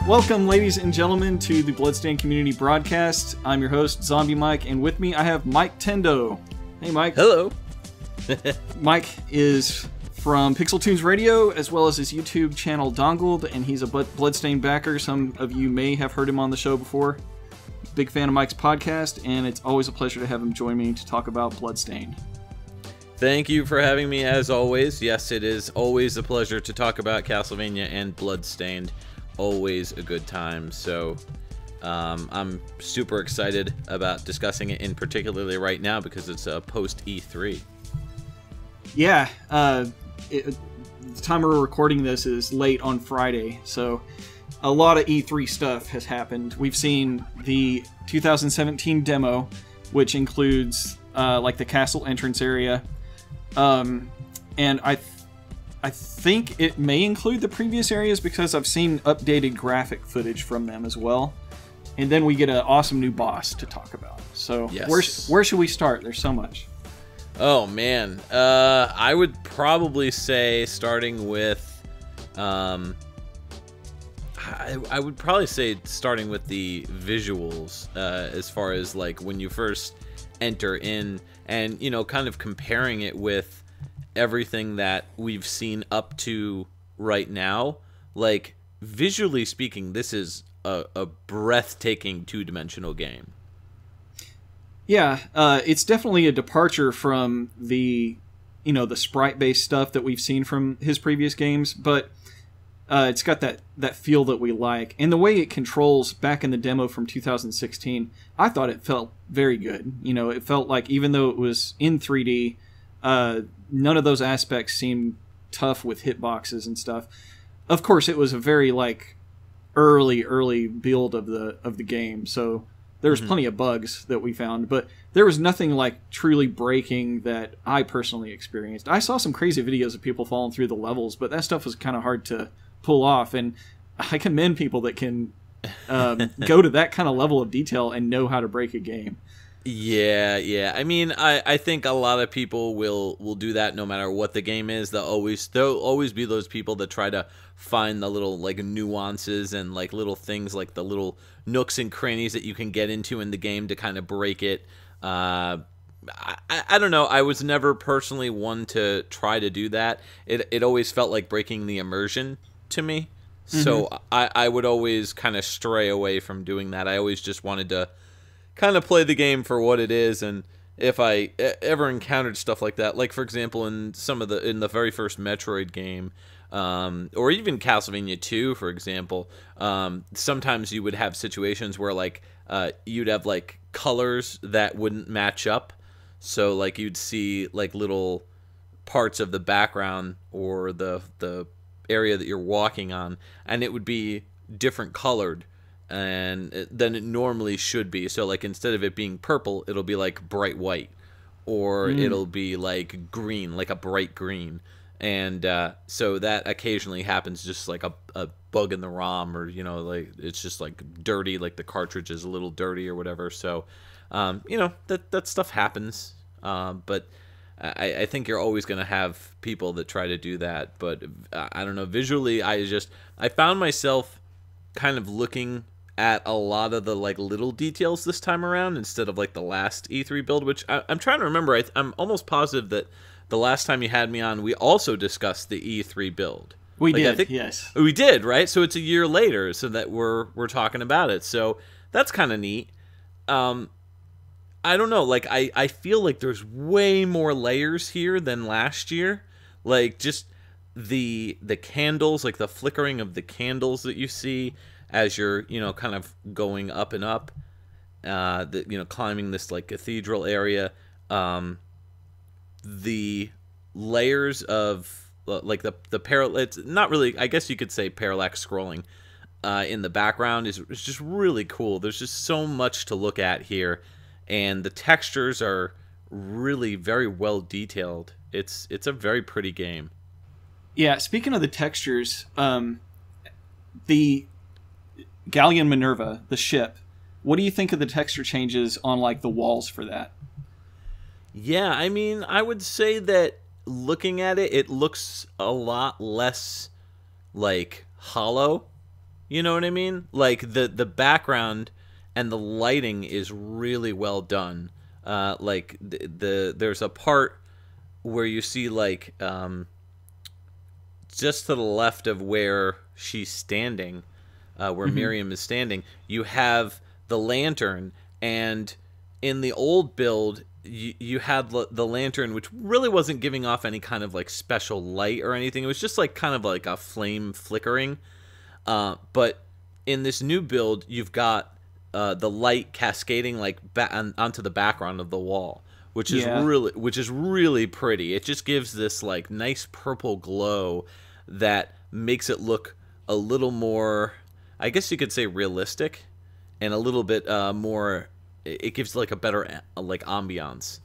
Welcome, ladies and gentlemen, to the Bloodstained Community Broadcast. I'm your host, Zombie Mike, and with me I have Miketendo. Hey, Mike. Hello. Mike is from Pixel Tunes Radio, as well as his YouTube channel, Dongled, and he's a Bloodstained backer. Some of you may have heard him on the show before. Big fan of Mike's podcast, and it's always a pleasure to have him join me to talk about Bloodstained. Thank you for having me, as always. Yes, it is always a pleasure to talk about Castlevania and Bloodstained. Always a good time. So I'm super excited about discussing it, in particularly right now, because it's post E3. Yeah, the time we're recording this is late on Friday, so a lot of E3 stuff has happened. We've seen the 2017 demo, which includes like the castle entrance area, and I think it may include the previous areas because I've seen updated graphic footage from them as well. And then we get an awesome new boss to talk about. So yes. Where should we start? There's so much. Oh man, I would probably say starting with, I would probably say starting with the visuals, as far as like when you first enter in, and you know, kind of comparing it with everything that we've seen up to right now. Like, visually speaking, this is a breathtaking two-dimensional game. Yeah, it's definitely a departure from the, you know, the sprite-based stuff that we've seen from his previous games, but it's got that feel that we like. And the way it controls back in the demo from 2016, I thought it felt very good. You know, it felt like even though it was in 3D, none of those aspects seemed tough with hitboxes and stuff. Of course, it was a very like early build of the game, so there was plenty of bugs that we found, but there was nothing like truly breaking that I personally experienced. I saw some crazy videos of people falling through the levels, but that stuff was kind of hard to pull off, and I commend people that can go to that kind of level of detail and know how to break a game. Yeah. I mean, I think a lot of people will do that no matter what the game is. There'll always be those people that try to find the little like nuances and like little things, like the little nooks and crannies that you can get into in the game to kind of break it. I don't know. I was never personally one to try to do that. It always felt like breaking the immersion to me. So I would always kind of stray away from doing that. I always just wanted to kind of play the game for what it is, and if I ever encountered stuff like that, like for example in the very first Metroid game, or even Castlevania 2, for example, sometimes you would have situations where like you'd have like colors that wouldn't match up, so like you'd see like little parts of the background or the area that you're walking on, and it would be different colored than it normally should be. So like instead of it being purple, it'll be like bright white, or it'll be like green, like a bright green. And so that occasionally happens, just like a bug in the ROM, or you know, like it's just like dirty, like the cartridge is a little dirty or whatever. So you know, that stuff happens, but I think you're always going to have people that try to do that. But I don't know, visually I found myself kind of looking at a lot of the like little details this time around instead of like the last E3 build, which I'm trying to remember. I'm almost positive that the last time you had me on, we also discussed the E3 build. We did, yes. We did, right? So it's a year later, so that we're talking about it. So that's kind of neat. I don't know, like I feel like there's way more layers here than last year. Like just the candles, like the flickering of the candles that you see as you're, you know, kind of going up and up, you know, climbing this like cathedral area. The layers of like the it's not really, I guess you could say parallax scrolling in the background is just really cool. There's just so much to look at here, and the textures are really very well detailed. It's a very pretty game. Yeah, speaking of the textures, the Galleon Minerva, the ship, what do you think of the texture changes on like the walls for that? Yeah, I mean, I would say that looking at it, it looks a lot less like hollow You know what I mean? Like the background and the lighting is really well done. Like there's a part where you see like just to the left of where she's standing, where Miriam is standing, you have the lantern, and in the old build, you had the lantern, which really wasn't giving off any kind of like special light or anything. It was just like kind of like a flame flickering. But in this new build, you've got the light cascading like onto the background of the wall, which is really pretty. It just gives this like nice purple glow that makes it look a little more, I guess you could say, realistic, and a little bit more. It gives like a better like ambiance.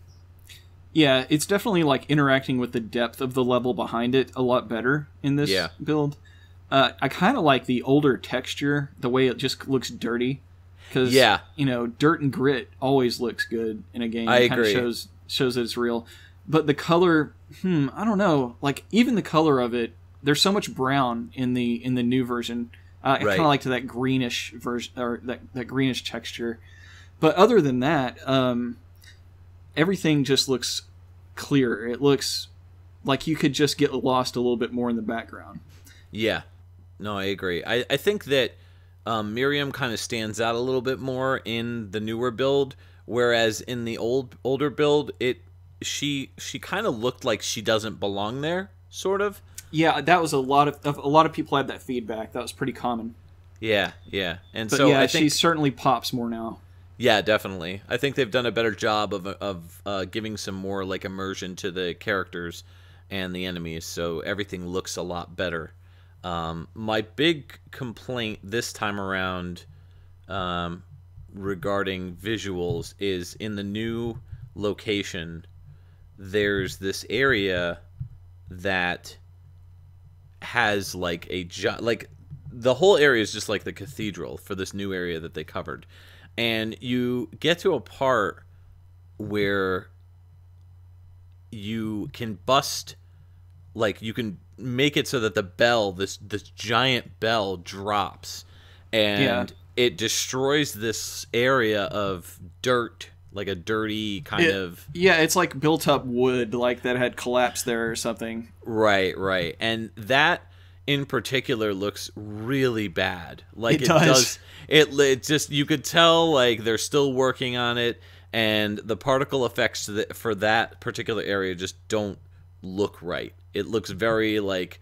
Yeah, it's definitely like interacting with the depth of the level behind it a lot better in this build. I kind of like the older texture, the way it just looks dirty. Because, you know, dirt and grit always looks good in a game. I agree. It kind of shows that it's real. But the color, I don't know. Like, even the color of it, there's so much brown in the new version. I kind of liked that greenish version, or that greenish texture. But other than that, everything just looks clear. It looks like you could just get lost a little bit more in the background. Yeah. No, I agree. I think that Miriam kind of stands out a little bit more in the newer build, whereas in the older build, she kind of looked like she doesn't belong there, sort of. Yeah, that was a lot of people had that feedback. That was pretty common. Yeah, and but so yeah, I think she certainly pops more now. Yeah, definitely. I think they've done a better job of giving some more like immersion to the characters and the enemies, so everything looks a lot better. My big complaint this time around regarding visuals is in the new location, there's this area that has like like the whole area is just like the cathedral for this new area that they covered. And you get to a part where you can bust, like you can make it so that the bell, this giant bell, drops, and it destroys this area of dirt, like a dirty kind of. Yeah, it's like built up wood, like that had collapsed there or something. Right, and that in particular looks really bad. Like it does. It just, you could tell like they're still working on it, and the particle effects for that particular area just don't look right. It looks very like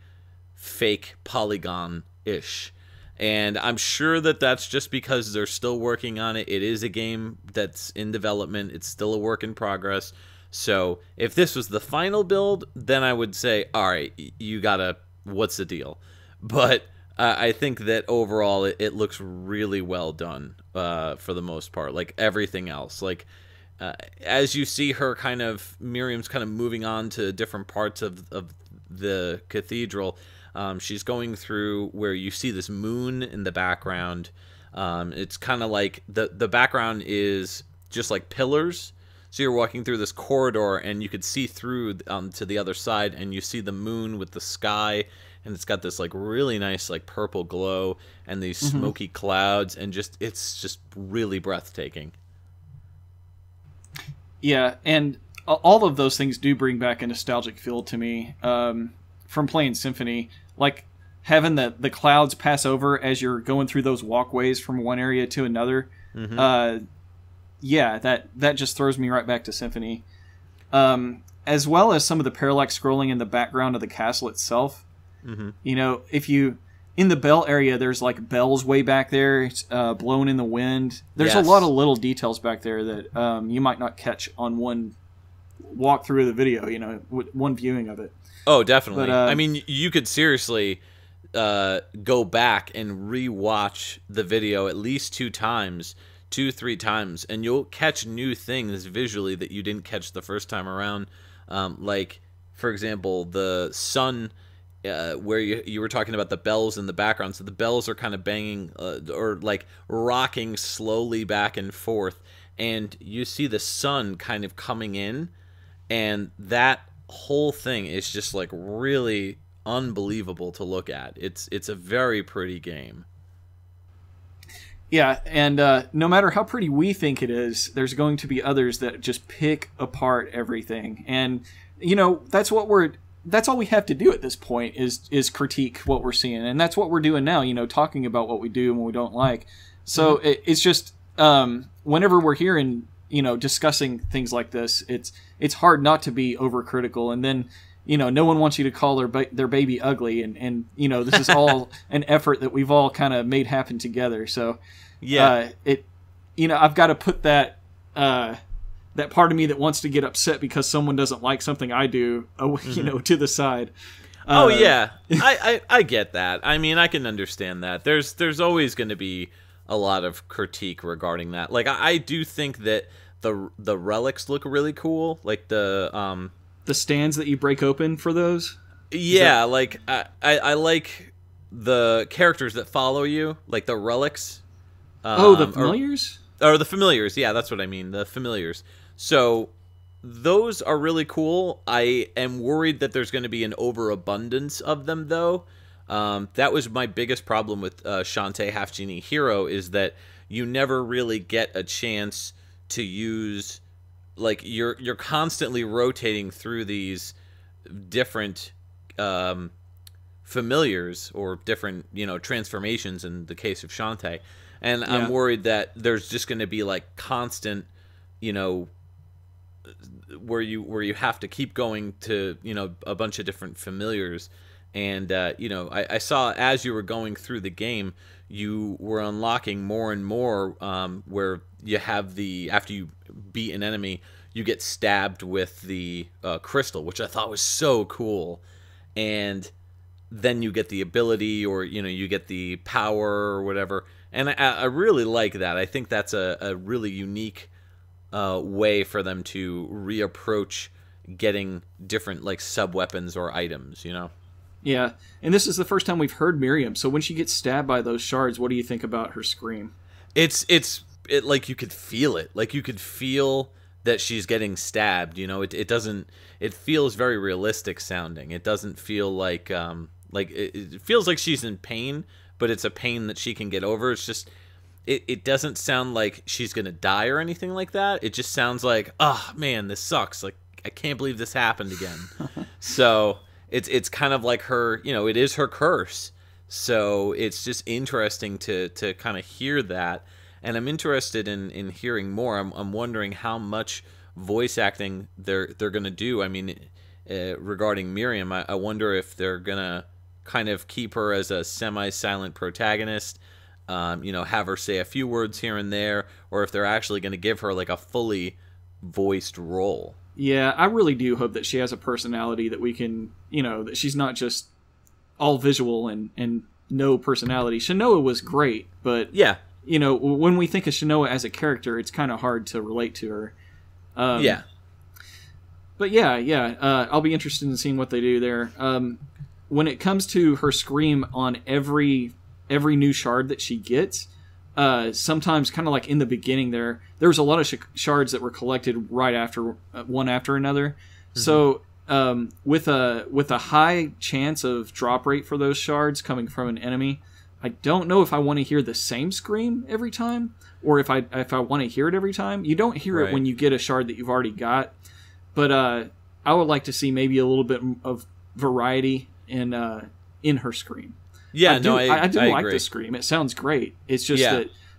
fake polygon-ish. And I'm sure that that's just because they're still working on it. It is a game that's in development. It's still a work in progress. So if this was the final build, then I would say, all right, you gotta, what's the deal? But I think that overall it looks really well done for the most part. Like everything else. Like as you see her kind of, Miriam's kind of moving on to different parts of the cathedral. She's going through where you see this moon in the background. It's kind of like the background is just like pillars. So you're walking through this corridor, and you could see through to the other side, and you see the moon with the sky, and it's got this like really nice like purple glow and these smoky clouds, and it's just really breathtaking. Yeah, and all of those things do bring back a nostalgic feel to me from playing Symphony. Like having the clouds pass over as you're going through those walkways from one area to another. Yeah, that just throws me right back to Symphony. As well as some of the parallax scrolling in the background of the castle itself. You know, if you, in the bell area, there's like bells way back there, it's, blown in the wind. There's a lot of little details back there that you might not catch on one walk through the video, you know, with one viewing of it. Oh, definitely. But, I mean, you could seriously go back and re-watch the video at least 2 times, 2-3 times, and you'll catch new things visually that you didn't catch the first time around. Like, for example, the sun, where you were talking about the bells in the background. So the bells are kind of banging or like rocking slowly back and forth, and you see the sun kind of coming in, and that whole thing is just like really unbelievable to look at. It's a very pretty game. Yeah, and no matter how pretty we think it is, there's going to be others that just pick apart everything. And, that's all we have to do at this point is critique what we're seeing. And that's what we're doing now, talking about what we do and what we don't like. So it's just, whenever we're hearing, discussing things like this, it's hard not to be overcritical. And then, no one wants you to call their baby ugly, and this is all an effort that we've all kind of made happen together. So, I've got to put that part of me that wants to get upset because someone doesn't like something I do, to the side. I get that. I mean, I can understand that. There's always going to be a lot of critique regarding that. Like, I do think that the relics look really cool, like the stands that you break open for those. Yeah, like I like the characters that follow you, like the relics. The familiars? Or the familiars, yeah, that's what I mean, the familiars. So those are really cool. I am worried that there's going to be an overabundance of them, though. That was my biggest problem with Shantae Half Genie Hero, is that you never really get a chance to use, like, you're constantly rotating through these different familiars, or different, transformations in the case of Shantae. And I'm worried that there's just going to be, like, constant, where you have to keep going to, a bunch of different familiars. And, I saw as you were going through the game, you were unlocking more and more, where you have after you beat an enemy, you get stabbed with the crystal, which I thought was so cool. And then you get the ability, or, you get the power or whatever. And I really like that. I think that's a really unique way for them to reapproach getting different, like, sub-weapons or items, Yeah, and this is the first time we've heard Miriam, so when she gets stabbed by those shards, what do you think about her scream? It like, you could feel it. Like, you could feel that she's getting stabbed, it feels very realistic sounding. It doesn't feel like it feels like she's in pain, but it's a pain that she can get over. It's just, it doesn't sound like she's gonna die or anything like that. It just sounds like, oh man, this sucks. Like, I can't believe this happened again. So it's kind of like her, it is her curse. So it's just interesting to kind of hear that. And I'm interested in hearing more. I'm wondering how much voice acting they're gonna do. I mean, regarding Miriam, I wonder if they're gonna kind of keep her as a semi-silent protagonist, have her say a few words here and there, or if they're actually going to give her, like, a fully voiced role. Yeah, I really do hope that she has a personality that we can, that she's not just all visual and no personality. Shanoa was great, but yeah, when we think of Shanoa as a character, it's kind of hard to relate to her. Yeah. But I'll be interested in seeing what they do there. When it comes to her scream on every new shard that she gets, sometimes kind of like in the beginning there was a lot of shards that were collected right after one after another. Mm-hmm. So with a high chance of drop rate for those shards coming from an enemy, I don't know if I want to hear the same scream every time, or if I want to hear it every time. You don't hear it when you get a shard that you've already got, but I would like to see maybe a little bit of variety in her scream. Yeah, I do like agree. the scream. It sounds great. It's just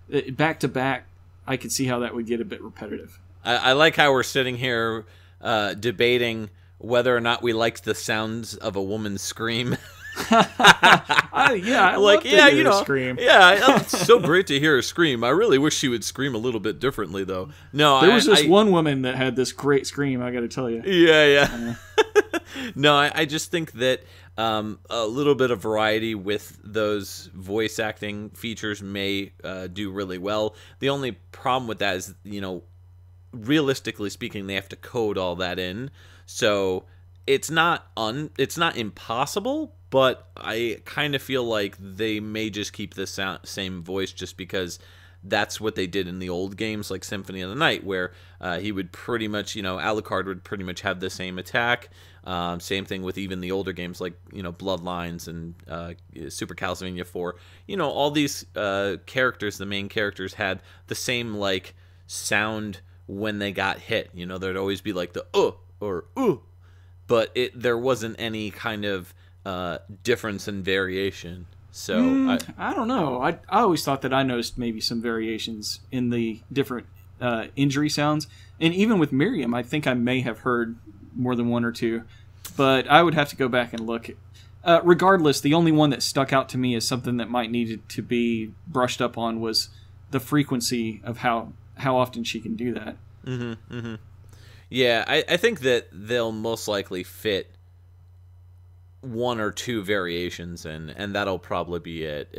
that back to back, I could see how that would get a bit repetitive. I like how we're sitting here debating whether or not we liked the sounds of a woman's scream. I like, hear her scream. Yeah, it's so great to hear her scream. I really wish she would scream a little bit differently, though. No, there was this one woman that had this great scream. I got to tell you. Yeah. No, I just think that a little bit of variety with those voice acting features may do really well. The only problem with that is, realistically speaking, they have to code all that in. So it's not impossible, but I kind of feel like they may just keep the same voice just because that's what they did in the old games like Symphony of the Night, where he would pretty much, Alucard would pretty much have the same attack. Same thing with even the older games like, Bloodlines and Super Castlevania 4. All these characters, the main characters, had the same like sound when they got hit. There'd always be like the or but there wasn't any kind of difference in variation. So I don't know. I always thought that I noticed maybe some variations in the different injury sounds, and even with Miriam, I think I may have heard more than one or two, but I would have to go back and look. Regardless, the only one that stuck out to me as something that might needed to be brushed up on was the frequency of how often she can do that. Mm-hmm, mm-hmm. Yeah, I think that they'll most likely fit one or two variations, and that'll probably be it.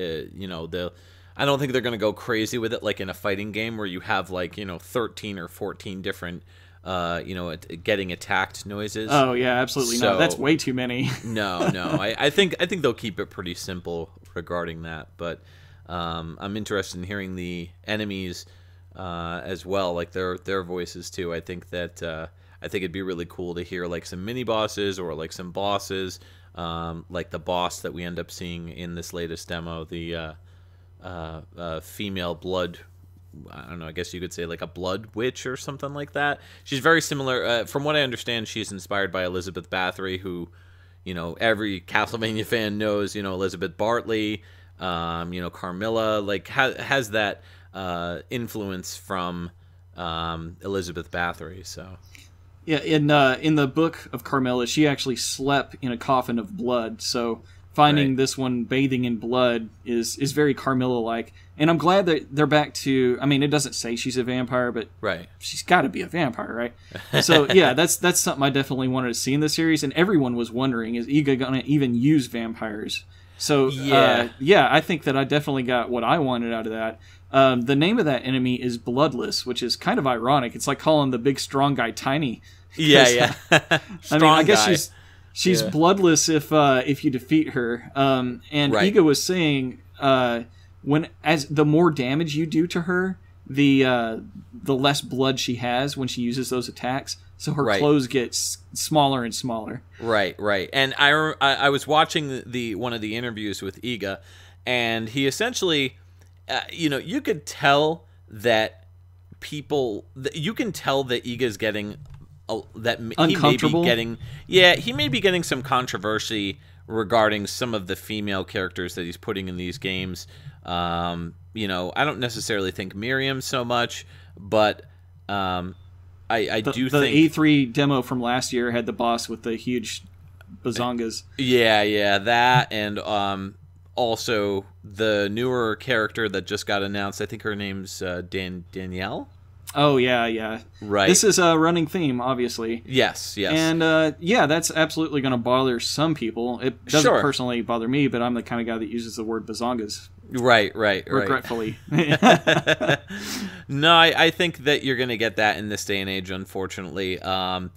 I don't think they're going to go crazy with it like in a fighting game where you have like 13 or 14 different getting attacked noises. Oh yeah, absolutely. No, that's way too many. no, I think they'll keep it pretty simple regarding that, but I'm interested in hearing the enemies as well, like their voices too. I think it'd be really cool to hear like some mini bosses or like some bosses, like the boss that we end up seeing in this latest demo, the female blood. I don't know, I guess you could say like a blood witch or something like that. She's very similar. From what I understand, she's inspired by Elizabeth Bathory, who, every Castlevania fan knows, Elizabeth Bartley, Carmilla, like has that influence from Elizabeth Bathory. So yeah, in the book of Carmilla, she actually slept in a coffin of blood. So finding this one bathing in blood is very Carmilla-like. And I'm glad that they're back to... I mean, it doesn't say she's a vampire, but she's got to be a vampire, right? So, yeah, that's something I definitely wanted to see in the series. And everyone was wondering, is Iga going to even use vampires? So, I think that I definitely got what I wanted out of that. The name of that enemy is Bloodless, which is kind of ironic. It's like calling the big strong guy tiny. Yeah. I guess she's bloodless if you defeat her. And Iga was saying as the more damage you do to her, the less blood she has when she uses those attacks. So her clothes get smaller and smaller. Right. And I was watching one of the interviews with Iga, and he essentially, you could tell that Iga's getting uncomfortable. He may be getting some controversy regarding some of the female characters that he's putting in these games. I don't necessarily think Miriam so much, but I do think the E3 demo from last year had the boss with the huge bazongas. Yeah, that, and also the newer character that just got announced. I think her name's Danielle. Oh, yeah. Right. This is a running theme, obviously. Yes. And, that's absolutely going to bother some people. It doesn't personally bother me, but I'm the kind of guy that uses the word bazongas. Right. Regretfully. No, I think that you're going to get that in this day and age, unfortunately. I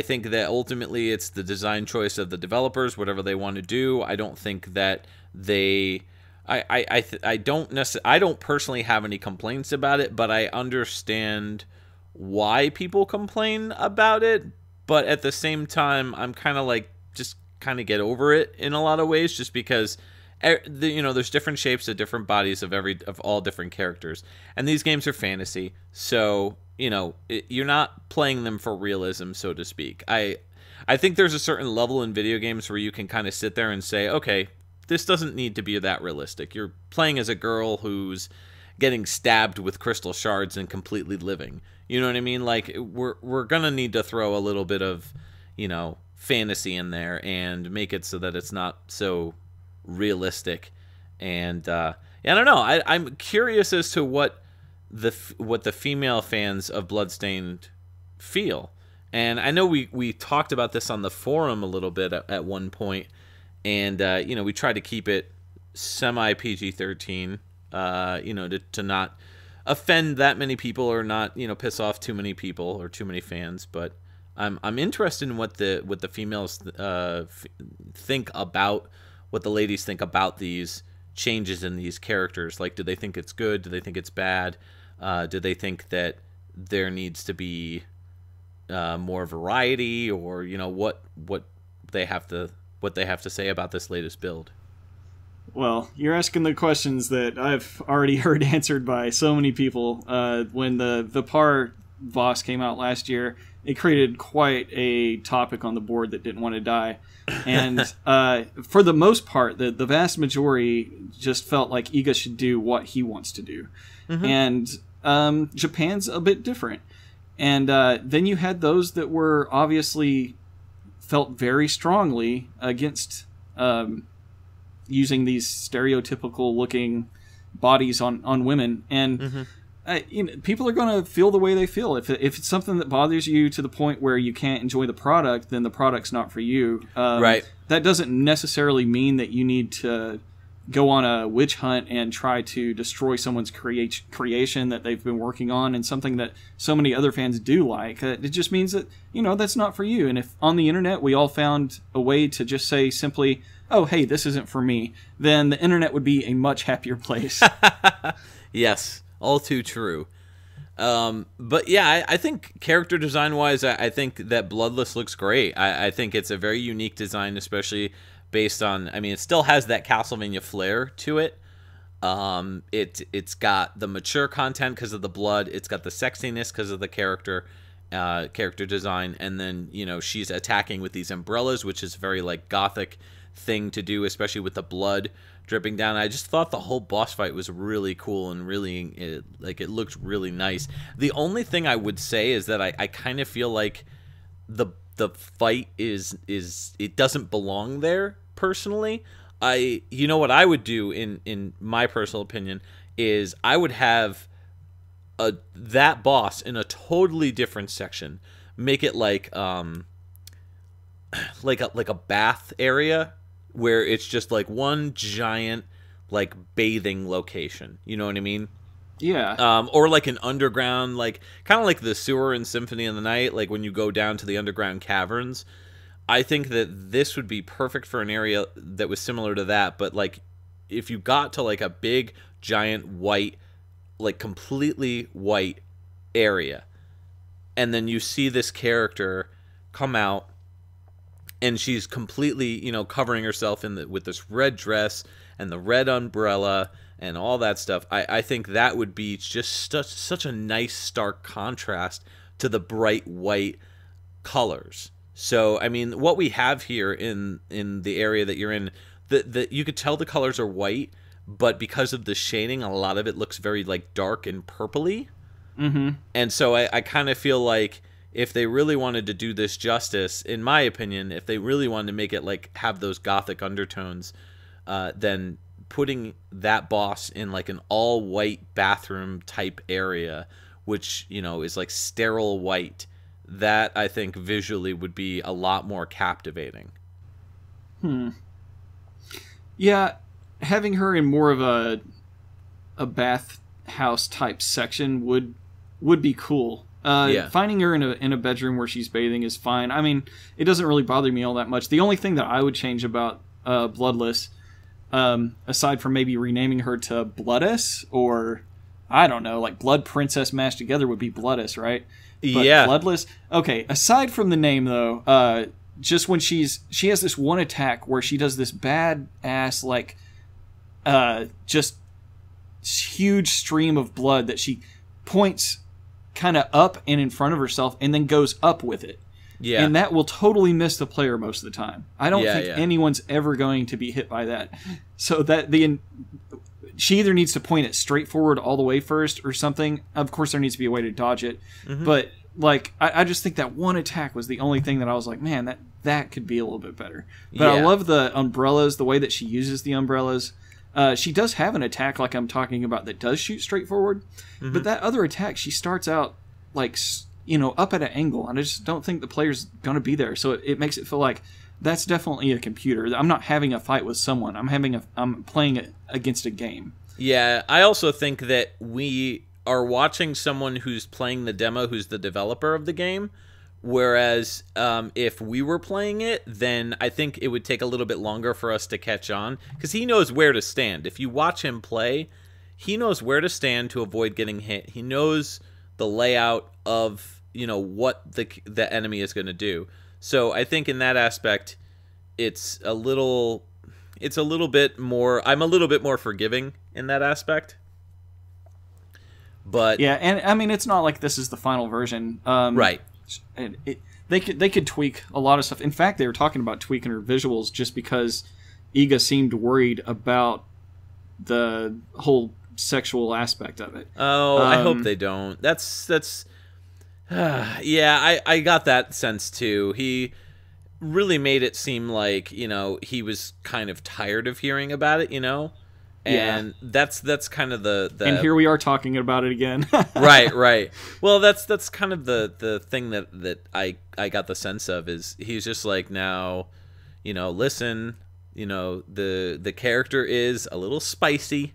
think that ultimately it's the design choice of the developers, whatever they want to do. I don't think that they... I don't personally have any complaints about it, but I understand why people complain about it. But at the same time, I'm kind of like, just kind of get over it in a lot of ways, just because there's different shapes of different bodies of all different characters, and these games are fantasy, so you're not playing them for realism, so to speak. I think there's a certain level in video games where you can kind of sit there and say, okay, this doesn't need to be that realistic. You're playing as a girl who's getting stabbed with crystal shards and completely living. You know what I mean? Like, we're gonna need to throw a little bit of, fantasy in there and make it so that it's not so realistic. And I don't know. I'm curious as to what the female fans of Bloodstained feel. And I know we talked about this on the forum a little bit at one point. And, we try to keep it semi PG-13, to not offend that many people or not, piss off too many people or too many fans. But I'm interested in what the females think about, what the ladies think about these changes in these characters. Like, do they think it's good? Do they think it's bad? Do they think that there needs to be more variety, or what they have to say about this latest build? Well, you're asking the questions that I've already heard answered by so many people. When the PAR boss came out last year, it created quite a topic on the board that didn't want to die. And for the most part, the vast majority just felt like Iga should do what he wants to do. Mm-hmm. And Japan's a bit different. And then you had those that were obviously felt very strongly against using these stereotypical looking bodies on women. And people are going to feel the way they feel. If it's something that bothers you to the point where you can't enjoy the product, then the product's not for you. Right. That doesn't necessarily mean that you need to go on a witch hunt and try to destroy someone's creation that they've been working on, and something that so many other fans do like. It just means that, that's not for you. And if on the internet we all found a way to just say simply, oh, hey, this isn't for me, then the internet would be a much happier place. Yes, all too true. But yeah, I think character design-wise, I think that Bloodless looks great. I think it's a very unique design, especially based on, it still has that Castlevania flair to it. It's got the mature content because of the blood. It's got the sexiness because of the character design. And then, she's attacking with these umbrellas, which is very, gothic thing to do, especially with the blood dripping down. I just thought the whole boss fight was really cool and really, it looked really nice. The only thing I would say is that I kind of feel like the fight is it doesn't belong there, personally. What I would do in my personal opinion is I would have that boss in a totally different section. Make it like a bath area where it's just one giant bathing location. You know what I mean? Yeah. Or an underground, kind of like the sewer in Symphony of the Night, when you go down to the underground caverns. I think that this would be perfect for an area that was similar to that, but if you got to a big giant white, completely white area, and then you see this character come out and she's completely, covering herself with this red dress and the red umbrella and all that stuff. I think that would be just such a nice stark contrast to the bright white colors. So, what we have here in the area that you're in, you could tell the colors are white, but because of the shading, a lot of it looks very dark and purpley. Mm-hmm. And so I kind of feel like if they really wanted to do this justice, in my opinion, if they really wanted to make it have those gothic undertones, then putting that boss in an all-white bathroom type area, which, is sterile white, that I think visually would be a lot more captivating. Yeah, having her in more of a bathhouse type section would be cool. Finding her in a bedroom where she's bathing is fine. It doesn't really bother me all that much. The only thing that I would change about Bloodless, aside from maybe renaming her to Bloodess, or I don't know, Blood Princess mashed together would be Bloodess, right? But yeah. Bloodless. Okay, aside from the name though, just when she has this one attack where she does this bad ass just huge stream of blood that she points kind of up and in front of herself and then goes up with it. Yeah. And that will totally miss the player most of the time. I don't think Yeah. anyone's ever going to be hit by that. So that she either needs to point it straight forward all the way first or something. Of course, there needs to be a way to dodge it. Mm-hmm. But I just think that one attack was the only thing that I was like, man, that could be a little bit better. But I love the umbrellas, the way that she uses the umbrellas. She does have an attack like I'm talking about that does shoot straight forward. Mm-hmm. But that other attack, she starts out up at an angle, and I just don't think the player's going to be there. So it makes it feel like that's definitely a computer. I'm not having a fight with someone. I'm playing it against a game. Yeah, I also think that we are watching someone who's playing the demo, who's the developer of the game, Whereas if we were playing it, then I think it would take a little bit longer for us to catch on, because he knows where to stand. If you watch him play, he knows where to stand to avoid getting hit. He knows the layout of, what the enemy is going to do. So I think in that aspect, it's a little bit more. I'm a little bit more forgiving in that aspect. But yeah, and I mean, it's not like this is the final version, right? And they could tweak a lot of stuff. In fact, they were talking about tweaking her visuals just because Iga seemed worried about the whole sexual aspect of it. Oh, I hope they don't. That's yeah, I got that sense too. He really made it seem like, he was kind of tired of hearing about it, And that's kind of the and here we are talking about it again. right. Well, that's kind of the thing that I got the sense of, is he's just like, now, listen, the character is a little spicy,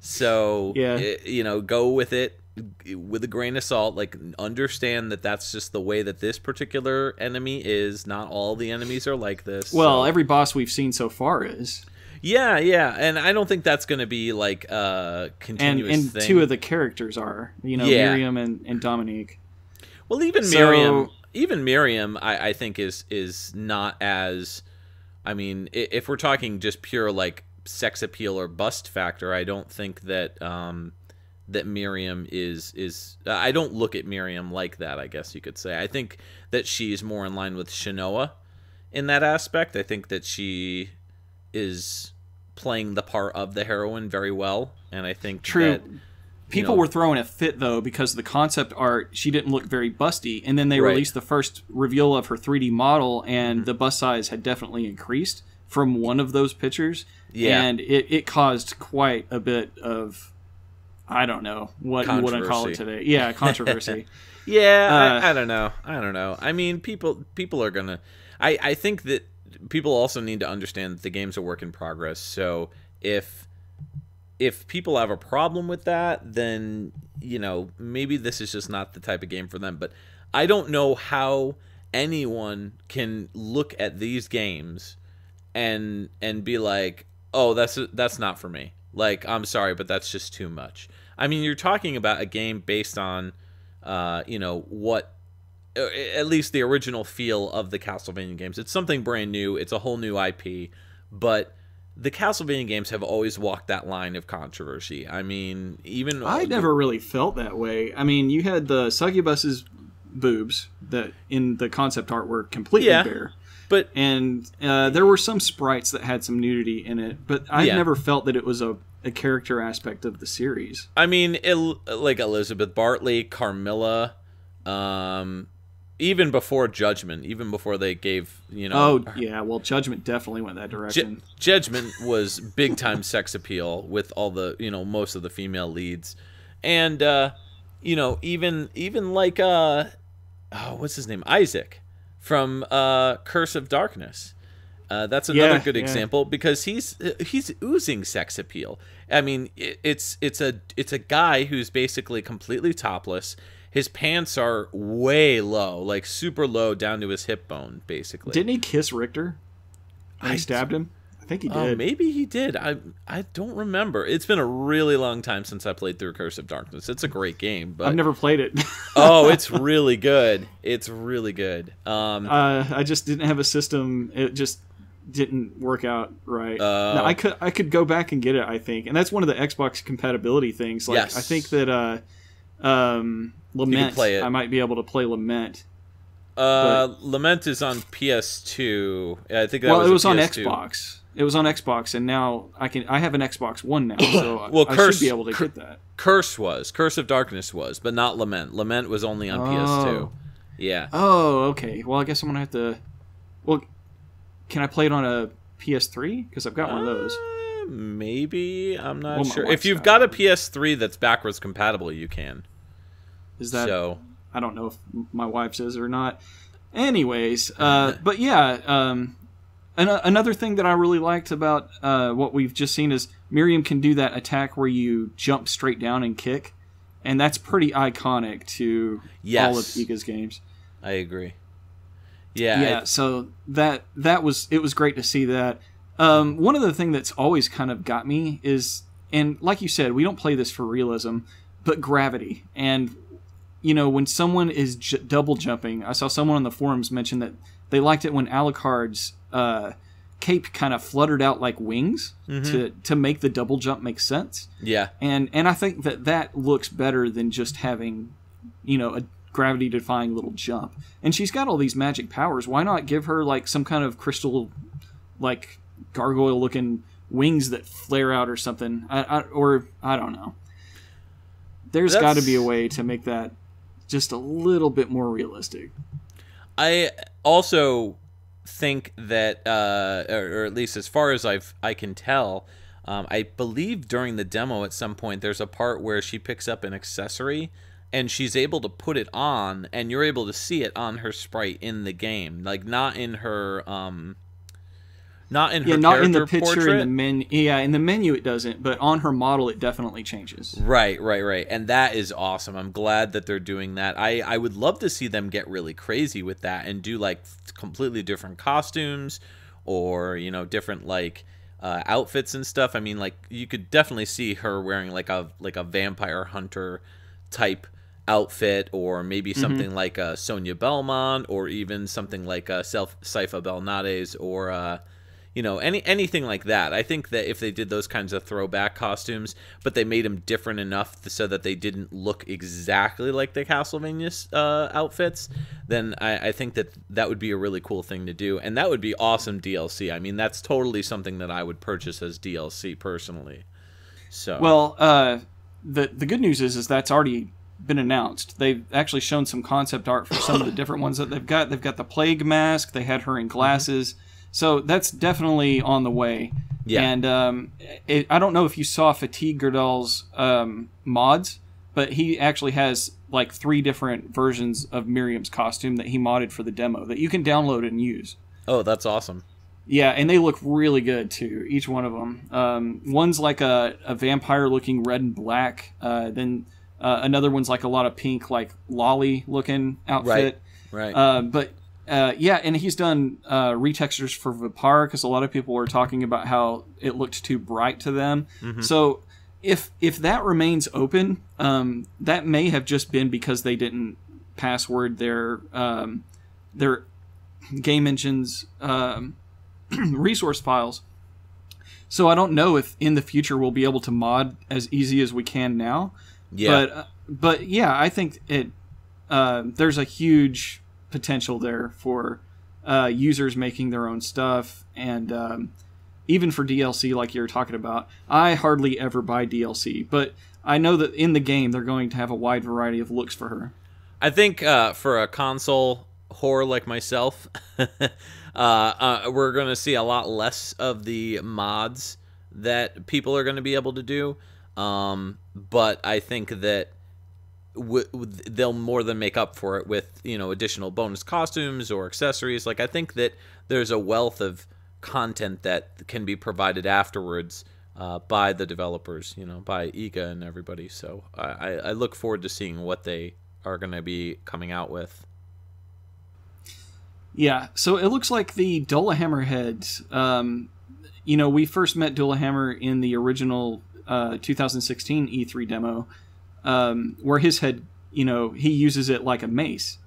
so go with it with a grain of salt. Like, understand that that's just the way that this particular enemy is. Not all the enemies are like this. Well, every boss we've seen so far is. Yeah, and I don't think that's going to be like a continuous and thing. Two of the characters are, Miriam and Dominique. Well, even Miriam, I think is not as. I mean, if we're talking just pure like sex appeal or bust factor, I don't think that that Miriam is. I don't look at Miriam like that, I guess you could say. I think that she's more in line with Shinoa in that aspect. I think that she is playing the part of the heroine very well, and I think that people were throwing a fit though, because the concept art, she didn't look very busty, and then they released the first reveal of her 3D model, and the bust size had definitely increased from one of those pictures, and it caused quite a bit of, I don't know what you want to call it today. Yeah, controversy. I don't know. I mean, people are gonna. I think that people also need to understand that the game's a work in progress. So if people have a problem with that, then maybe this is just not the type of game for them. But I don't know how anyone can look at these games and be like, oh, that's not for me. Like, I'm sorry, but that's just too much. I mean, you're talking about a game based on what, at least the original feel of the Castlevania games. It's something brand new. It's a whole new IP, but the Castlevania games have always walked that line of controversy. I mean, even I never really felt that way. I mean, you had the succubus's boobs that in the concept art were completely bare, and there were some sprites that had some nudity in it, but I never felt that it was a character aspect of the series. I mean, like Elizabeth Bartley, Carmilla, even before Judgment, even before they gave, Oh, yeah, well, Judgment definitely went that direction. Judgment was big-time sex appeal with all the, most of the female leads. And, even like, what's his name? Isaac from Curse of Darkness. That's another good example, because he's oozing sex appeal. I mean, it's a guy who's basically completely topless. His pants are way low, like super low down to his hip bone, basically. Didn't he kiss Richter when he stabbed him? I think he did. Maybe he did. I don't remember. It's been a really long time since I played through Curse of Darkness. It's a great game, but I've never played it. Oh, it's really good. It's really good. I just didn't have a system. It just didn't work out right. Now, I could go back and get it, I think, and that's one of the Xbox compatibility things. Like, I think that Lament, I might be able to play Lament. Lament is on PS2. I think that it was on Xbox. It was on Xbox, and now I have an Xbox One now, so I should be able to get that. Curse of Darkness was, but not Lament. Lament was only on PS2. Yeah. Oh, okay. Well, I guess I'm gonna have to. Well, can I play it on a PS3? Because I've got one of those. Maybe, I'm not sure. If you've got a PS3 that's backwards compatible, you can. Is that? So, I don't know if my wife's is or not. Anyways, but yeah. Another thing that I really liked about what we've just seen is Miriam can do that attack where you jump straight down and kick. and that's pretty iconic to all of Iga's games. I agree. So it was great to see that. One of the things that's always kind of got me is, and like you said, we don't play this for realism, but gravity. And, you know, when someone is double jumping, I saw someone on the forums mention that they liked it when Alucard's cape kind of fluttered out like wings to make the double jump make sense. Yeah. And I think that looks better than just having, you know, a gravity-defying little jump. And she's got all these magic powers. Why not give her, like, some kind of crystal, like, gargoyle-looking wings that flare out or something? I don't know. There's got to be a way to make that just a little bit more realistic. I also think that, or at least as far as I can tell, I believe during the demo at some point there's a part where she picks up an accessory and she's able to put it on, and you're able to see it on her sprite in the game, like not in her not in the picture portrait. In the menu. Yeah, in the menu it doesn't, but on her model it definitely changes. Right. And that is awesome. I'm glad that they're doing that. I would love to see them get really crazy with that and do like completely different costumes, or, you know, different like outfits and stuff. I mean, like, you could definitely see her wearing like a vampire hunter type outfit, or maybe something like a Sonia Belmont, or even something like a Sypha Belnades, or you know, anything like that. I think that if they did those kinds of throwback costumes, but they made them different enough so that they didn't look exactly like the Castlevania outfits, then I think that would be a really cool thing to do, and that would be awesome DLC. I mean, that's totally something that I would purchase as DLC personally. So, well, the good news is that's already been announced. They've actually shown some concept art for some of the different ones that they've got. They've got the plague mask. They had her in glasses. So that's definitely on the way. Yeah. And I don't know if you saw Fatigue Girdal's mods, but he actually has like 3 different versions of Miriam's costume that he modded for the demo that you can download and use. Oh, that's awesome. Yeah, and they look really good too, each one of them. One's like a vampire-looking red and black. Then another one's like a lot of pink, like lolly-looking outfit. Right. Yeah, and he's done retextures for Vipar, because a lot of people were talking about how it looked too bright to them. So if that remains open, that may have just been because they didn't password their game engine's resource files. So I don't know if in the future we'll be able to mod as easy as we can now. Yeah. But yeah, I think there's a huge potential there for users making their own stuff, and even for DLC like you're talking about. I hardly ever buy DLC, but I know that in the game they're going to have a wide variety of looks for her. I think for a console whore like myself, we're going to see a lot less of the mods that people are going to be able to do, but I think that they'll more than make up for it with, you know, additional bonus costumes or accessories. Like, I think that there's a wealth of content that can be provided afterwards by the developers, you know, by Iga and everybody. So I look forward to seeing what they are going to be coming out with. Yeah, so it looks like the Dullahammer heads, you know, we first met Dullahammer in the original 2016 E3 demo, where his head, you know, he uses it like a mace.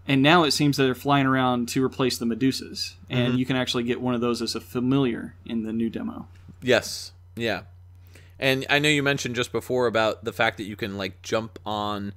And now it seems that they're flying around to replace the Medusas. And you can actually get one of those as a familiar in the new demo. Yes, yeah. And I know you mentioned just before about the fact that you can, like, jump on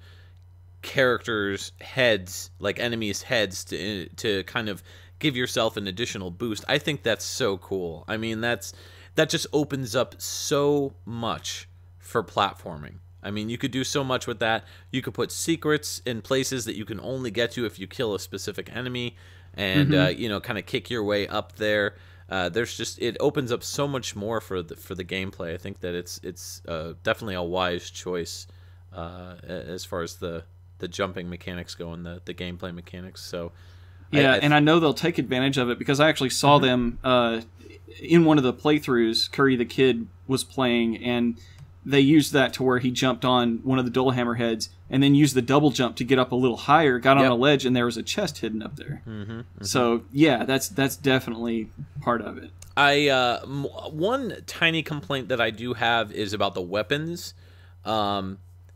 characters' heads, like enemies' heads, to kind of give yourself an additional boost. I think that's so cool. I mean, that just opens up so much for platforming. I mean, you could do so much with that. You could put secrets in places that you can only get to if you kill a specific enemy, and you know, kind of kick your way up there. It opens up so much more for the gameplay. I think that it's definitely a wise choice as far as the jumping mechanics go and the gameplay mechanics. So yeah, and I know they'll take advantage of it, because I actually saw them in one of the playthroughs. Curry the Kid was playing, and they used that to where he jumped on one of the dual hammer heads and then used the double jump to get up a little higher, got on a ledge, and there was a chest hidden up there. So yeah, that's definitely part of it. One tiny complaint that I do have is about the weapons.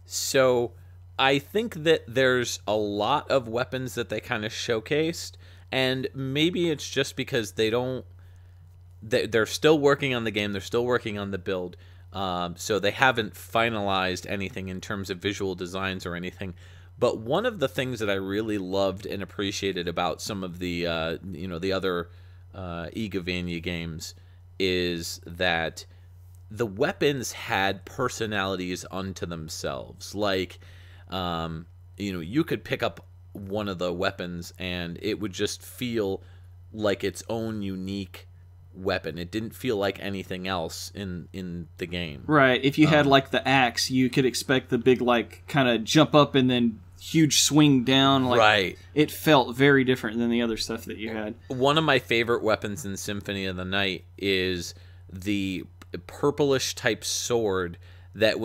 So I think that there's a lot of weapons that they kind of showcased, and maybe it's just because they're still working on the game, they're still working on the build, so they haven't finalized anything in terms of visual designs or anything. But one of the things that I really loved and appreciated about some of the the other Castlevania games is that the weapons had personalities unto themselves. Like, you could pick up one of the weapons and it would just feel like its own unique weapon. It didn't feel like anything else in the game. Right. If you had like the axe, you could expect the big like kind of jump up and then huge swing down. Like, right. It felt very different than the other stuff that you had. One of my favorite weapons in Symphony of the Night is the purplish type sword that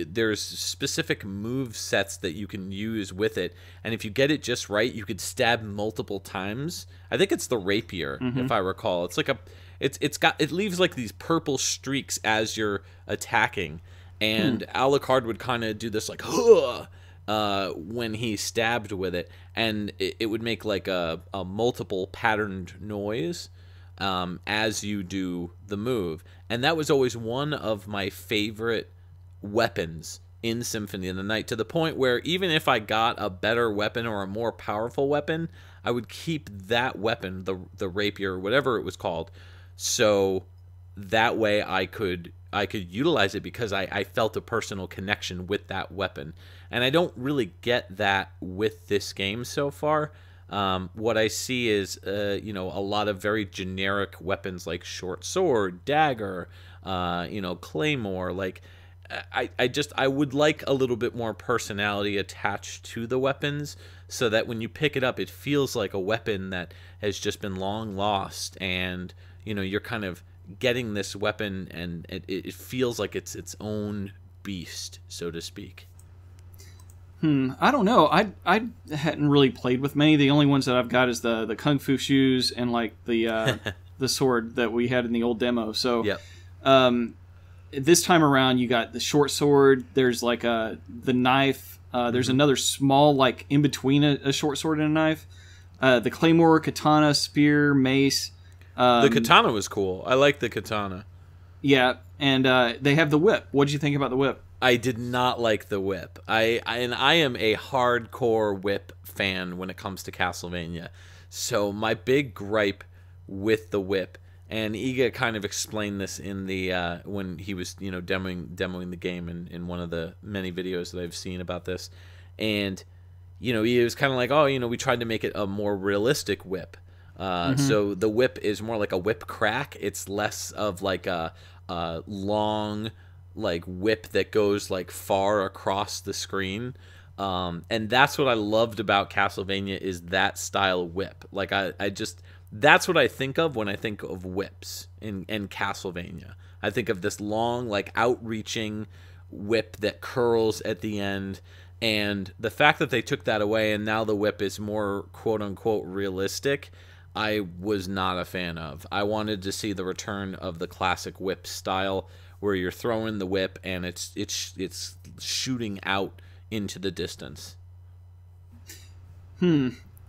there's specific move sets that you can use with it, and if you get it just right, you could stab multiple times. I think it's the rapier, if I recall. It's like it leaves like these purple streaks as you're attacking, and Alucard would kind of do this like when he stabbed with it, and it would make like a multiple patterned noise as you do the move. And that was always one of my favorite weapons in Symphony of the Night, to the point where even if I got a better weapon or a more powerful weapon, I would keep that weapon, the rapier, whatever it was called, so that way I could utilize it, because I felt a personal connection with that weapon. And I don't really get that with this game so far. What I see is, a lot of very generic weapons like short sword, dagger, claymore. Like, I would like a little bit more personality attached to the weapons, so that when you pick it up, it feels like a weapon that has just been long lost, and you're kind of getting this weapon, and it feels like it's its own beast, so to speak. I don't know. I hadn't really played with many. The only ones that I've got is the kung fu shoes and like the the sword that we had in the old demo. So this time around, you got the short sword. There's like the knife. There's another small like in between a short sword and a knife. The claymore, katana, spear, mace. The katana was cool. I like the katana. Yeah, and they have the whip. What did you think about the whip? I did not like the whip. I am a hardcore whip fan when it comes to Castlevania. So my big gripe with the whip, and Iga kind of explained this in the when he was demoing the game in one of the many videos that I've seen about this, and he was kind of like, we tried to make it a more realistic whip. So the whip is more like a whip crack. It's less of like a long like whip that goes like far across the screen, and that's what I loved about Castlevania, is that style whip. Like that's what I think of when I think of whips in Castlevania. I think of this long like outreaching whip that curls at the end, and the fact that they took that away and now the whip is more quote unquote realistic, I was not a fan of. I wanted to see the return of the classic whip style, where you're throwing the whip and it's shooting out into the distance.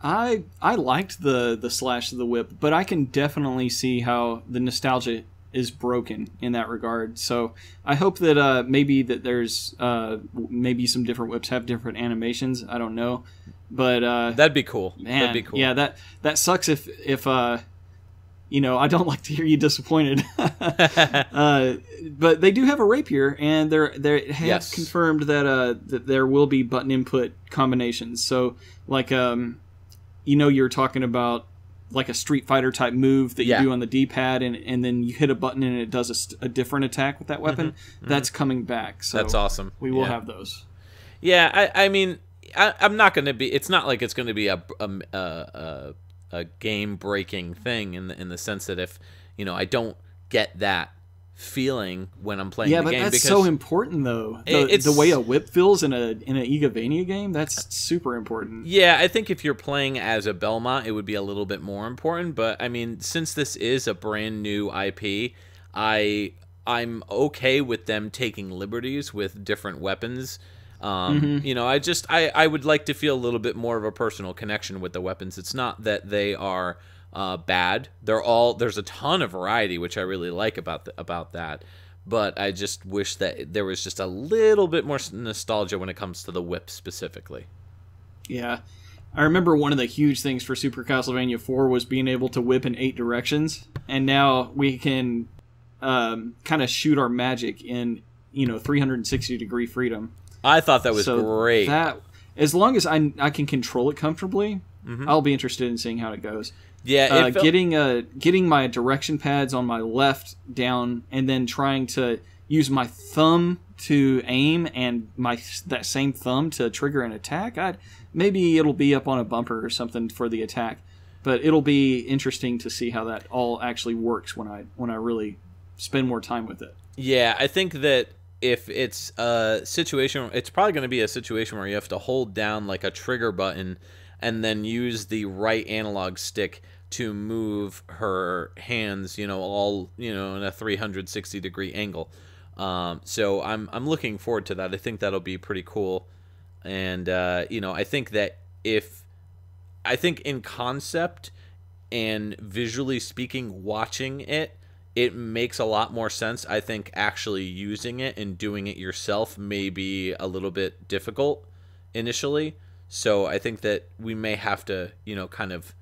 I liked the slash of the whip, but I can definitely see how the nostalgia is broken in that regard. So I hope that maybe that there's maybe some different whips have different animations. I don't know, but that'd be cool. Man, that'd be cool. Yeah, that sucks if I don't like to hear you disappointed. But they do have a rapier, and they have confirmed that that there will be button input combinations. So like you're talking about like a Street Fighter type move that you do on the D-pad, and then you hit a button and it does a different attack with that weapon. That's coming back. So that's awesome. We will have those. Yeah, I mean, I'm not going to be. It's not like it's going to be a game breaking thing in the sense that if I don't get that feeling when I'm playing Yeah, the but game. that's because so important, though. The way a whip feels in a Igavania game, that's super important. Yeah, I think if you're playing as a Belmont, it would be a little bit more important. But I mean, since this is a brand new IP, I'm okay with them taking liberties with different weapons. You know, I would like to feel a little bit more of a personal connection with the weapons. It's not that they are bad. There's a ton of variety, which I really like about that. But I just wish that there was just a little bit more nostalgia when it comes to the whip specifically. Yeah. I remember one of the huge things for Super Castlevania 4 was being able to whip in 8 directions, and now we can kind of shoot our magic in 360-degree freedom. I thought that was great. That, as long as I can control it comfortably, I'll be interested in seeing how it goes. Yeah, getting my direction pads on my left down, and then trying to use my thumb to aim and that same thumb to trigger an attack. Maybe it'll be up on a bumper or something for the attack, but it'll be interesting to see how that all actually works when I really spend more time with it. Yeah, I think that if it's a situation, it's probably going to be a situation where you have to hold down like a trigger button and then use the right analog stick to move her hands, all, in a 360-degree angle. So I'm looking forward to that. I think that'll be pretty cool. And, I think that I think in concept and visually speaking, watching it makes a lot more sense. I think actually using it and doing it yourself may be a little bit difficult initially. So I think that we may have to, kind of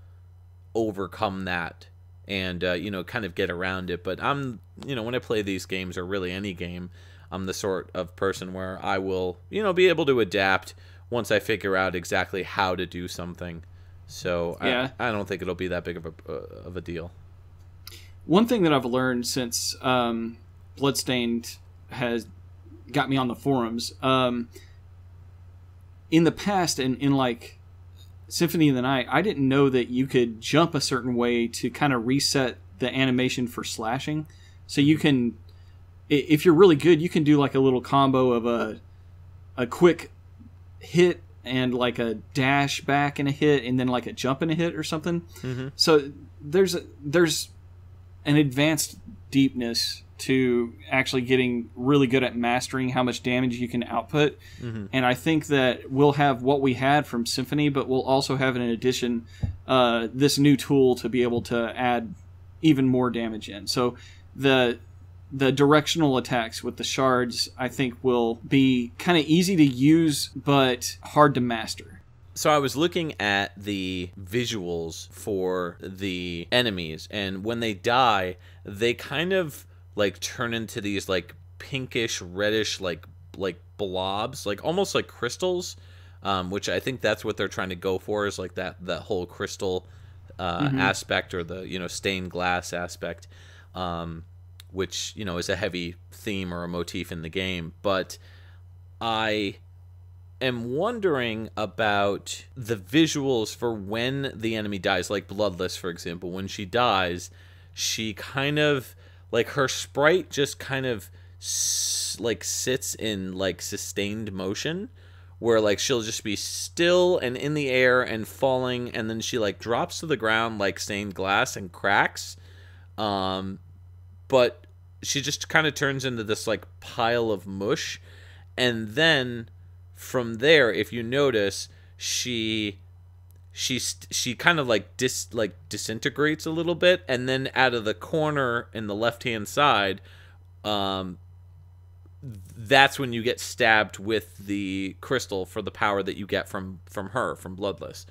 overcome that and, kind of get around it. But when I play these games, or really any game, I'm the sort of person where I will, be able to adapt once I figure out exactly how to do something. So yeah. I don't think it'll be that big of a deal. One thing that I've learned since Bloodstained has got me on the forums, in the past, in like Symphony of the Night, I didn't know that you could jump a certain way to kind of reset the animation for slashing. So you can, if you're really good, you can do like a little combo of a quick hit and like a dash back and a hit, and then like a jump and a hit or something. Mm-hmm. So there's an advanced deepness to actually getting really good at mastering how much damage you can output. Mm-hmm. And I think that we'll have what we had from Symphony, but we'll also have in addition this new tool to be able to add even more damage in. So the directional attacks with the shards, I think, will be kind of easy to use but hard to master. So I was looking at the visuals for the enemies, and when they die, they kind of like turn into these like pinkish, reddish, like blobs, like almost like crystals, which I think that's what they're trying to go for, is like that whole crystal aspect, or the stained glass aspect, which is a heavy theme or a motif in the game. But I am wondering about the visuals for when the enemy dies, like Bloodless, for example. When she dies, she kind of, like, her sprite just kind of like sits in like sustained motion, where like she'll just be still and in the air and falling, and then she like drops to the ground like stained glass and cracks, but she just kind of turns into this like pile of mush. And then from there, if you notice, she kind of like disintegrates a little bit, and then out of the corner in the left hand side, that's when you get stabbed with the crystal for the power that you get from Bloodless.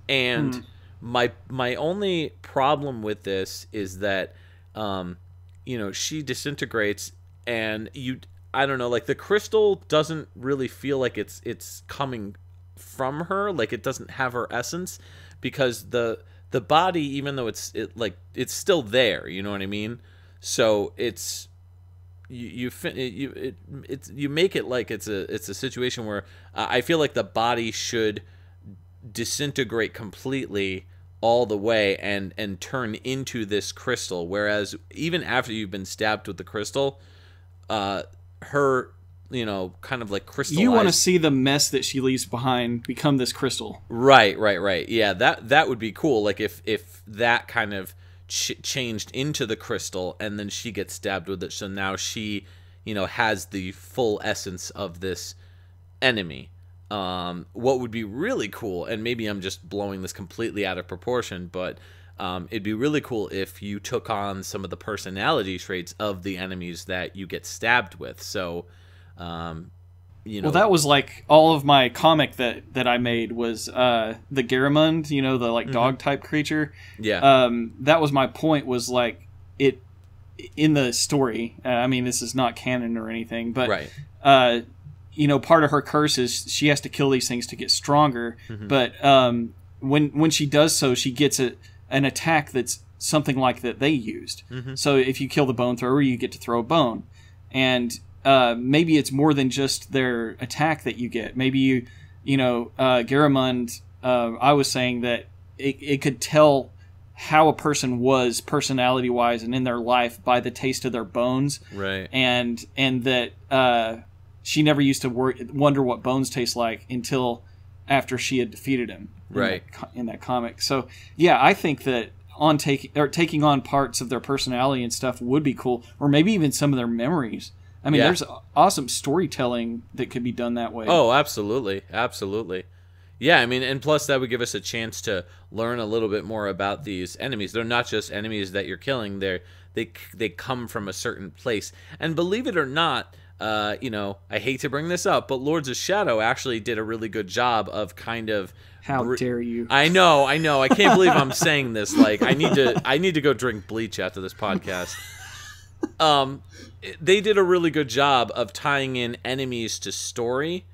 And my only problem with this is that she disintegrates, and I don't know, like the crystal doesn't really feel like it's coming from her, like it doesn't have her essence, because the body, even though it's still there, you know what I mean? So it's you make it like it's a situation where I feel like the body should disintegrate completely all the way and turn into this crystal. Whereas even after you've been stabbed with the crystal, her, you know, kind of like crystallized. You want to see the mess that she leaves behind become this crystal. Right. Yeah, that would be cool. Like if that kind of changed into the crystal and then she gets stabbed with it, so now she, you know, has the full essence of this enemy. What would be really cool, and maybe I'm just blowing this completely out of proportion, but it'd be really cool if you took on some of the personality traits of the enemies that you get stabbed with. So, you know, well, that was like all of my comic that I made was the Garamond, you know, the like dog type creature. Yeah. That was my point. Was like it in the story. I mean, this is not canon or anything, but right. You know, part of her curse is she has to kill these things to get stronger. But when she does so, she gets an attack that's something like that they used. So if you kill the bone thrower, you get to throw a bone. And maybe it's more than just their attack that you get. Maybe you know, Garamond, I was saying that it could tell how a person was personality-wise and in their life by the taste of their bones. Right. And that she never used to wonder what bones taste like until after she had defeated him. Right. In that comic. So yeah, I think that taking on parts of their personality and stuff would be cool, or maybe even some of their memories. I mean, there's awesome storytelling that could be done that way. Oh, absolutely. Yeah, I mean, and plus that would give us a chance to learn a little bit more about these enemies. They're not just enemies that you're killing. They come from a certain place. And believe it or not, you know, I hate to bring this up, but Lords of Shadow actually did a really good job of kind of... How dare you? I know. I can't believe I'm saying this. Like, I need to go drink bleach after this podcast. They did a really good job of tying in enemies to story.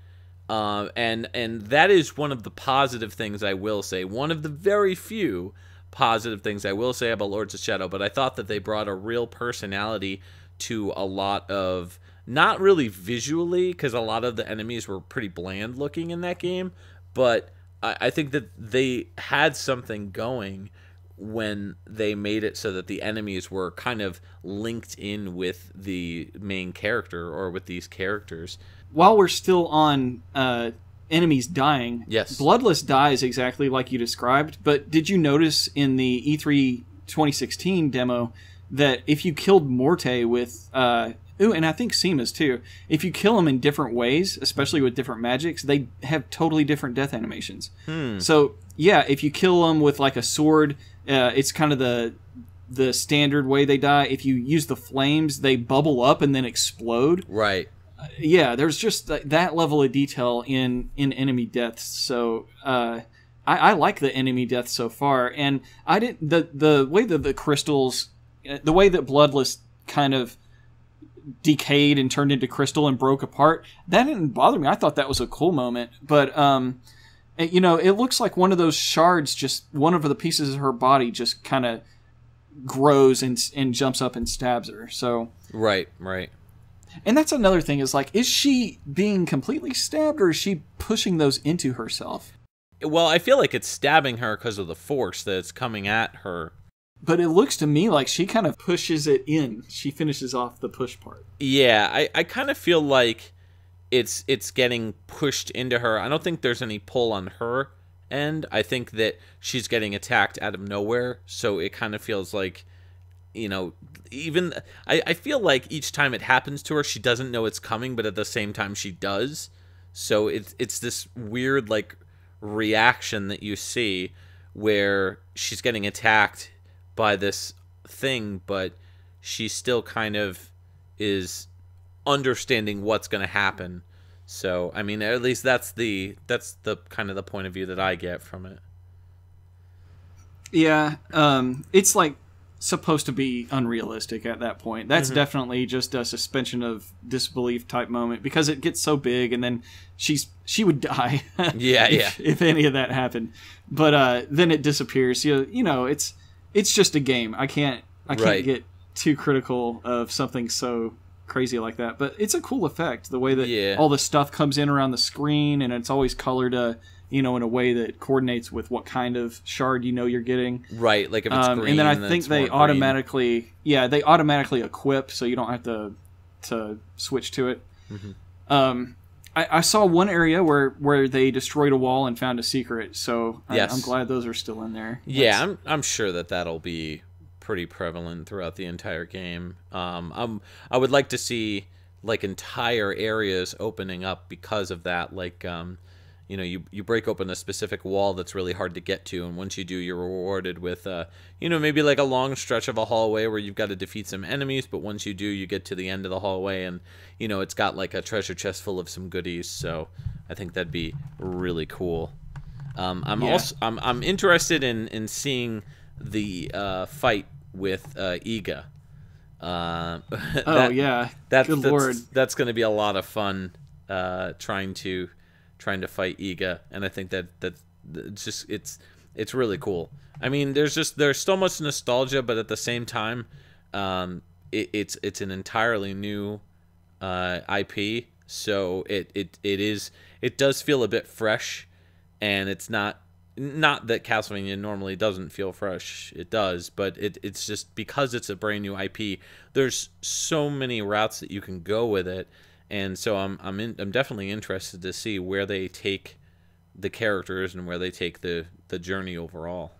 And that is one of the positive things I will say. One of the very few positive things I will say about Lords of Shadow. But I thought that they brought a real personality to a lot of... Not really visually, because a lot of the enemies were pretty bland looking in that game, but I think that they had something going when they made it so that the enemies were kind of linked in with the main character or with these characters. While we're still on enemies dying, yes, Bloodless dies exactly like you described, but did you notice in the E3 2016 demo that if you killed Morte with... Ooh, and I think Seamus too. If you kill them in different ways, especially with different magics, they have totally different death animations. So, yeah, if you kill them with like a sword, it's kind of the standard way they die. If you use the flames, they bubble up and then explode. Right. Yeah, there's just that level of detail in enemy deaths. So, I like the enemy deaths so far. And I didn't the way that the crystals, the way that Bloodless kind of decayed and turned into crystal and broke apart, that didn't bother me. I thought that was a cool moment, but you know, it looks like one of those shards, just one of the pieces of her body just kind of grows and jumps up and stabs her. So right. And that's another thing, is like, is she being completely stabbed, or is she pushing those into herself? Well, I feel like it's stabbing her because of the force that's coming at her. But it looks to me like she kind of pushes it in. She finishes off the push part. Yeah, I kind of feel like it's getting pushed into her. I don't think there's any pull on her end. I think that she's getting attacked out of nowhere. So it kind of feels like, you know, even... I feel like each time it happens to her, she doesn't know it's coming, but at the same time she does. So it's this weird, like, reaction that you see where she's getting attacked by this thing, but she still kind of is understanding what's going to happen. So, I mean, at least that's the kind of the point of view that I get from it. Yeah, it's like supposed to be unrealistic at that point. That's definitely just a suspension of disbelief type moment, because it gets so big, and then she would die. If any of that happened. But then it disappears. You know, it's just a game. I can't get too critical of something so crazy like that. But it's a cool effect, the way that all the stuff comes in around the screen, and it's always colored in a way that coordinates with what kind of shard you're getting. Right, like if it's green, and then I think they automatically, equip, so you don't have to switch to it. Mm-hmm. I saw one area where they destroyed a wall and found a secret, so yes. I'm glad those are still in there. Yeah, I'm sure that'll be pretty prevalent throughout the entire game. I would like to see like entire areas opening up because of that. Like, you break open a specific wall that's really hard to get to, and once you do, you're rewarded with, maybe like a long stretch of a hallway where you've got to defeat some enemies, but once you do, you get to the end of the hallway, and, it's got like a treasure chest full of some goodies, so I think that'd be really cool. I'm interested in seeing the fight with Iga. Good lord, that's going to be a lot of fun. Trying to fight Iga, and I think that it's really cool. I mean, there's so much nostalgia, but at the same time, it's an entirely new IP, so it does feel a bit fresh, and it's not that Castlevania normally doesn't feel fresh. It does, but it's just because it's a brand new IP. There's so many routes that you can go with it, and so I'm definitely interested to see where they take the characters and where they take the journey overall.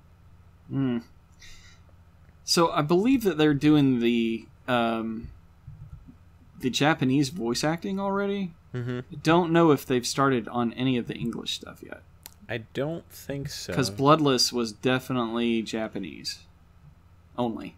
So I believe that they're doing the Japanese voice acting already. I don't know if they've started on any of the English stuff yet. I don't think so. Because Bloodless was definitely Japanese only.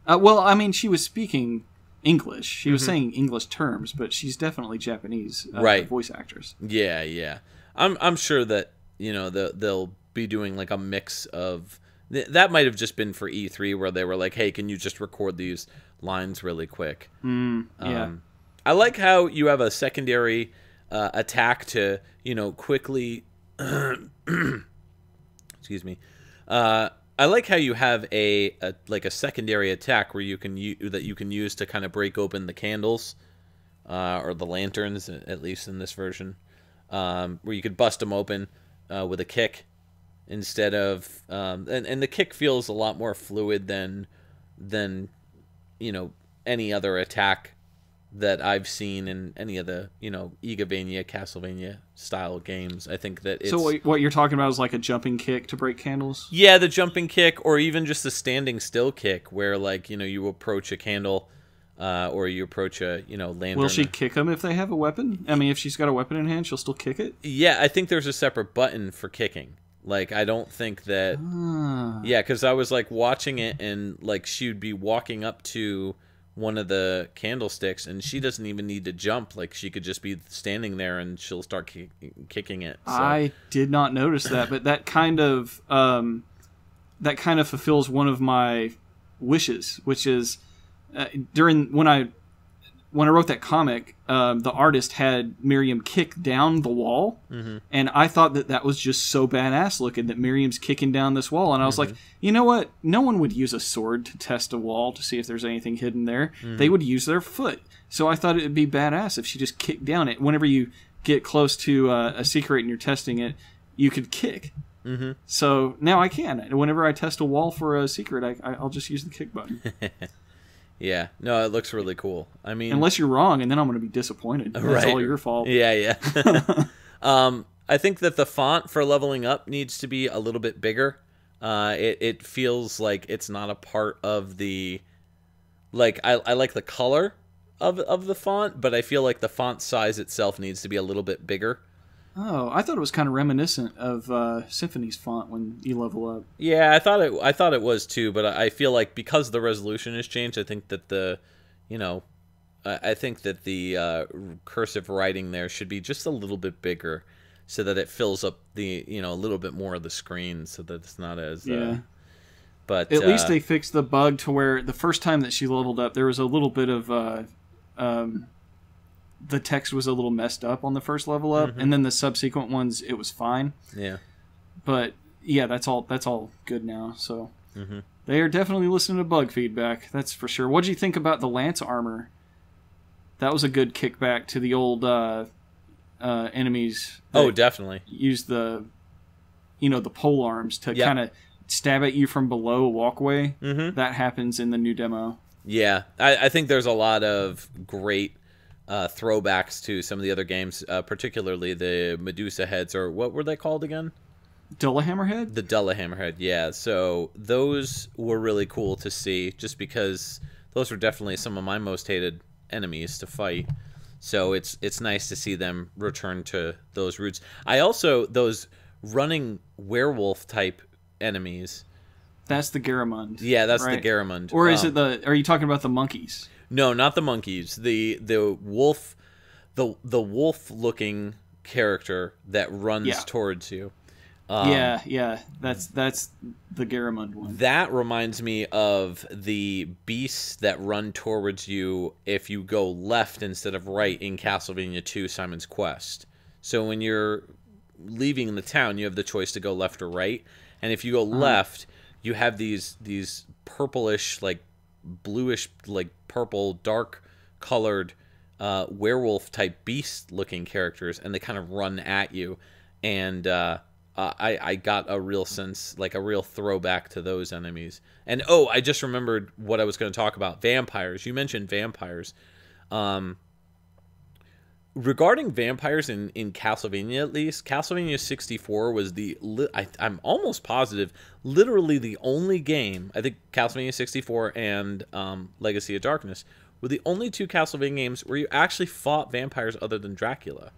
Well, I mean, she was speaking English. She was saying English terms, but she's definitely Japanese voice actress. Yeah. I'm sure that they'll be doing like a mix of. That might have just been for E3 where they were like, "Hey, can you just record these lines really quick?" Yeah. I like how you have a secondary attack to quickly. Excuse me. I like how you have a secondary attack where you can use to kind of break open the candles or the lanterns, at least in this version, where you could bust them open with a kick instead of and the kick feels a lot more fluid than any other attack that I've seen in any of the Igavania, Castlevania style games. I think that it's... So what you're talking about is like a jumping kick to break candles? Yeah, the jumping kick, or even just a standing still kick, where you approach a candle, or you approach a lantern. Will she kick them if they have a weapon? I mean, if she's got a weapon in hand, she'll still kick it? Yeah, I think there's a separate button for kicking. Like, I don't think that... Yeah, because I was watching it, and she would be walking up to one of the candlesticks, and she doesn't even need to jump. She could just be standing there, and she'll start kicking it. So. I did not notice that, but that kind of fulfills one of my wishes, which is when I wrote that comic, the artist had Miriam kick down the wall, and I thought that was just so badass looking that Miriam's kicking down this wall, and I was like, you know what? No one would use a sword to test a wall to see if there's anything hidden there. They would use their foot. So I thought it would be badass if she just kicked down it. Whenever you get close to a secret and you're testing it, you could kick. So now I can. Whenever I test a wall for a secret, I'll just use the kick button. Yeah, no, it looks really cool. I mean, unless you're wrong, and then I'm going to be disappointed. That's all your fault. Yeah. I think that the font for leveling up needs to be a little bit bigger. It feels like it's not a part of the. I like the color of the font, but I feel like the font size itself needs to be a little bit bigger. Oh, I thought it was kind of reminiscent of Symphony's font when you level up. Yeah, I thought it was too, but I feel like because the resolution has changed, I think that the cursive writing there should be just a little bit bigger, so that it fills up the a little bit more of the screen, so that it's not as but at least they fixed the bug to where the first time that she leveled up, there was a little bit of the text was a little messed up on the first level up, and then the subsequent ones it was fine. Yeah. But yeah, that's all good now. So they are definitely listening to bug feedback. That's for sure. What did you think about the lance armor? That was a good kickback to the old enemies. Oh, definitely. Use the the pole arms to kind of stab at you from below a walkway. That happens in the new demo. Yeah, I think there's a lot of great throwbacks to some of the other games, particularly the Medusa heads, or what were they called again? Dullahammerhead? The Dullahammerhead, yeah. So those were really cool to see, just because those were definitely some of my most hated enemies to fight. So it's nice to see them return to those roots. I also, those running werewolf type enemies. That's the Garamond. Yeah, that's right? the Garamond. Or is it are you talking about the monkeys? No, not the monkeys. The wolf, the wolf looking character that runs towards you. That's the Garamond one. That reminds me of the beasts that run towards you if you go left instead of right in Castlevania 2 Simon's Quest. So when you're leaving the town, you have the choice to go left or right. And if you go left, you have these purplish, like bluish, like purple, dark colored werewolf type beast looking characters, and they kind of run at you. And I got a real sense, like a real throwback to those enemies. And I just remembered what I was going to talk about. Vampires. You mentioned vampires. Regarding vampires in Castlevania, at least, Castlevania 64 was I'm almost positive, literally the only game, I think Castlevania 64 and Legacy of Darkness were the only two Castlevania games where you actually fought vampires other than Dracula.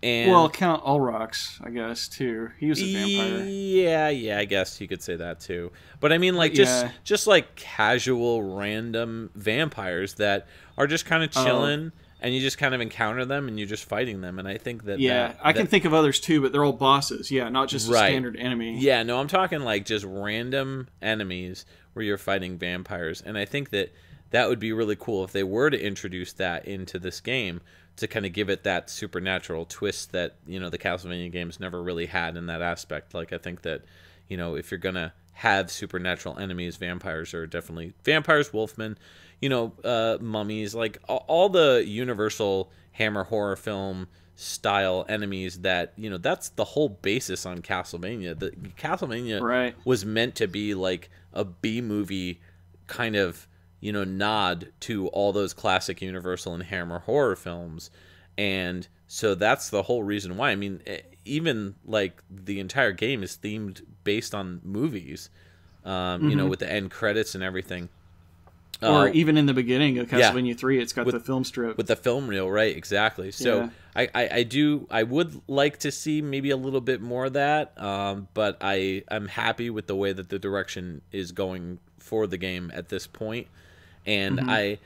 And well, Count Ulrox, I guess, too. He was a vampire. Yeah, I guess you could say that too. But I mean, like, just like casual, random vampires that are just kind of chilling. And you just kind of encounter them, and you're just fighting them. And I think that... Yeah, I can think of others, too, but they're all bosses. Yeah, not just a standard enemy. Yeah, no, I'm talking, like, just random enemies where you're fighting vampires. And I think that that would be really cool if they were to introduce that into this game to kind of give it that supernatural twist that, the Castlevania games never really had in that aspect. Like, I think that, if you're going to have supernatural enemies, vampires are definitely... Vampires, wolfmen... mummies, like all the Universal Hammer horror film style enemies that, that's the whole basis on Castlevania. The Castlevania was meant to be like a B-movie kind of, nod to all those classic Universal and Hammer horror films. And so that's the whole reason why. I mean, even like the entire game is themed based on movies, with the end credits and everything. Or even in the beginning of Castlevania 3, it's got the film strip. With the film reel, right, exactly. So I would like to see maybe a little bit more of that, but I'm happy with the way that the direction is going for the game at this point. And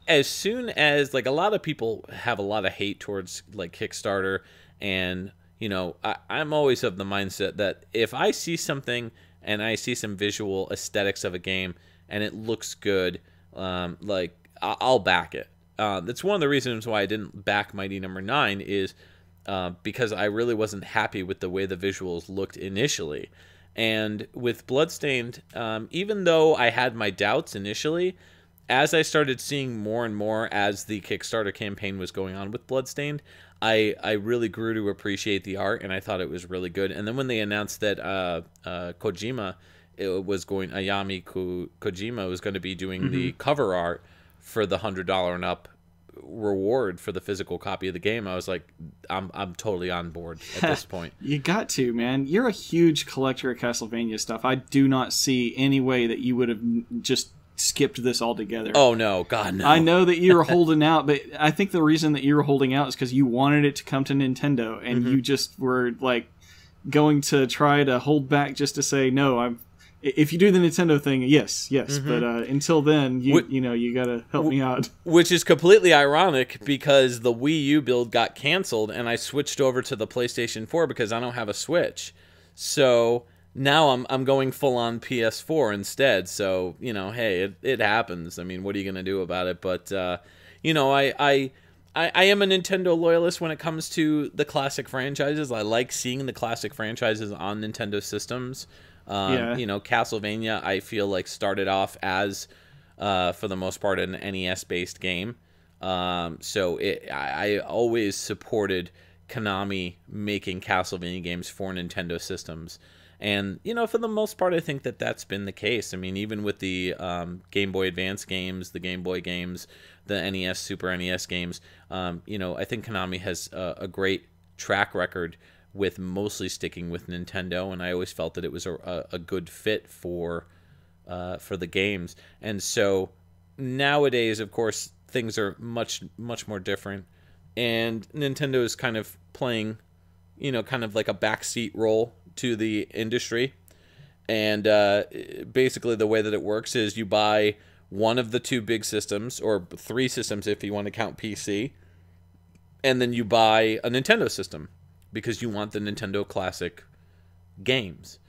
as soon as, like, a lot of people have a lot of hate towards, like, Kickstarter, and, I'm always of the mindset that if I see something and I see some visual aesthetics of a game, and it looks good, I'll back it. That's one of the reasons why I didn't back Mighty Number 9 is because I really wasn't happy with the way the visuals looked initially. And with Bloodstained, even though I had my doubts initially, as I started seeing more and more as the Kickstarter campaign was going on with Bloodstained, I really grew to appreciate the art, and I thought it was really good. And then when they announced that Ayami Kojima was going to be doing the cover art for the $100 and up reward for the physical copy of the game, I was like, I'm totally on board at this point. You got to, man. You're a huge collector of Castlevania stuff. I do not see any way that you would have just skipped this altogether. Oh no, God no. I know that you were holding out, but I think the reason that you were holding out is because you wanted it to come to Nintendo, and you just were like going to try to hold back just to say no. If you do the Nintendo thing, yes, but until then, you gotta help me out. Which is completely ironic because the Wii U build got canceled, and I switched over to the PlayStation 4 because I don't have a Switch. So now I'm going full on PS4 instead. So hey, it happens. I mean, what are you gonna do about it? But I am a Nintendo loyalist when it comes to the classic franchises. I like seeing the classic franchises on Nintendo systems. Castlevania, I feel like started off as, for the most part, an NES-based game. So I always supported Konami making Castlevania games for Nintendo systems. And, you know, for the most part, I think that that's been the case. I mean, even with the Game Boy Advance games, the Game Boy games, the NES, Super NES games, you know, I think Konami has a great track record with mostly sticking with Nintendo, and I always felt that it was a good fit for the games. And so nowadays, of course, things are much more different, and Nintendo is kind of playing, you know, kind of like a backseat role to the industry. And basically the way that it works is you buy one of the two big systems, or three systems if you want to count PC, and then you buy a Nintendo system because you want the Nintendo classic games.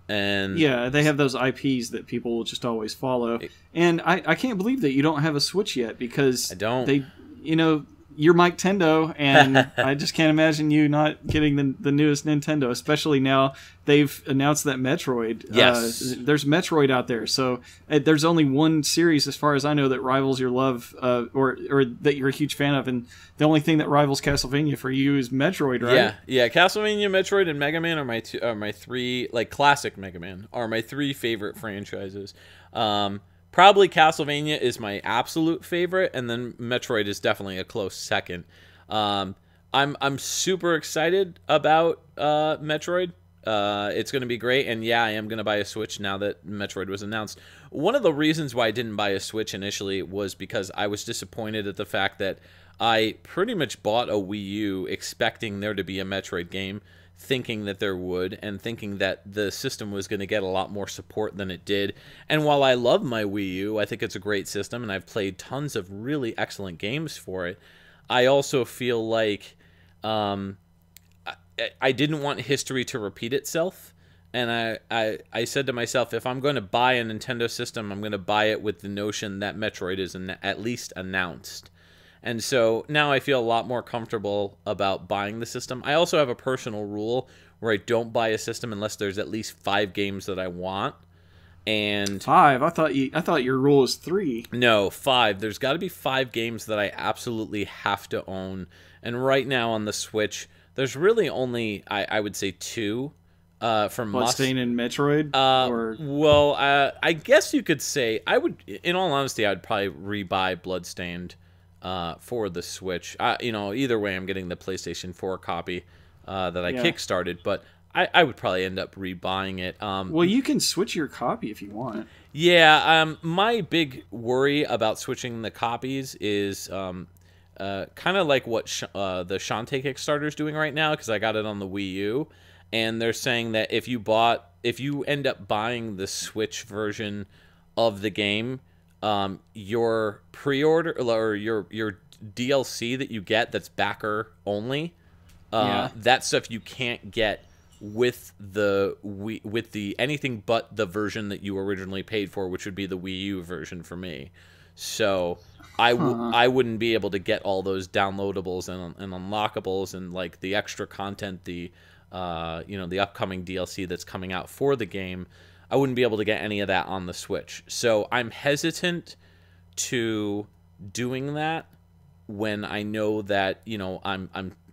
And yeah, they have those IPs that people will just always follow. And I can't believe that you don't have a Switch yet, because I don't. They, you know, you're Miketendo, and I just can't imagine you not getting the newest Nintendo, especially now they've announced that Metroid. Yes. There's Metroid out there, so there's only one series, as far as I know, that rivals your love, or that you're a huge fan of, and the only thing that rivals Castlevania for you is Metroid, right? Yeah. Castlevania, Metroid, and Mega Man are my three, like classic Mega Man, are my three favorite franchises. Probably Castlevania is my absolute favorite, and then Metroid is definitely a close second. I'm super excited about Metroid. It's going to be great, and yeah, I am going to buy a Switch now that Metroid was announced. One of the reasons why I didn't buy a Switch initially was because I was disappointed at the fact that I pretty much bought a Wii U expecting there to be a Metroid game, thinking that there would, and thinking that the system was going to get a lot more support than it did. And while I love my Wii U, I think it's a great system, and I've played tons of really excellent games for it, I also feel like I didn't want history to repeat itself. And I said to myself, if I'm going to buy a Nintendo system, I'm going to buy it with the notion that Metroid is at least announced. And so now I feel a lot more comfortable about buying the system. I also have a personal rule where I don't buy a system unless there's at least 5 games that I want. And 5? I thought your rule was 3. No, 5. There's got to be 5 games that I absolutely have to own. And right now on the Switch, there's really only, I would say, 2. Bloodstained and Metroid? Well, I guess you could say, in all honesty, I'd probably rebuy Bloodstained for the Switch. You know, either way, I'm getting the PlayStation 4 copy that I kickstarted, but I would probably end up rebuying it. Well, you can switch your copy if you want. Yeah, my big worry about switching the copies is kind of like what the Shantae Kickstarter is doing right now, because I got it on the Wii U, and they're saying that if you end up buying the Switch version of the game, your pre-order or your DLC that you get that's backer only, that stuff you can't get with the anything but the version that you originally paid for, which would be the Wii U version for me. So I wouldn't be able to get all those downloadables and unlockables and like the extra content, the the upcoming DLC that's coming out for the game. I wouldn't be able to get any of that on the Switch. So I'm hesitant to doing that when I know that,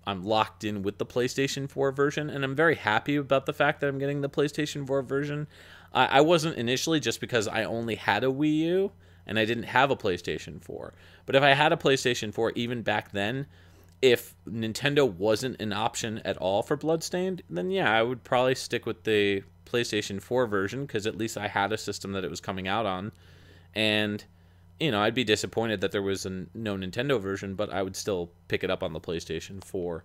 I'm locked in with the PlayStation 4 version, and I'm very happy about the fact that I'm getting the PlayStation 4 version. I wasn't initially, just because I only had a Wii U and I didn't have a PlayStation 4. But if I had a PlayStation 4 even back then, if Nintendo wasn't an option at all for Bloodstained, then yeah, I would probably stick with the PlayStation 4 version, because at least I had a system that it was coming out on. And I'd be disappointed that there was no Nintendo version, but I would still pick it up on the PlayStation 4.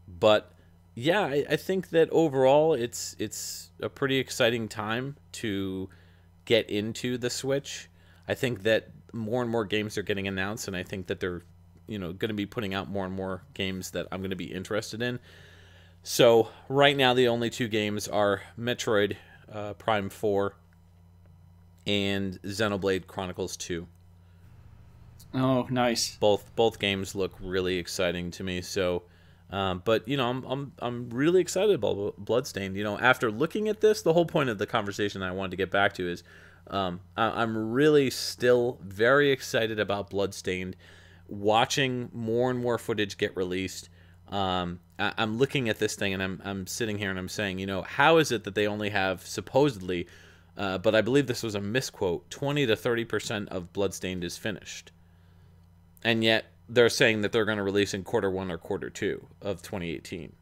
But yeah, I think that overall it's a pretty exciting time to get into the Switch. I think that more and more games are getting announced, and I think that they're going to be putting out more and more games that I'm going to be interested in. So right now the only 2 games are Metroid Prime 4 and Xenoblade Chronicles 2. Oh, nice. Both games look really exciting to me. So, but I'm really excited about Bloodstained. After looking at this, the whole point of the conversation I wanted to get back to is, I'm really still very excited about Bloodstained, watching more and more footage get released, I'm looking at this thing and I'm sitting here and I'm saying, you know, how is it that they only have supposedly, but I believe this was a misquote, 20 to 30% of Bloodstained is finished, and yet they're saying that they're going to release in Q1 or Q2 of 2018.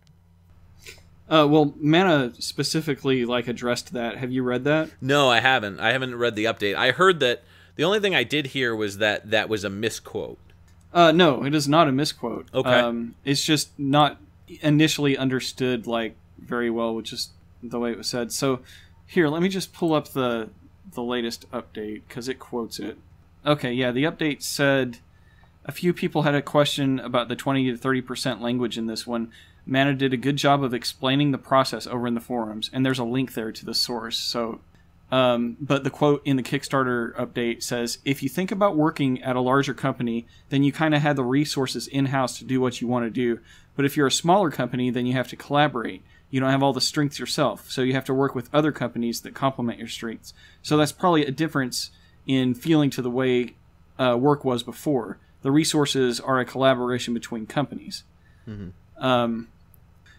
Well, Mana specifically addressed that. Have you read that? No, I haven't. I haven't read the update. I heard that the only thing I did hear was that that was a misquote. No, it is not a misquote. Okay. It's just not initially understood very well, which is the way it was said. So here, let me just pull up the latest update because it quotes it. Okay, yeah, the update said a few people had a question about the 20 to 30% language in this one. Mana did a good job of explaining the process over in the forums, and there's a link there to the source. So, but the quote in the Kickstarter update says, if you think about working at a larger company, then you kind of have the resources in-house to do what you want to do. But if you're a smaller company, then you have to collaborate. You don't have all the strengths yourself, so you have to work with other companies that complement your strengths. So that's probably a difference in feeling to the way work was before. The resources are a collaboration between companies. Mm-hmm.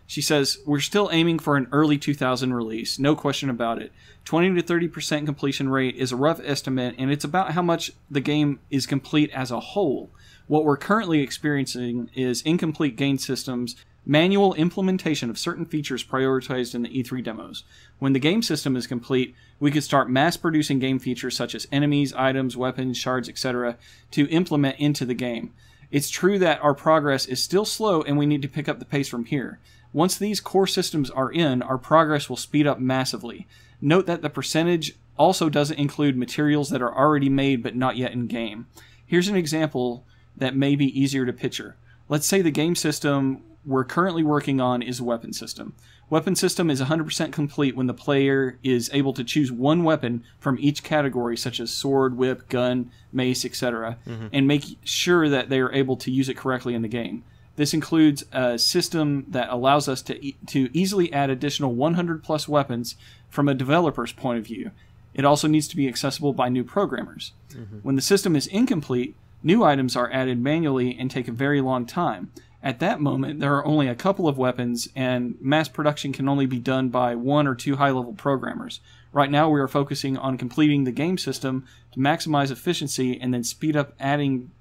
She says, we're still aiming for an early 2000 release, no question about it. 20 to 30% completion rate is a rough estimate, and it's about how much the game is complete as a whole. What we're currently experiencing is incomplete game systems, manual implementation of certain features prioritized in the E3 demos. When the game system is complete, we could start mass-producing game features such as enemies, items, weapons, shards, etc. to implement into the game. It's true that our progress is still slow and we need to pick up the pace from here. Once these core systems are in, our progress will speed up massively. Note that the percentage also doesn't include materials that are already made but not yet in game. Here's an example that may be easier to picture. Let's say the game system we're currently working on is a weapon system. Weapon system is 100% complete when the player is able to choose one weapon from each category, such as sword, whip, gun, mace, etc., and make sure that they are able to use it correctly in the game. This includes a system that allows us to easily add additional 100+ weapons from a developer's point of view. It also needs to be accessible by new programmers. When the system is incomplete, new items are added manually and take a very long time. At that moment, there are only a couple of weapons, and mass production can only be done by 1 or 2 high-level programmers. Right now, we are focusing on completing the game system to maximize efficiency and then speed up adding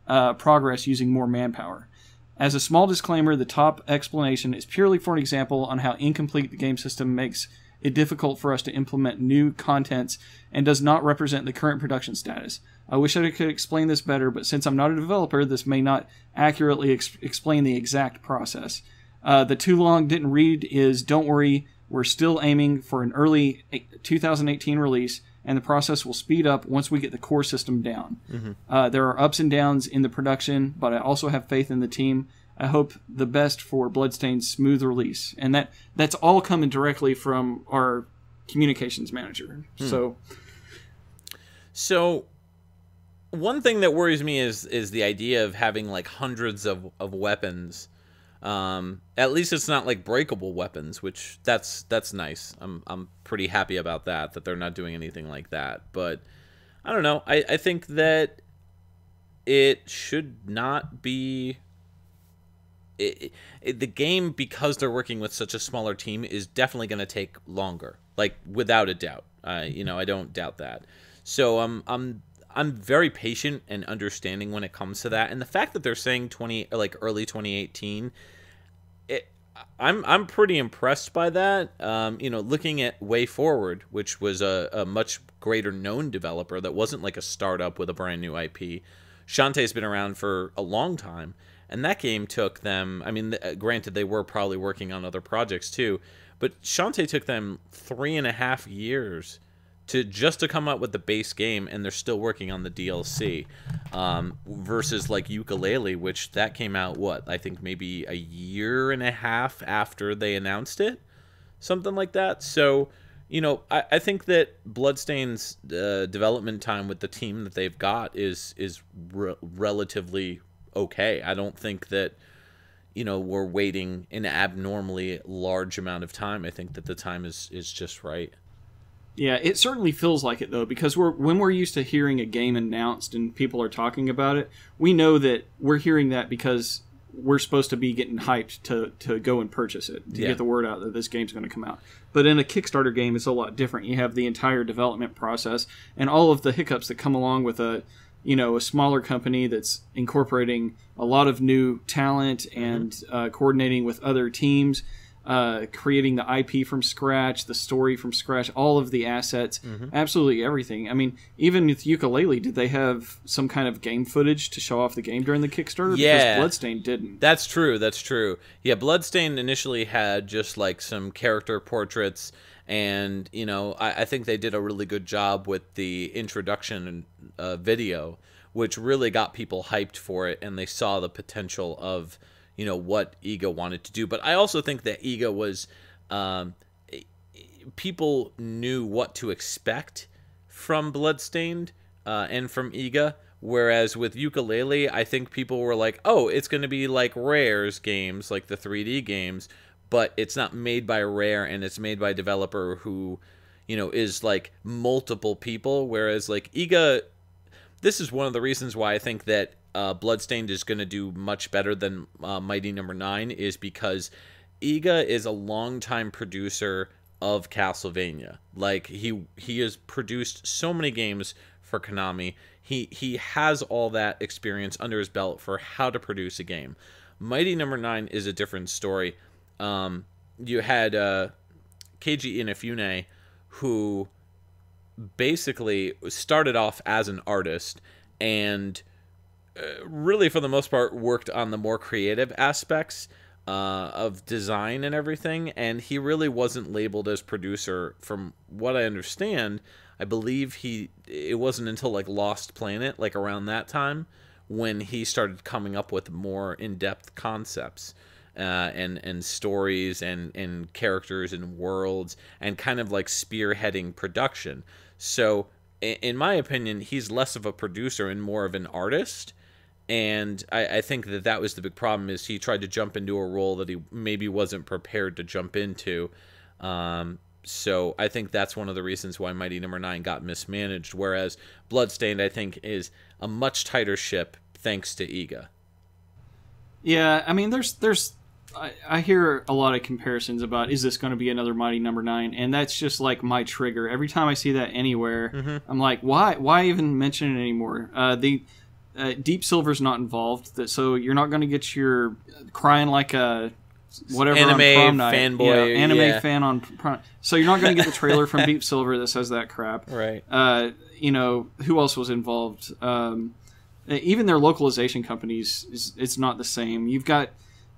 progress using more manpower. As a small disclaimer, the top explanation is purely for an example on how incomplete the game system makes it difficult for us to implement new contents and does not represent the current production status. I wish I could explain this better, but since I'm not a developer, this may not accurately explain the exact process. The too long didn't read is, don't worry, we're still aiming for an early 2018 release, and the process will speed up once we get the core system down. There are ups and downs in the production, but I also have faith in the team. I hope the best for Bloodstained's smooth release. And that's all coming directly from our communications manager. So one thing that worries me is the idea of having hundreds of weapons. At least it's not breakable weapons, which that's nice. I'm pretty happy about that they're not doing anything like that. But I don't know. I think that it should not be. The game, because they're working with such a smaller team, is definitely going to take longer, without a doubt. I don't doubt that. So I'm very patient and understanding when it comes to that, and the fact that they're saying early 2018, I'm pretty impressed by that. Looking at Way Forward, which was a much greater known developer that wasn't a startup with a brand new IP. Shantae's been around for a long time. And that game took them, granted, they were probably working on other projects too, but Shantae took them 3.5 years to come up with the base game, and they're still working on the DLC. Versus Yooka-Laylee, which that came out, I think maybe a 1.5 years after they announced it? Something like that. So, I think that Bloodstained's development time with the team that they've got is relatively okay. I don't think that we're waiting an abnormally large amount of time. I think that the time is just right. Yeah, it certainly feels like it though, because when we're used to hearing a game announced and people are talking about it, we know that we're hearing that because we're supposed to be getting hyped to go and purchase it, to get the word out that this game's going to come out. But in a Kickstarter game, it's a lot different. You have the entire development process and all of the hiccups that come along with a smaller company that's incorporating a lot of new talent and coordinating with other teams, creating the IP from scratch, the story from scratch, all of the assets, absolutely everything. I mean, even with Yooka-Laylee, did they have some kind of game footage to show off the game during the Kickstarter? Yeah. Because Bloodstained didn't. That's true. Yeah, Bloodstained initially had just like some character portraits, and, I think they did a really good job with the introduction video, which really got people hyped for it, and they saw the potential of what IGA wanted to do. But I also think that IGA was people knew what to expect from Bloodstained and from IGA, whereas with Yooka-Laylee, I think people were like, oh, it's going to be like Rare's games, like the 3D games, but it's not made by Rare, and it's made by a developer who is like multiple people, whereas like IGA, this is one of the reasons why I think that Bloodstained is going to do much better than Mighty Number 9, is because IGA is a longtime producer of Castlevania. Like, he has produced so many games for Konami. He has all that experience under his belt for how to produce a game. Mighty Number 9 is a different story. You had Keiji Inafune, who basically started off as an artist and really, for the most part, worked on the more creative aspects of design and everything, and he really wasn't labeled as producer. From what I understand, I believe it wasn't until like Lost Planet, like around that time, when he started coming up with more in-depth concepts and stories and characters and worlds, and kind of like spearheading production. So in my opinion, he's less of a producer and more of an artist. And I think that was the big problem, is he tried to jump into a role that he maybe wasn't prepared to jump into. So I think that's one of the reasons why Mighty Number 9 got mismanaged, whereas Bloodstained, I think, is a much tighter ship thanks to IGA. Yeah, I mean, I hear a lot of comparisons about, is this going to be another Mighty Number 9? And that's just like my trigger. Every time I see that anywhere, I'm like, why even mention it anymore? Deep Silver's not involved, so you're not going to get your crying like a whatever anime on prom night. fanboy, Anime fan on prom. So you're not going to get the trailer from Deep Silver that says that crap. Right. Who else was involved? Even their localization companies, it's not the same. You've got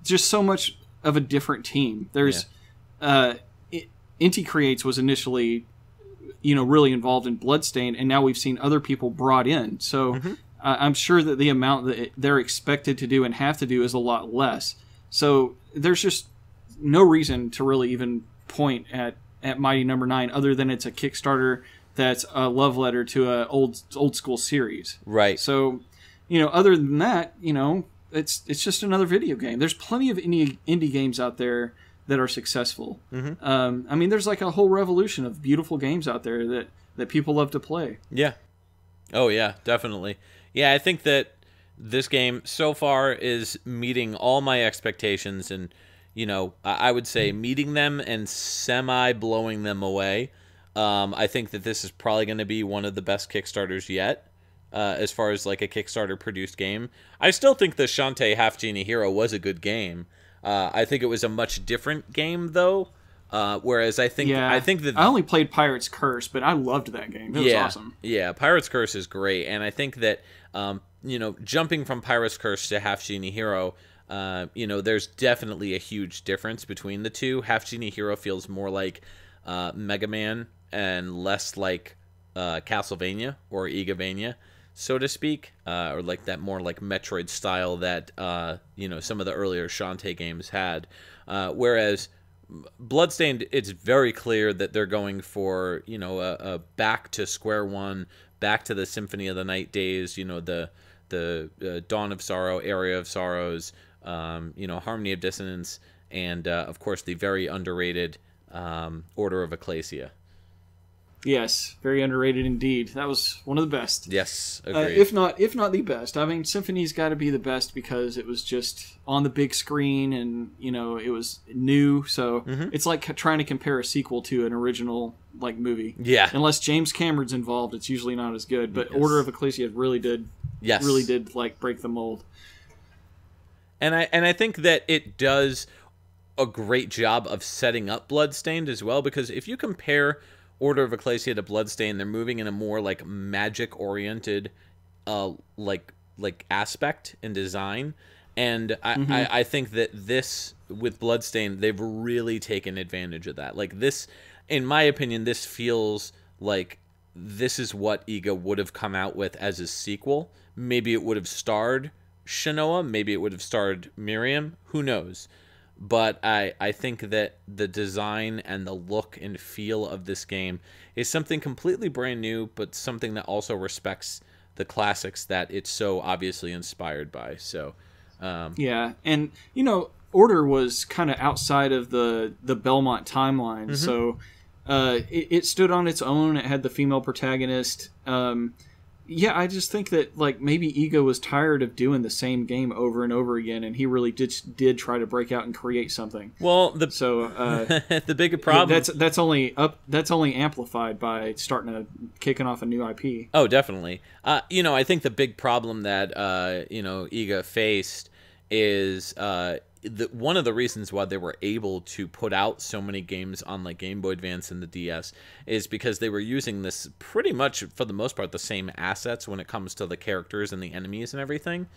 just so much of a different team. There's Inti Creates was initially really involved in Bloodstained, and now we've seen other people brought in. So I'm sure that the amount that they're expected to do and have to do is a lot less. So there's just no reason to really even point at Mighty Number 9 other than it's a Kickstarter that's a love letter to a old school series. Right. So, other than that, it's just another video game. There's plenty of indie games out there that are successful. I mean, there's like a whole revolution of beautiful games out there that people love to play. Yeah. Oh, yeah, definitely. Yeah, I think that this game so far is meeting all my expectations, and, I would say meeting them and semi-blowing them away. I think that this is probably going to be one of the best Kickstarters yet, as far as like a Kickstarter-produced game. I still think the Shantae Half Genie Hero was a good game. I think it was a much different game, though. Whereas I think that I only played Pirate's Curse, but I loved that game. It was awesome. Yeah, Pirate's Curse is great, and I think that jumping from Pirate's Curse to Half Genie Hero, there's definitely a huge difference between the two. Half Genie Hero feels more like Mega Man and less like Castlevania or Igavania, so to speak, or like that more like Metroid style that some of the earlier Shantae games had. Whereas Bloodstained, it's very clear that they're going for a back to square one, back to the Symphony of the Night days. The Dawn of Sorrow, Area of Sorrows, Harmony of Dissonance, and of course the very underrated Order of Ecclesia. Yes, very underrated indeed. That was one of the best. Yes, agreed. If not the best. I mean, Symphony's got to be the best because it was just on the big screen and, it was new. So it's like trying to compare a sequel to an original movie. Yeah. Unless James Cameron's involved, it's usually not as good. But Order of Ecclesia really did break the mold. And I think that it does a great job of setting up Bloodstained as well, because if you compare Order of Ecclesia to Bloodstained, they're moving in a more magic oriented aspect and design, and I think that this with Bloodstained, they've really taken advantage of that. This, in my opinion, this feels like this is what Iga would have come out with as a sequel. Maybe it would have starred Shanoa, maybe it would have starred Miriam, who knows. But I think that the design and the look and feel of this game is something completely brand new, but something that also respects the classics that it's so obviously inspired by. So, yeah, and Order was kind of outside of the Belmont timeline, so it stood on its own. It had the female protagonist. Yeah, I just think that maybe Iga was tired of doing the same game over and over again, and he really did try to break out and create something. Well, the bigger problem that's only amplified by kicking off a new IP. Oh, definitely. I think the big problem that Iga faced is one of the reasons why they were able to put out so many games on Game Boy Advance and the DS is because they were using this pretty much, for the most part, the same assets when it comes to the characters and the enemies and everything.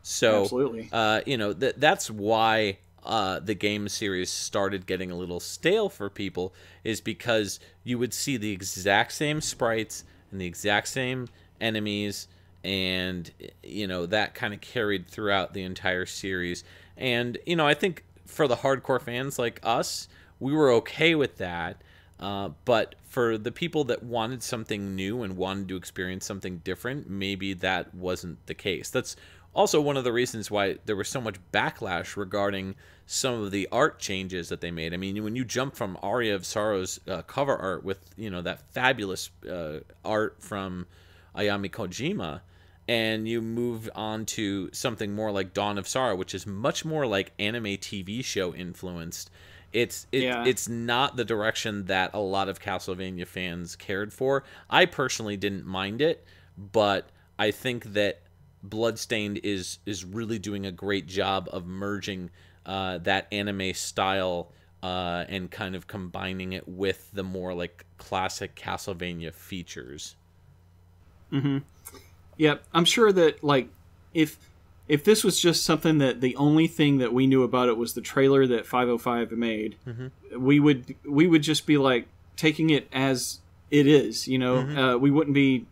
So, absolutely. That's why the game series started getting a little stale for people, is because you would see the exact same sprites and the exact same enemies, and that kind of carried throughout the entire series. And, I think for the hardcore fans like us, we were okay with that. But for the people that wanted something new and wanted to experience something different, maybe that wasn't the case. That's also one of the reasons why there was so much backlash regarding some of the art changes that they made. I mean, when you jump from Aria of Sorrow's cover art with, that fabulous art from Ayami Kojima, and you move on to something more like Dawn of Sorrow, which is much more anime TV show influenced. It's not the direction that a lot of Castlevania fans cared for. I personally didn't mind it, but I think that Bloodstained is really doing a great job of merging that anime style and kind of combining it with the more classic Castlevania features. Mm-hmm. Yeah, I'm sure that if this was just something that the only thing that we knew about it was the trailer that 505 made, we would just be taking it as it is. We wouldn't be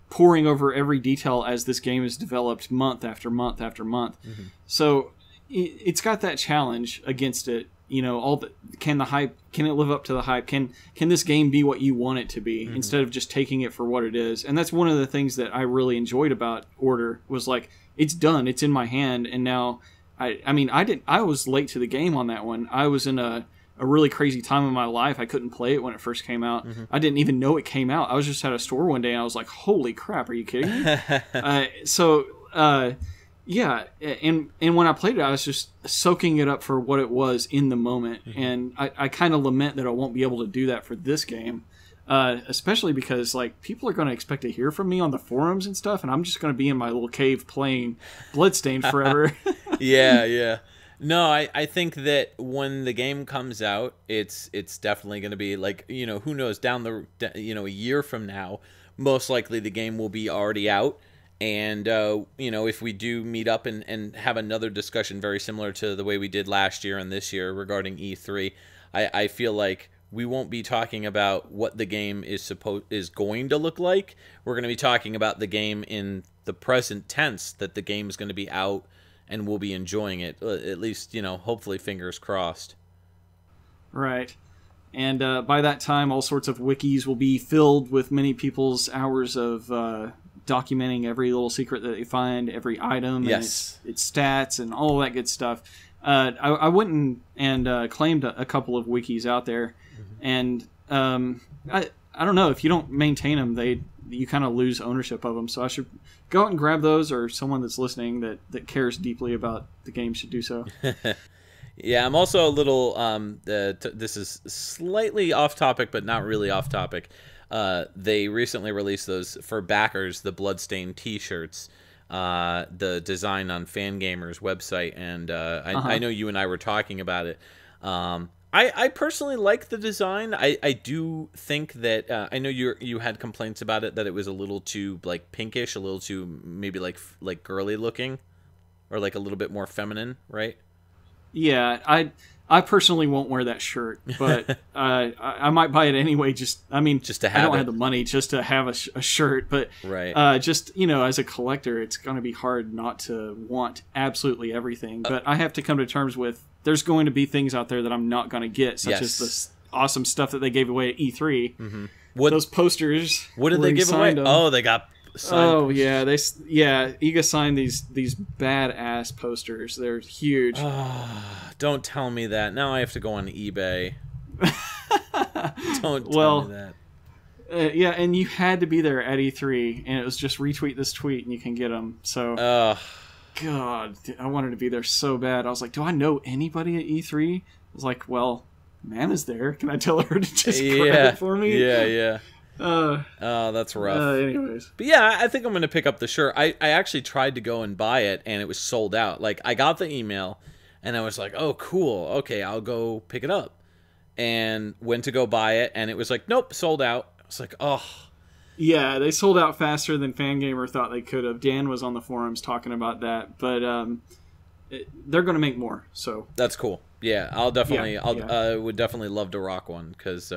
poring over every detail as this game is developed month after month after month. So it's got that challenge against it. Can it live up to the hype? Can this game be what you want it to be instead of just taking it for what it is? And that's one of the things that I really enjoyed about Order was it's done, it's in my hand, and now I was late to the game on that one. I was in a really crazy time in my life. I couldn't play it when it first came out. I didn't even know it came out. I was just at a store one day and I was like, holy crap, are you kidding me? Yeah, and when I played it, I was just soaking it up for what it was in the moment, and I kind of lament that I won't be able to do that for this game, especially because people are going to expect to hear from me on the forums and stuff, and I'm just going to be in my little cave playing Bloodstained forever. Yeah. No, I think that when the game comes out, it's definitely going to be who knows, down a year from now, most likely the game will be already out. And, if we do meet up and have another discussion very similar to the way we did last year and this year regarding E3, I feel like we won't be talking about what the game is going to look like. We're going to be talking about the game in the present tense, that the game is going to be out and we'll be enjoying it. At least, hopefully, fingers crossed. Right. And by that time, all sorts of wikis will be filled with many people's hours of documenting every little secret that they find, every item, and its stats, and all that good stuff. I went and claimed a couple of wikis out there, and I don't know, if you don't maintain them, you kind of lose ownership of them. So I should go out and grab those, or someone that's listening that cares deeply about the game should do so. Yeah, I'm also a little. This is slightly off topic, but not really off topic. They recently released those for backers, the Bloodstained T-shirts. The design on Fangamer's website, and I know you and I were talking about it. I personally like the design. I do think that I know you had complaints about it, that it was a little too like pinkish, a little too maybe like girly looking, or like a little bit more feminine, right? Yeah, I personally won't wear that shirt, but I might buy it anyway. Just to have I don't have the money just to have a shirt, but right. Just as a collector, it's going to be hard not to want absolutely everything. But I have to come to terms with there's going to be things out there that I'm not going to get, such as this awesome stuff that they gave away at E3. Mm-hmm. Those posters. What did they give away? Oh, they got. Oh yeah, Iga signed these badass posters. They're huge. Don't tell me that. Now I have to go on eBay. Don't tell me that. Yeah, and you had to be there at E3, and it was just retweet this tweet and you can get them. So, God, I wanted to be there so bad. I was like, do I know anybody at E3? I was like, well, Nana's there. Can I tell her to just grab it for me? Yeah. That's rough. Anyways. But yeah, I think I'm going to pick up the shirt. I actually tried to go and buy it, and it was sold out. Like, I got the email, and I was like, oh, cool. Okay, I'll go pick it up. And went to go buy it, and it was like, nope, sold out. I was like, oh. Yeah, they sold out faster than Fangamer thought they could have. Dan was on the forums talking about that, but they're going to make more, so. That's cool. Yeah, I would definitely love to rock one, because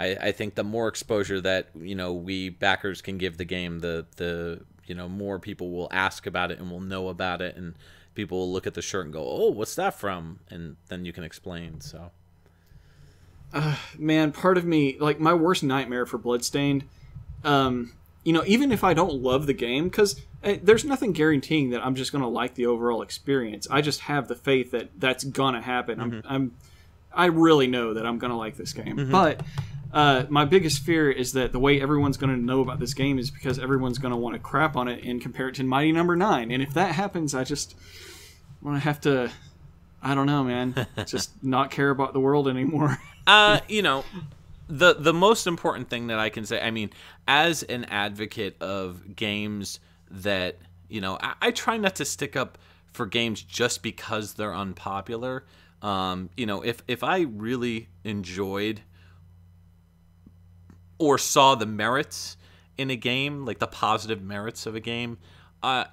I think the more exposure that we backers can give the game, the more people will ask about it and will know about it, and people will look at the shirt and go, "Oh, what's that from?" And then you can explain. So, man, part of me, like, my worst nightmare for Bloodstained, even if I don't love the game, because there's nothing guaranteeing that I'm just going to like the overall experience. I just have the faith that that's gonna happen. Mm-hmm. I really know that I'm gonna like this game, mm-hmm. But. My biggest fear is that the way everyone's going to know about this game is because everyone's going to want to crap on it and compare it to Mighty Number 9. And if that happens, I just want to have to, I don't know, man, just not care about the world anymore. The most important thing that I can say, I mean, as an advocate of games that, I try not to stick up for games just because they're unpopular. If I really enjoyed or saw the merits in a game, like the positive merits of a game, I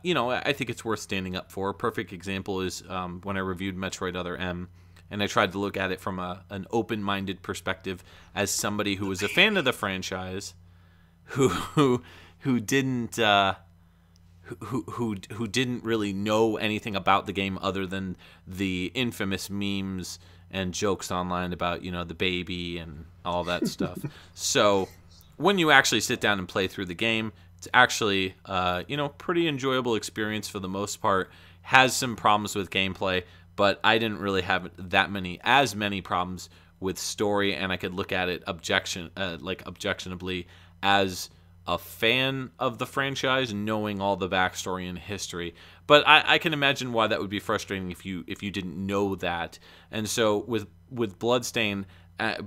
think it's worth standing up for. A perfect example is when I reviewed Metroid Other M, and I tried to look at it from an open-minded perspective as somebody who was a fan of the franchise, who didn't really know anything about the game other than the infamous memes and jokes online about, the baby and all that stuff. So when you actually sit down and play through the game, it's actually, pretty enjoyable experience for the most part. Has some problems with gameplay, but I didn't really have as many problems with story, and I could look at it objectionably as a fan of the franchise, knowing all the backstory and history. But I can imagine why that would be frustrating if you didn't know that. And so with Bloodstained,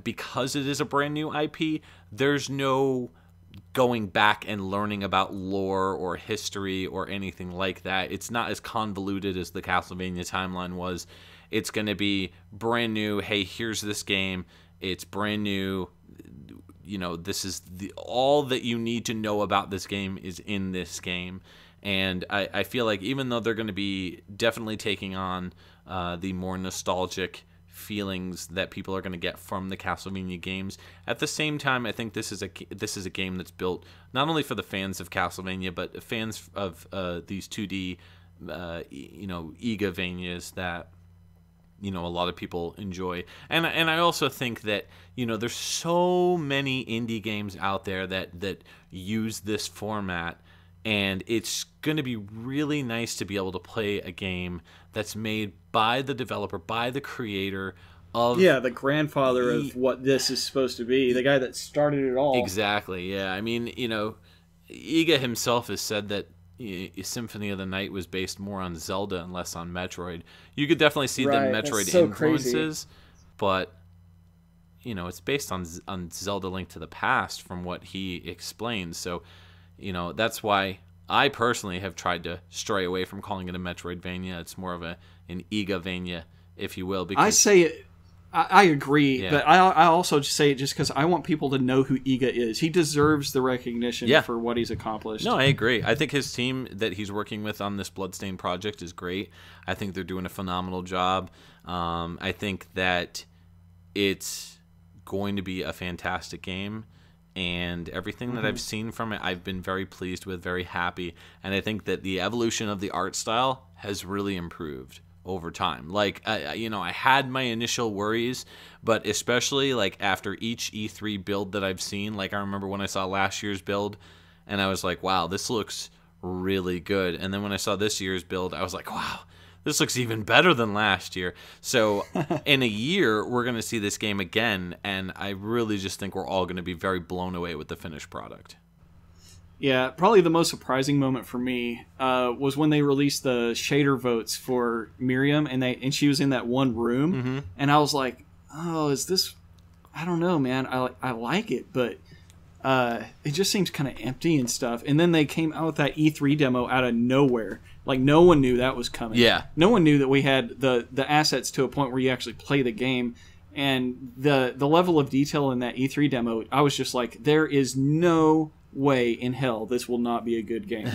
because it is a brand new IP, there's no going back and learning about lore or history or anything like that. It's not as convoluted as the Castlevania timeline was. It's going to be brand new. Hey, here's this game. It's brand new. This is all that you need to know about this game is in this game. And I feel like even though they're going to be definitely taking on the more nostalgic feelings that people are going to get from the Castlevania games, at the same time, I think this is a game that's built not only for the fans of Castlevania, but fans of these 2D, Igavanias that a lot of people enjoy. And I also think that there's so many indie games out there that use this format. And it's going to be really nice to be able to play a game that's made by the developer, by the creator, of Yeah, the grandfather of what this is supposed to be, the guy that started it all. Exactly. Yeah. I mean, Iga himself has said that Symphony of the Night was based more on Zelda and less on Metroid. You could definitely see the Right, Metroid that's so influences, crazy. but it's based on Zelda Link to the Past from what he explains. So, that's why I personally have tried to stray away from calling it a Metroidvania. It's more of an Igavania, if you will. Because I say it. I agree, Yeah. but I also just say it just because I want people to know who Iga is. He deserves the recognition Yeah. for what he's accomplished. No, I agree. I think his team that he's working with on this Bloodstained project is great. I think they're doing a phenomenal job. I think that it's going to be a fantastic game, and everything that I've seen from it, I've been very pleased with, very happy. And I think that the evolution of the art style has really improved over time. Like, I had my initial worries, but especially like after each E3 build that I've seen, like I remember when I saw last year's build, and I was like, wow, this looks really good. And then when I saw this year's build, I was like, wow, this looks even better than last year. So in a year, we're going to see this game again, and I really just think we're all going to be very blown away with the finished product. Yeah, probably the most surprising moment for me was when they released the shader votes for Miriam, and she was in that one room, and I was like, "Oh, is this?" I don't know, man. I like it, but it just seems kind of empty and stuff. And then they came out with that E3 demo out of nowhere. Like no one knew that was coming. Yeah, no one knew that we had the assets to a point where you actually play the game. And the level of detail in that E3 demo, I was just like, there is no way in hell this will not be a good game.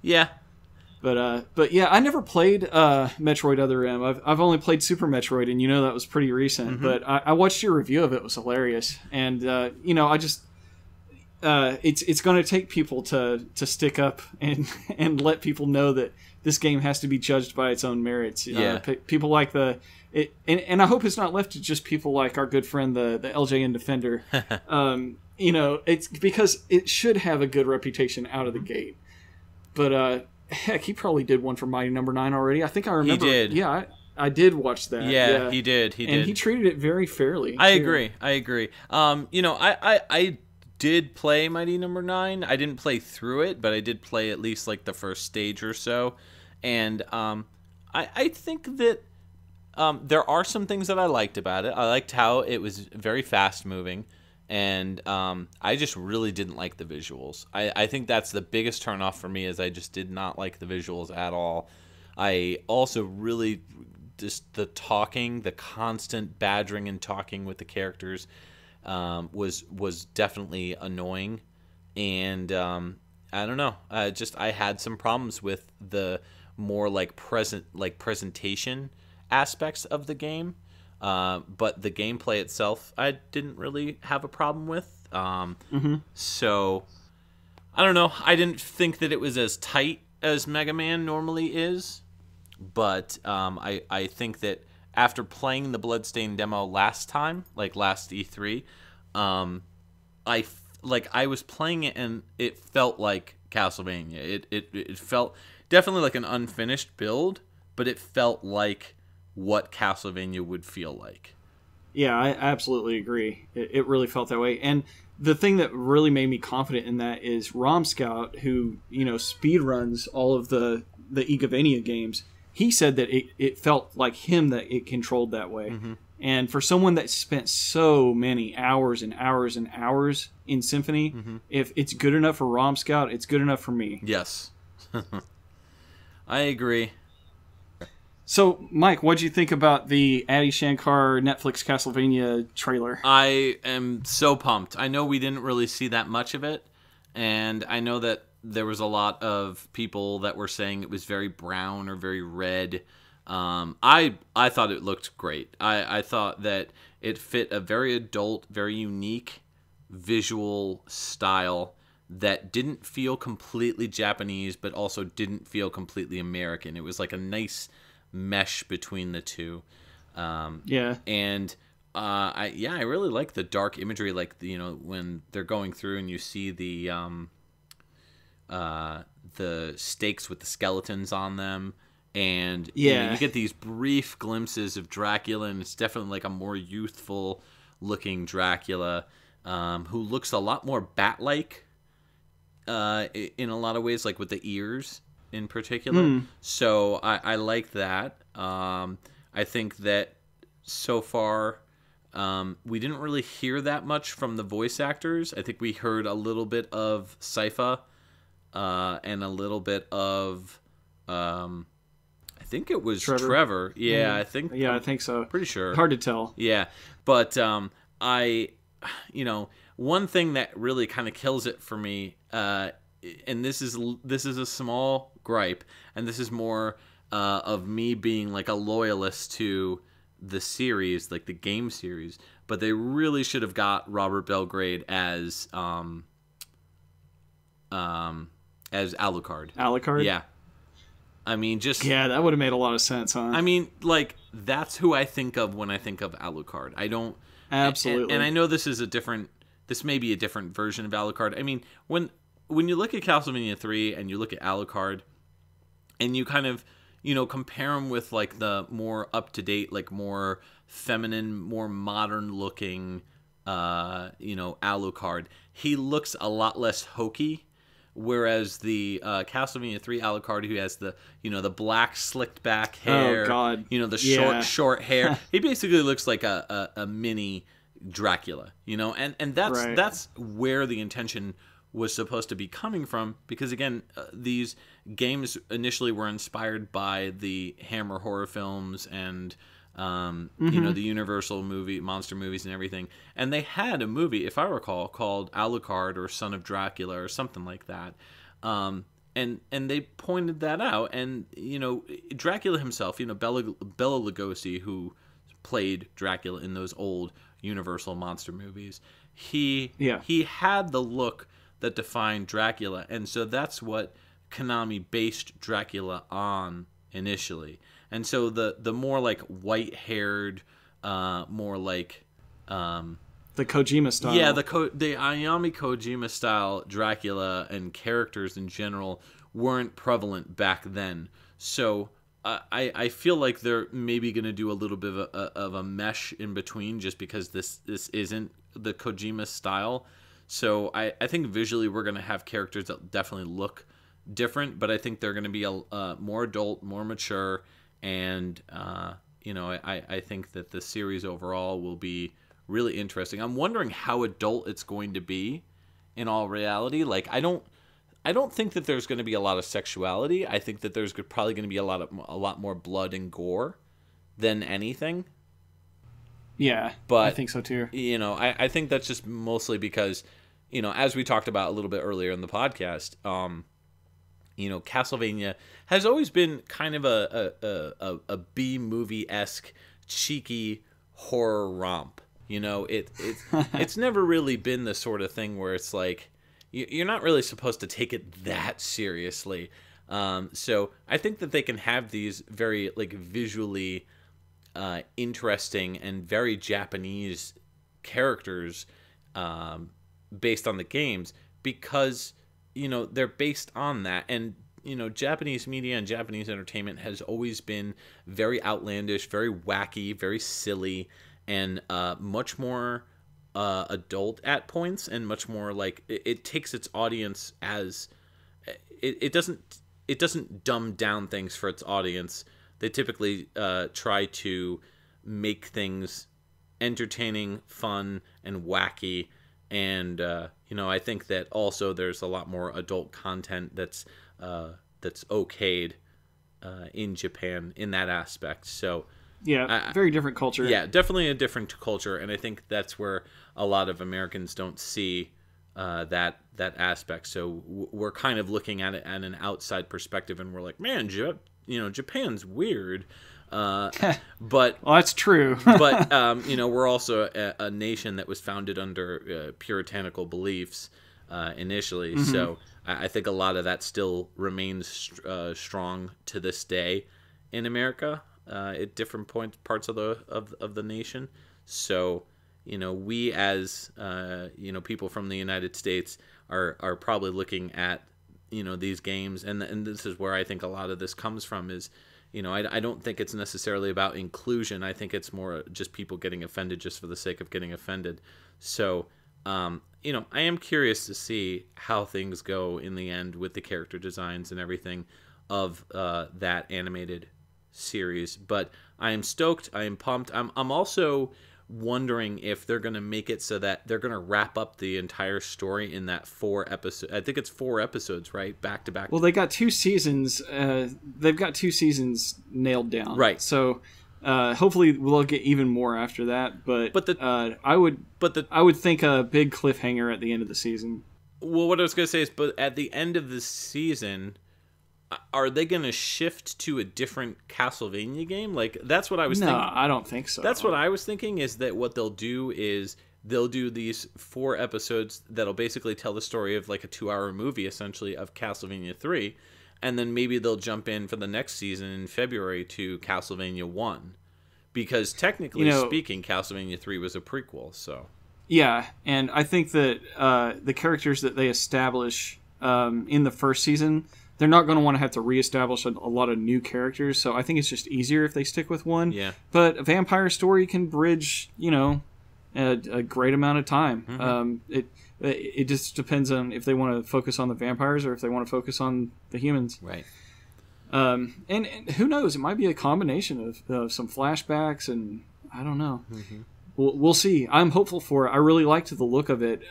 yeah. But yeah, I never played Metroid Other M. I've only played Super Metroid, and that was pretty recent. But I watched your review of it; it was hilarious. And I just it's going to take people to stick up and let people know that this game has to be judged by its own merits. Yeah. People like and I hope it's not left to just people like our good friend the LJN Defender. It's because it should have a good reputation out of the gate. But heck, he probably did one for Mighty Number 9 already. I think I remember. He did. Yeah, I did watch that. Yeah, he did. And he treated it very fairly. I agree. I did play Mighty Number 9. I didn't play through it, but I did play at least like the first stage or so. And I think that there are some things that I liked about it. I liked how it was very fast moving. And I just really didn't like the visuals. I think that's the biggest turnoff for me, is I just did not like the visuals at all. I also really just the constant badgering and talking with the characters was definitely annoying. And I don't know. I had some problems with the more presentation aspects of the game. But the gameplay itself, I didn't really have a problem with. So, I don't know. I didn't think that it was as tight as Mega Man normally is. But I think that after playing the Bloodstained demo last time, like last E3, I was playing it and it felt like Castlevania. It felt definitely like an unfinished build, but it felt like what Castlevania would feel like. Yeah, I absolutely agree. It really felt that way. And the thing that really made me confident in that is Rom Scout, who, speed runs all of the Igavania games. He said that it felt like him that it controlled that way. And for someone that spent so many hours and hours and hours in Symphony, if it's good enough for Rom Scout, it's good enough for me. Yes. I agree. So, Mike, what'd you think about the Adi Shankar Netflix Castlevania trailer? I am so pumped. I know we didn't really see that much of it, and I know that there was a lot of people that were saying it was very brown or very red. I thought it looked great. I thought that it fit a very adult, very unique visual style that didn't feel completely Japanese, but also didn't feel completely American. It was like a nice mesh between the two. And I really like the dark imagery, like when they're going through and you see the stakes with the skeletons on them, And Yeah. you get these brief glimpses of Dracula, and it's definitely like a more youthful looking Dracula, who looks a lot more bat-like in a lot of ways, like with the ears in particular. So I like that. I think that so far we didn't really hear that much from the voice actors. I think we heard a little bit of Sypha and a little bit of I think it was Trevor. Yeah, I think. Yeah, I think so. Pretty sure. Hard to tell. Yeah, but one thing that really kind of kills it for me, and this is a small gripe, and this is more of me being like a loyalist to the series, like the game series, but they really should have got Robert Belgrade as Alucard. Alucard? Yeah. I mean, yeah, that would have made a lot of sense, huh? I mean, like, that's who I think of when I think of Alucard. I don't... Absolutely. And I know this may be a different version of Alucard. I mean, when you look at Castlevania 3 and you look at Alucard, and you kind of, compare him with, like, the more up-to-date, like, more feminine, more modern-looking, Alucard, he looks a lot less hokey. Whereas the Castlevania 3 Alucard, who has the the black slicked back hair, oh god, the short hair, he basically looks like a mini Dracula, and that's where the intention was supposed to be coming from, because again, these games initially were inspired by the Hammer horror films and the Universal monster movies and everything. And they had a movie, if I recall, called Alucard or Son of Dracula or something like that. And they pointed that out. And, Dracula himself, Bela Lugosi, who played Dracula in those old Universal monster movies, he had the look that defined Dracula. And so that's what Konami based Dracula on initially. And so the more like white-haired, more like the Kojima style. Yeah, the Ayami Kojima style Dracula and characters in general weren't prevalent back then. So I feel like they're maybe going to do a little bit of a mesh in between, just because this isn't the Kojima style. So I think visually we're going to have characters that definitely look different, but I think they're going to be more adult, more mature. And, I think that the series overall will be really interesting. I'm wondering how adult it's going to be in all reality. Like, I don't think that there's going to be a lot of sexuality. I think that there's probably going to be a lot more blood and gore than anything. Yeah, but I think so too. I think that's just mostly because, as we talked about a little bit earlier in the podcast, Castlevania has always been kind of a B-movie-esque, cheeky horror romp. It's never really been the sort of thing where it's like, you're not really supposed to take it that seriously. So I think that they can have these very like visually interesting and very Japanese characters based on the games, because they're based on that. And Japanese media and Japanese entertainment has always been very outlandish, very wacky, very silly, and much more adult at points, and much more like it takes its audience as it doesn't dumb down things for its audience. They typically try to make things entertaining, fun, and wacky. And I think that also there's a lot more adult content that's okayed in Japan in that aspect. So yeah, very different culture. Yeah, definitely a different culture, and I think that's where a lot of Americans don't see that aspect. So we're kind of looking at it at an outside perspective, and we're like, man, Japan's weird. But well, that's true. But we're also a nation that was founded under puritanical beliefs initially. Mm-hmm. So I think a lot of that still remains strong to this day in America at different parts of the nation. So we as people from the United States are probably looking at these games, and this is where I think a lot of this comes from, is I don't think it's necessarily about inclusion. I think it's more just people getting offended just for the sake of getting offended. So, I am curious to see how things go in the end with the character designs and everything of that animated series. But I am stoked. I am pumped. I'm also wondering if they're going to make it so that they're going to wrap up the entire story in that 4 episode. I think it's 4 episodes, right? Back to back. Well, they got 2 seasons. They've got 2 seasons nailed down. Right. So hopefully we'll get even more after that. I would think a big cliffhanger at the end of the season. Well, what I was going to say is, but at the end of the season, are they going to shift to a different Castlevania game? Like, that's what I was thinking. No, I don't think so. That's what I was thinking, is that what they'll do is they'll do these 4 episodes that'll basically tell the story of like a 2-hour movie, essentially, of Castlevania 3. And then maybe they'll jump in for the next season in February to Castlevania 1. Because technically speaking, Castlevania 3 was a prequel, so... Yeah, and I think that the characters that they establish in the first season... They're not going to want to have to reestablish a lot of new characters, so I think it's just easier if they stick with one. Yeah. But a vampire story can bridge, a great amount of time. Mm-hmm. It just depends on if they want to focus on the vampires or if they want to focus on the humans. Right. And who knows? It might be a combination of some flashbacks, and I don't know. Mm-hmm. We'll see. I'm hopeful for it. I really liked the look of it.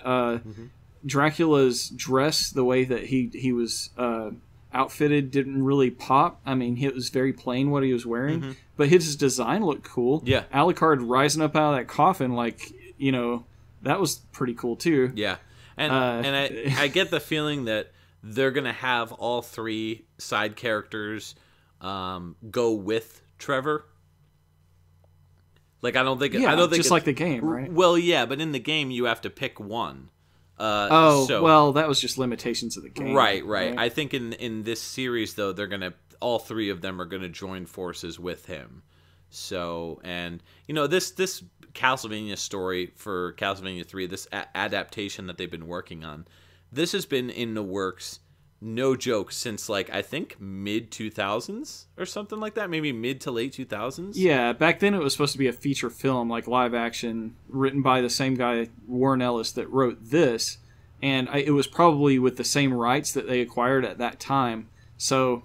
Dracula's dress, the way that he was outfitted, didn't really pop. I mean, it was very plain what he was wearing, but his design looked cool. Yeah. Alucard rising up out of that coffin, that was pretty cool too. Yeah. And I get the feeling that they're going to have all 3 side characters go with Trevor. Like, I don't think just like the game, right? Well, yeah, but in the game you have to pick one. Well, that was just limitations of the game. Right. I think in this series, though, all 3 of them are gonna join forces with him. So, and this Castlevania story for Castlevania 3, this adaptation that they've been working on, this has been in the works, no joke, since like I think mid 2000s or something like that, maybe mid to late 2000s. Yeah, back then it was supposed to be a feature film, like live action, written by the same guy, Warren Ellis, that wrote this, and it was probably with the same rights that they acquired at that time. So,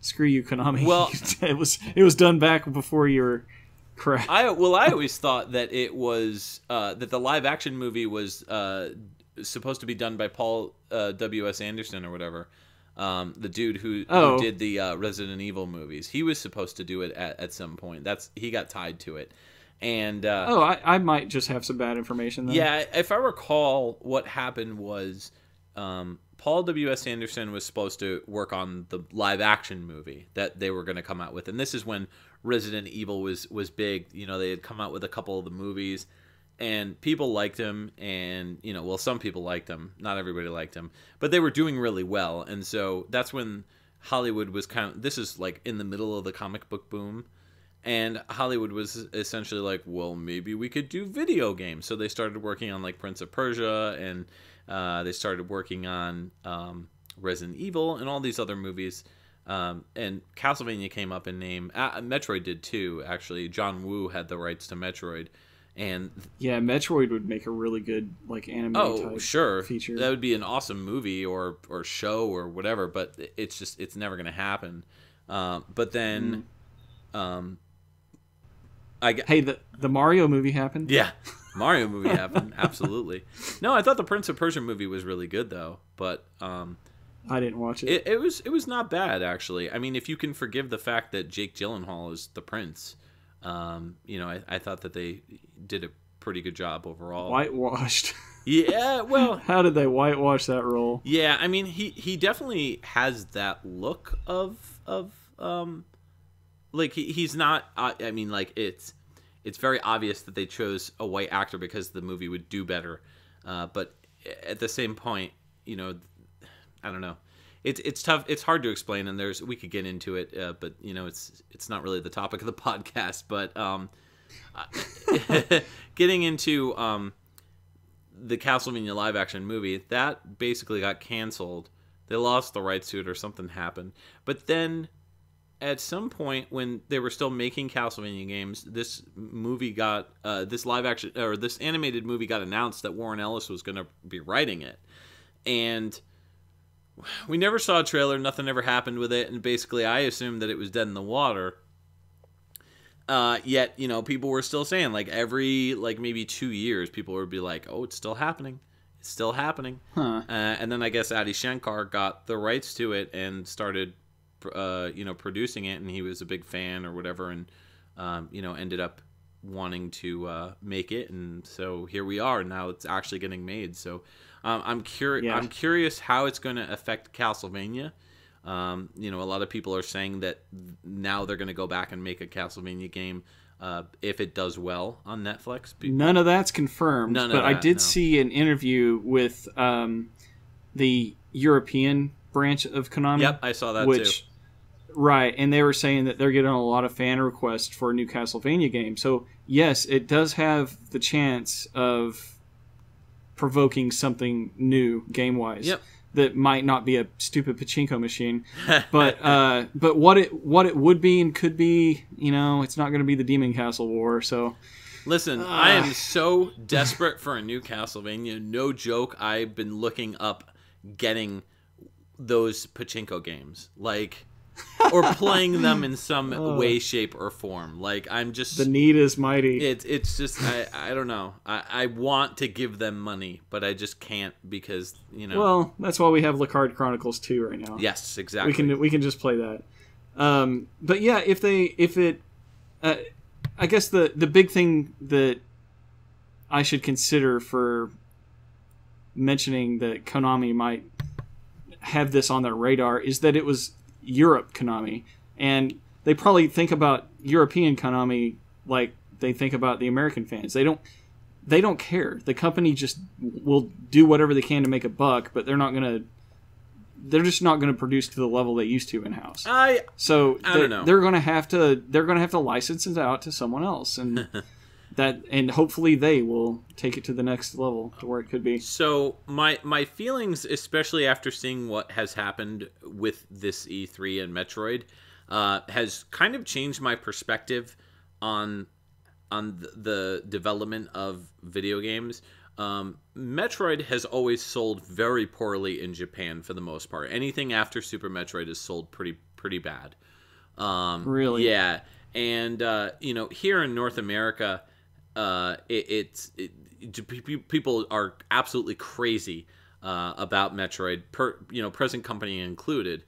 screw you, Konami. Well, it was done back before you were correct. I always thought that it was that the live action movie was supposed to be done by Paul W.S. Anderson or whatever, the dude who did the Resident Evil movies. He was supposed to do it at some point. He got tied to it. And I might just have some bad information then. Yeah, if I recall, what happened was Paul W.S. Anderson was supposed to work on the live action movie that they were going to come out with. And this is when Resident Evil was big. They had come out with a couple of the movies. And people liked him, and, some people liked him. Not everybody liked him. But they were doing really well. And so that's when Hollywood was this is like in the middle of the comic book boom. And Hollywood was essentially like, well, maybe we could do video games. So they started working on like Prince of Persia, and they started working on Resident Evil and all these other movies. And Castlevania came up in name. Metroid did too, actually. John Woo had the rights to Metroid. And yeah, Metroid would make a really good like anime type feature. That would be an awesome movie or show or whatever, but it's never going to happen. But then the Mario movie happened. Yeah, Mario movie happened. Absolutely. No, I thought the Prince of Persia movie was really good though, but I didn't watch it. It was not bad actually. I mean, if you can forgive the fact that Jake Gyllenhaal is the prince. I thought that they did a pretty good job overall. Whitewashed. Yeah, well... How did they whitewash that role? Yeah, I mean, he definitely has that look of like, he's not... I mean, like, it's very obvious that they chose a white actor because the movie would do better. But at the same point, I don't know. It's tough. It's hard to explain, and we could get into it, but it's not really the topic of the podcast. But getting into the Castlevania live action movie, that basically got canceled. They lost the rights to it, or something happened. But then at some point when they were still making Castlevania games, this movie got this live action or this animated movie got announced that Warren Ellis was going to be writing it, and we never saw a trailer. Nothing ever happened with it, and basically, I assumed that it was dead in the water. Yet, you know, people were still saying, like, every, like, maybe 2 years, people would be like, oh, it's still happening. It's still happening. Huh. And then I guess Adi Shankar got the rights to it and started, you know, producing it, and he was a big fan or whatever, and, you know, ended up wanting to make it, and so here we are. Now it's actually getting made. So I'm curious how it's going to affect Castlevania. You know, a lot of people are saying that now they're going to go back and make a Castlevania game if it does well on Netflix. None of that's confirmed, but I did see an interview with the European branch of Konami. Yep, I saw that too. Right, and they were saying that they're getting a lot of fan requests for a new Castlevania game. So, yes, it does have the chance of provoking something new game-wise. Yep. That might not be a stupid pachinko machine, but what it would be and could be, you know, it's not going to be the Demon Castle War. So, listen, I am so desperate for a new Castlevania. No joke. I've been looking up getting those pachinko games, like, or playing them in some way, shape, or form. Like, I'm just, the need is mighty. It's just I don't know. I want to give them money, but I just can't because, you know. Well, that's why we have Lacard Chronicles 2 right now. Yes, exactly. We can just play that. But yeah, I guess the big thing that I should consider for mentioning that Konami might have this on their radar is that it was Europe Konami, and they probably think about European Konami like they think about the American fans. They don't care. The company just will do whatever they can to make a buck, but they're just not gonna produce to the level they used to in house. I don't know. They're gonna have to license it out to someone else, and and hopefully they will take it to the next level to where it could be. So my feelings, especially after seeing what has happened with this E3 and Metroid, has kind of changed my perspective on the development of video games. Metroid has always sold very poorly in Japan for the most part. Anything after Super Metroid is sold pretty bad. Really? Yeah. And you know, here in North America, people are absolutely crazy about Metroid, present company included.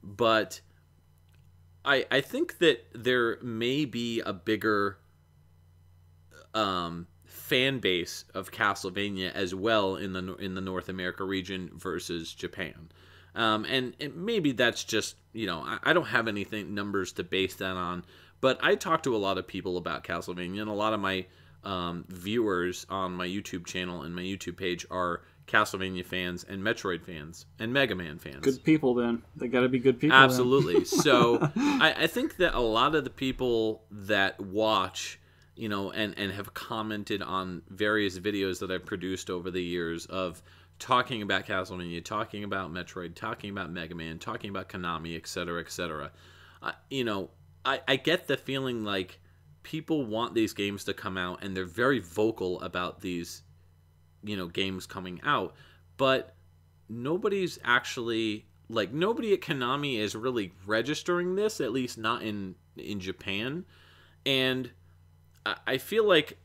But I think that there may be a bigger fan base of Castlevania as well in the North America region versus Japan. And maybe that's just, you know, I don't have anything numbers to base that on, but I talk to a lot of people about Castlevania, and a lot of my viewers on my YouTube channel and my YouTube page are Castlevania fans and Metroid fans and Mega Man fans. Good people, then. They got to be good people. Absolutely. So I think that a lot of the people that watch, you know, and have commented on various videos that I've produced over the years of talking about Castlevania, talking about Metroid, talking about Mega Man, talking about Konami, etc., etc. You know, I get the feeling like people want these games to come out, and they're very vocal about these, you know, games coming out, but nobody's actually, like, nobody at Konami is really registering this, at least not in Japan. And I feel like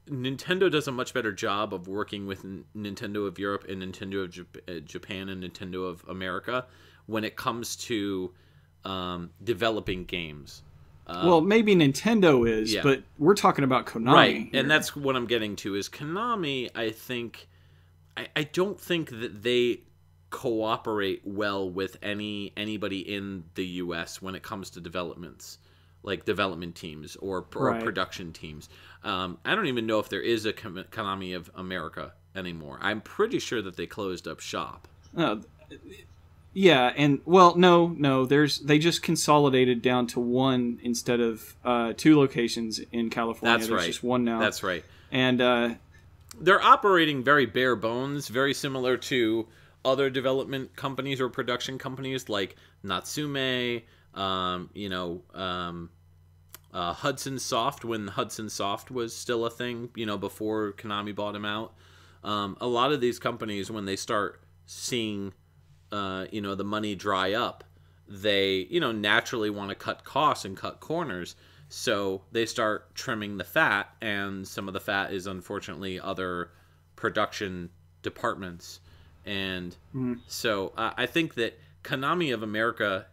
Nintendo does a much better job of working with Nintendo of Europe and Nintendo of Japan and Nintendo of America when it comes to developing games. Well, maybe Nintendo is, yeah, but we're talking about Konami. Right, here. And that's what I'm getting to, is Konami, I don't think that they cooperate well with anybody in the U.S. when it comes to developments, like development teams or production teams. I don't even know if there is a Konami of America anymore. I'm pretty sure that they closed up shop. Yeah, and well, no. They just consolidated down to one instead of 2 locations in California. That's There's right. just one now. That's right. And they're operating very bare bones, very similar to other development companies or production companies like Natsume, Hudson Soft, when Hudson Soft was still a thing, before Konami bought him out. A lot of these companies, when they start seeing, the money dry up, they, naturally want to cut costs and cut corners. So they start trimming the fat, and some of the fat is unfortunately other production departments. And so I think that Konami of America,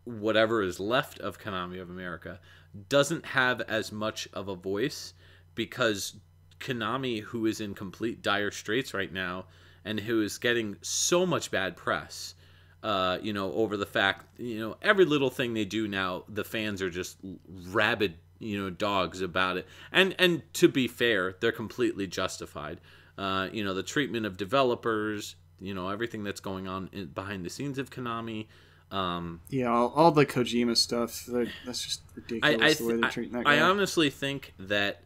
whatever is left of Konami of America, doesn't have as much of a voice, because Konami, who is in complete dire straits right now and who is getting so much bad press, over the fact, every little thing they do now, the fans are just rabid, dogs about it. And to be fair, they're completely justified. The treatment of developers, everything that's going on behind the scenes of Konami. Yeah, all the Kojima stuff, that's just ridiculous the way they're treating that guy. I honestly think that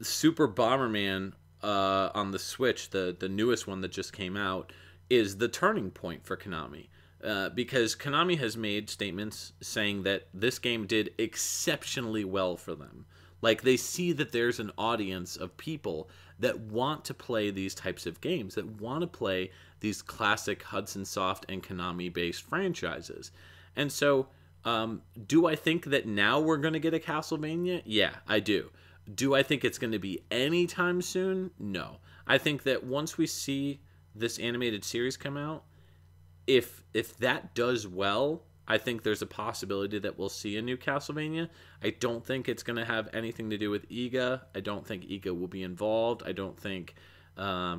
Super Bomberman on the Switch, the newest one that just came out, is the turning point for Konami. Because Konami has made statements saying that this game did exceptionally well for them. Like, they see that there's an audience of people that want to play these types of games, that want to play these classic Hudson Soft and Konami-based franchises. And so, do I think that now we're going to get a Castlevania? Yeah, I do. Do I think it's going to be anytime soon? No. I think that once we see this animated series come out, if that does well, I think there's a possibility that we'll see a new Castlevania. I don't think it's going to have anything to do with Iga. I don't think Iga will be involved. I don't think, I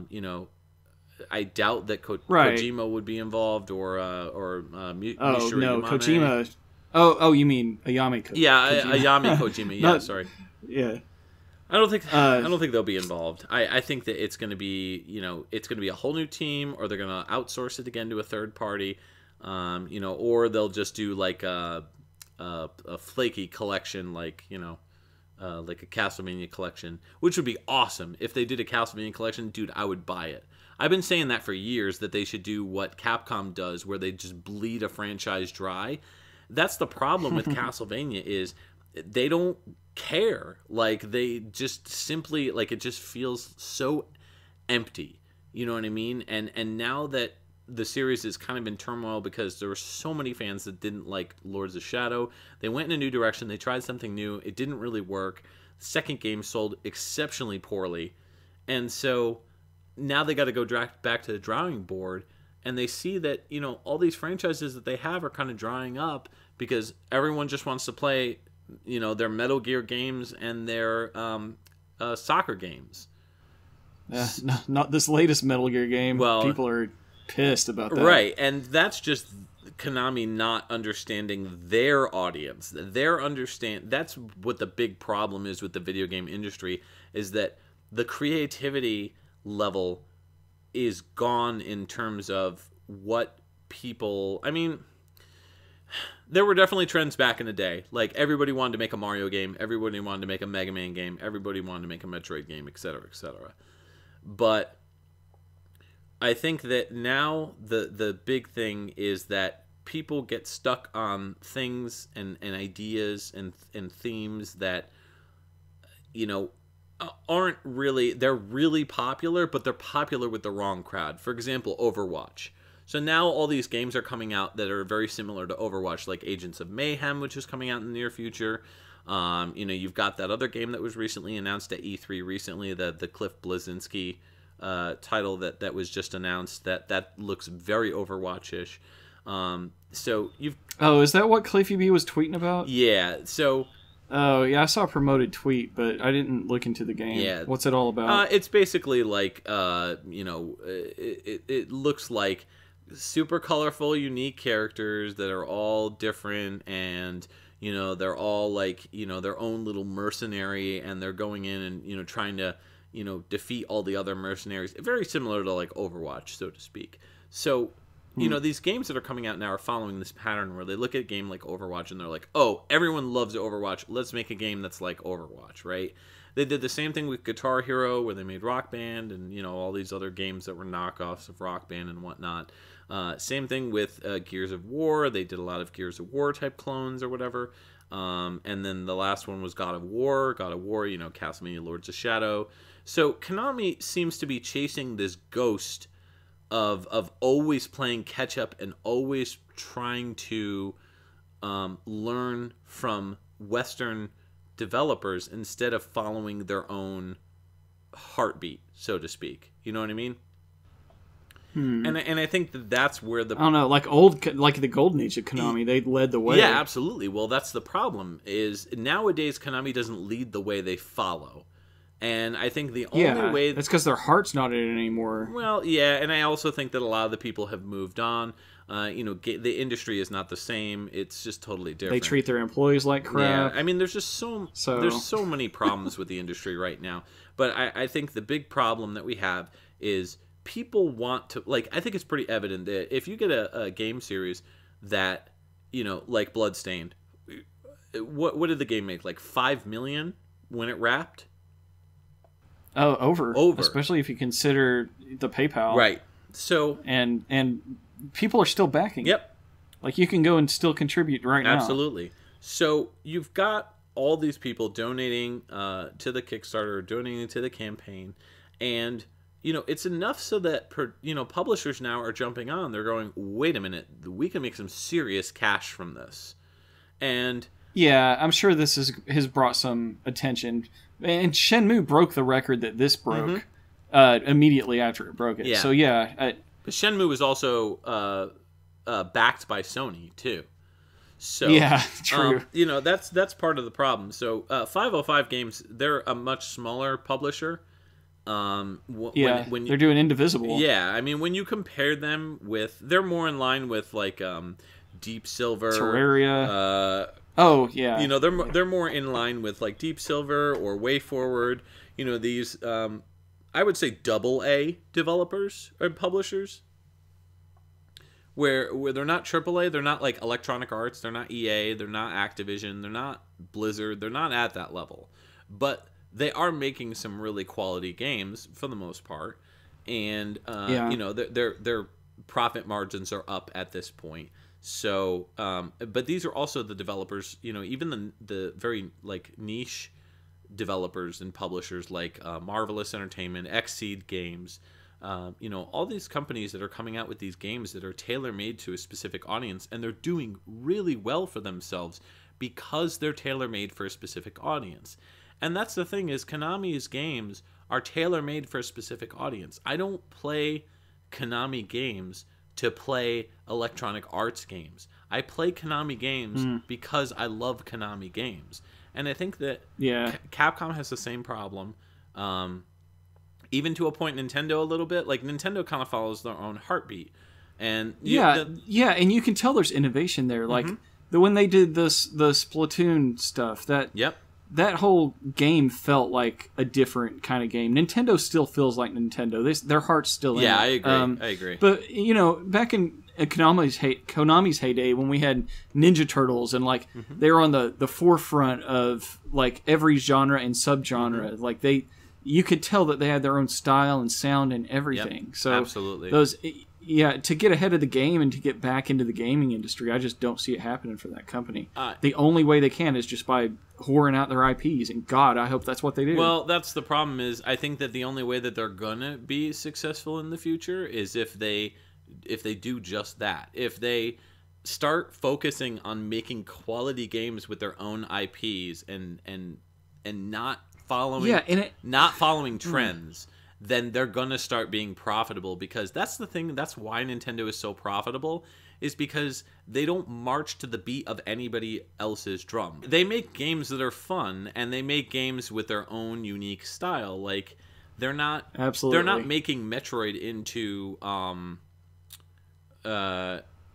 doubt that Kojima would be involved, or Mishiro Yamane. Kojima. Oh, you mean Ayami Kojima? Yeah, Ayami Kojima. Yeah, sorry. Yeah. I don't think they'll be involved. I think that it's going to be, it's going to be a whole new team, or they're going to outsource it again to a third party, or they'll just do like a flaky collection, like a Castlevania collection, which would be awesome. If they did a Castlevania collection, dude, I would buy it. I've been saying that for years, that they should do what Capcom does, where they just bleed a franchise dry. That's the problem with Castlevania, is they don't care. Like, they just simply, like, it just feels so empty. You know what I mean? And now that the series is kind of in turmoil because there were so many fans that didn't like Lords of Shadow, they went in a new direction. They tried something new. It didn't really work. The second game sold exceptionally poorly. And so now they got to go back to the drawing board, and they see that, all these franchises that they have are kind of drying up because everyone just wants to play, their Metal Gear games and their soccer games. Not this latest Metal Gear game. Well, people are pissed about that. Right, and that's just Konami not understanding their audience. That's what the big problem is with the video game industry, is that the creativity level is gone in terms of what people... I mean, there were definitely trends back in the day. Like, everybody wanted to make a Mario game, everybody wanted to make a Mega Man game, everybody wanted to make a Metroid game, etc., etc. But I think that now the big thing is that people get stuck on things and ideas and themes that, aren't really... They're really popular, but they're popular with the wrong crowd. For example, Overwatch. So now all these games are coming out that are very similar to Overwatch, like Agents of Mayhem, which is coming out in the near future. You've got that other game that was recently announced at E3 recently, the Cliff Bleszinski title that was just announced. That looks very Overwatch-ish. So you've... Oh, is that what Cliffy B was tweeting about? Yeah, so... Oh, yeah, I saw a promoted tweet, but I didn't look into the game. Yeah. What's it all about? It's basically like, it looks like super colorful, unique characters that are all different, and, they're all like, their own little mercenary, and they're going in and, trying to, defeat all the other mercenaries. Very similar to, like, Overwatch, so to speak. So... these games that are coming out now are following this pattern where they look at a game like Overwatch and they're like, oh, everyone loves Overwatch. Let's make a game that's like Overwatch, right? They did the same thing with Guitar Hero, where they made Rock Band, and all these other games that were knockoffs of Rock Band and whatnot. Same thing with Gears of War. They did a lot of Gears of War type clones or whatever. And then the last one was God of War. Castlevania Lords of Shadow. So Konami seems to be chasing this ghost of always playing catch up and always trying to learn from Western developers instead of following their own heartbeat, so to speak. You know what I mean? And I think that's where the... I don't know, like the golden age of Konami, they led the way. Yeah, absolutely. Well, that's the problem, is nowadays Konami doesn't lead the way, they follow. And I think the only way... that's because their heart's not in it anymore. Well, yeah, and I also think that a lot of the people have moved on. The industry is not the same. It's just totally different. They treat their employees like crap. Yeah, I mean, there's just there's so many problems with the industry right now. But I think the big problem that we have is people want to... I think it's pretty evident that if you get a game series that, like Bloodstained, what did the game make? Like $5 million when it wrapped? Oh, over. Especially if you consider the PayPal. Right. So... And people are still backing. Yep. Like, you can go and still contribute right now. Absolutely. So you've got all these people donating to the Kickstarter, donating to the campaign, and it's enough so that publishers now are jumping on. They're going, wait a minute, we can make some serious cash from this, and yeah, I'm sure this has brought some attention. And Shenmue broke the record that this broke immediately after it broke it. Yeah. So yeah, but Shenmue was also backed by Sony too. So yeah, true. That's part of the problem. So 505 Games, they're a much smaller publisher. When they're doing Indivisible. Yeah, I mean, when you compare them with, they're more in line with like Deep Silver, Terraria. Oh yeah, they're more in line with like Deep Silver or WayForward. These I would say AA developers or publishers, where they're not AAA, they're not like Electronic Arts, they're not EA, they're not Activision, they're not Blizzard, they're not at that level, but they are making some really quality games for the most part, and their profit margins are up at this point. So, but these are also the developers, even the very like niche developers and publishers like Marvelous Entertainment, Xseed Games, all these companies that are coming out with these games that are tailor-made to a specific audience, and they're doing really well for themselves because they're tailor-made for a specific audience. And that's the thing, is Konami's games are tailor-made for a specific audience. I don't play Konami games to play Electronic Arts games. I play Konami games because I love Konami games. And I think that Capcom has the same problem. Even to a point, Nintendo a little bit. Like, Nintendo kind of follows their own heartbeat. And and you can tell there's innovation there. Like, when they did the Splatoon stuff, that whole game felt like a different kind of game. Nintendo still feels like Nintendo. Their heart's still in it. Yeah, I agree. I agree. But, back in Konami's heyday, when we had Ninja Turtles, and, like, they were on the forefront of, like, every genre and subgenre. Like, you could tell that they had their own style and sound and everything. Yep, so absolutely. To get ahead of the game and to get back into the gaming industry, I just don't see it happening for that company. The only way they can is just by whoring out their IPs, and God, I hope that's what they do. Well, that's the problem, is I think that the only way that they're gonna be successful in the future is if they do just that. If they start focusing on making quality games with their own IPs and not following trends, then they're gonna start being profitable, because that's the thing. That's why Nintendo is so profitable, is because they don't march to the beat of anybody else's drum. They make games that are fun, and they make games with their own unique style. Like, they're not making Metroid into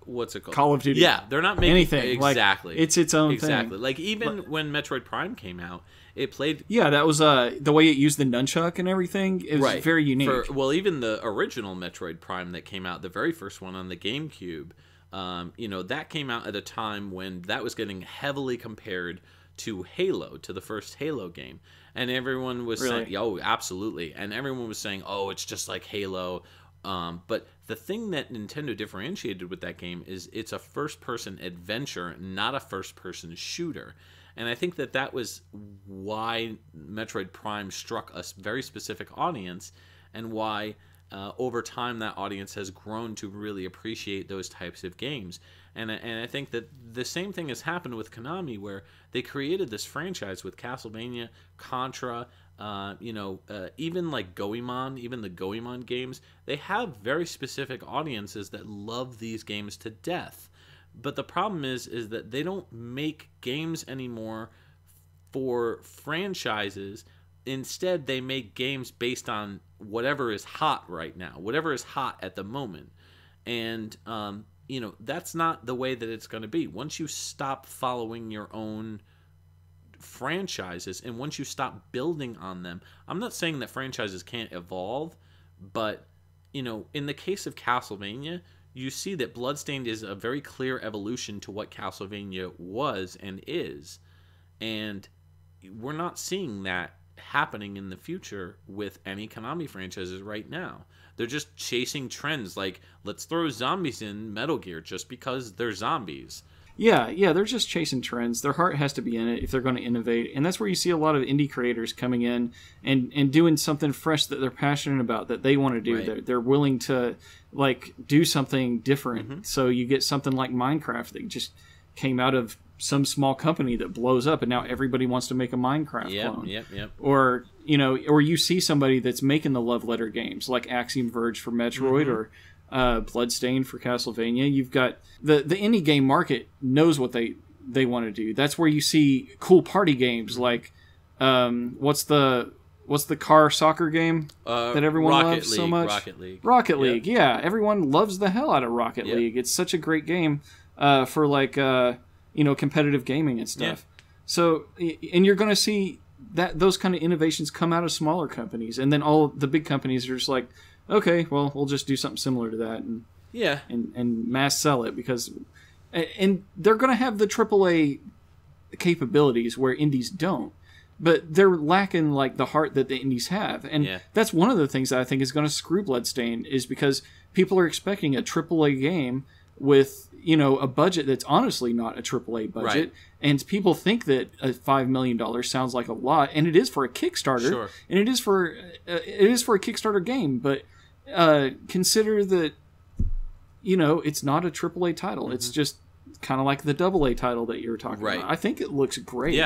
what's it called? Call of Duty. Yeah, they're not making anything. Exactly. Like, it's its own thing. Exactly. Like, even when Metroid Prime came out, it played... Yeah, that was the way it used the nunchuck and everything. It was very unique. Even the original Metroid Prime that came out, the very first one on the GameCube, that came out at a time when that was getting heavily compared to Halo, to the first Halo game. And everyone was saying, oh, absolutely. And everyone was saying, oh, it's just like Halo. But the thing that Nintendo differentiated with that game is it's a first-person adventure, not a first-person shooter. And I think that that was why Metroid Prime struck a very specific audience, and why over time that audience has grown to really appreciate those types of games. And I think that the same thing has happened with Konami, where they created this franchise with Castlevania, Contra, even like Goemon, even the Goemon games. They have very specific audiences that love these games to death. But the problem is that they don't make games anymore for franchises. Instead, they make games based on whatever is hot right now, whatever is hot at the moment. And, that's not the way that it's going to be. Once you stop following your own franchises, and once you stop building on them, I'm not saying that franchises can't evolve, but, in the case of Castlevania, you see that Bloodstained is a very clear evolution to what Castlevania was and is. And we're not seeing that happening in the future with any Konami franchises right now. They're just chasing trends like, let's throw zombies in Metal Gear just because they're zombies. Yeah, they're just chasing trends. Their heart has to be in it if they're going to innovate. And that's where you see a lot of indie creators coming in and doing something fresh that they're passionate about, that they want to do. Right. They're willing to do something different. Mm-hmm. So you get something like Minecraft that just came out of some small company that blows up, and now everybody wants to make a Minecraft clone. Yep. Or you see somebody that's making the love letter games like Axiom Verge for Metroid, mm-hmm. or Bloodstained for Castlevania. You've got the indie game market knows what they want to do. That's where you see cool party games like what's the car soccer game that everyone loves so much? Rocket League. Yeah, everyone loves the hell out of Rocket League. It's such a great game for competitive gaming and stuff. Yeah. So, and you're going to see those kind of innovations come out of smaller companies, and then all the big companies are just like, okay, well, we'll just do something similar to that, and mass sell it, because, and they're going to have the AAA capabilities where indies don't, but they're lacking the heart that the indies have, and that's one of the things that I think is going to screw Bloodstained, is because people are expecting a AAA game with a budget that's honestly not a AAA budget, right. And people think that a $5 million sounds like a lot, and it is for a Kickstarter, sure. And it is for a Kickstarter game, but consider that it's not a AAA title. Mm-hmm. It's just kind of like the AA title that you were talking about. I think it looks great,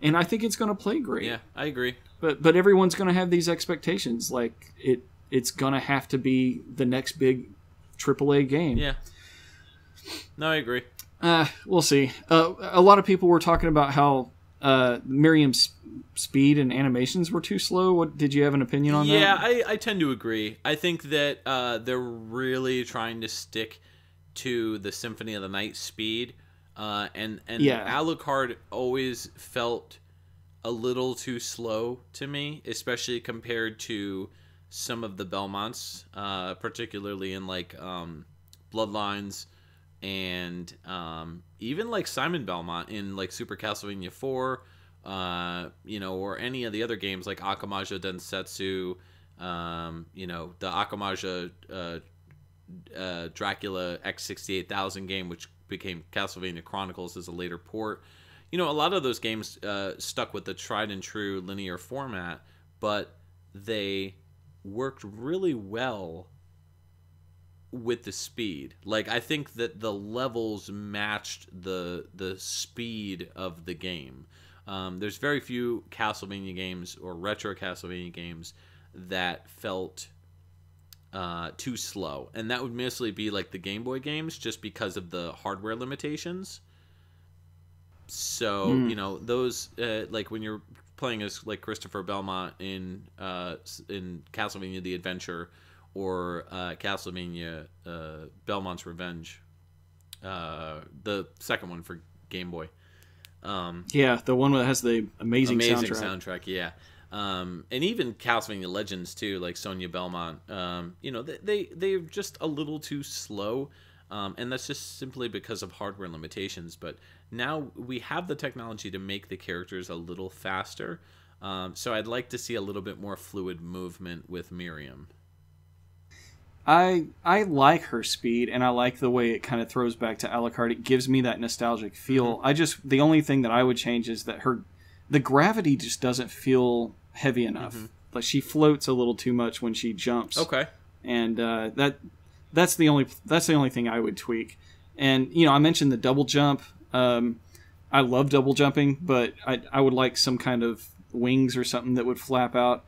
and I think it's going to play great. Yeah, I agree. But everyone's going to have these expectations, like it's going to have to be the next big AAA game. Yeah. No, I agree. We'll see. A lot of people were talking about how Miriam's speed and animations were too slow. Did you have an opinion on that? Yeah, I tend to agree. I think that they're really trying to stick to the Symphony of the Night speed. And Alucard always felt a little too slow to me, especially compared to some of the Belmonts, particularly in Bloodlines, and even Simon Belmont in Super Castlevania 4, or any of the other games like Akamaja Densetsu, the Akamaja Dracula X68000 game, which became Castlevania Chronicles as a later port. A lot of those games stuck with the tried and true linear format, but they worked really well with the speed. I think that the levels matched the speed of the game. There's very few Castlevania games or retro Castlevania games that felt too slow, and that would mostly be the Game Boy games, just because of the hardware limitations. So those when you're playing as Christopher Belmont in Castlevania the Adventure, or Castlevania Belmont's Revenge, the second one for Game Boy. The one that has the amazing soundtrack. Yeah. And even Castlevania Legends too, like Sonia Belmont. They're just a little too slow. And that's just simply because of hardware limitations. But now we have the technology to make the characters a little faster. So I'd like to see a little bit more fluid movement with Miriam. I like her speed, and I like the way it kind of throws back to Alucard. It gives me that nostalgic feel. Mm-hmm. The only thing that I would change is that the gravity just doesn't feel heavy enough. Mm-hmm. Like she floats a little too much when she jumps. Okay. And that's the only thing I would tweak. And I mentioned the double jump. I love double jumping, but I would like some kind of wings or something that would flap out.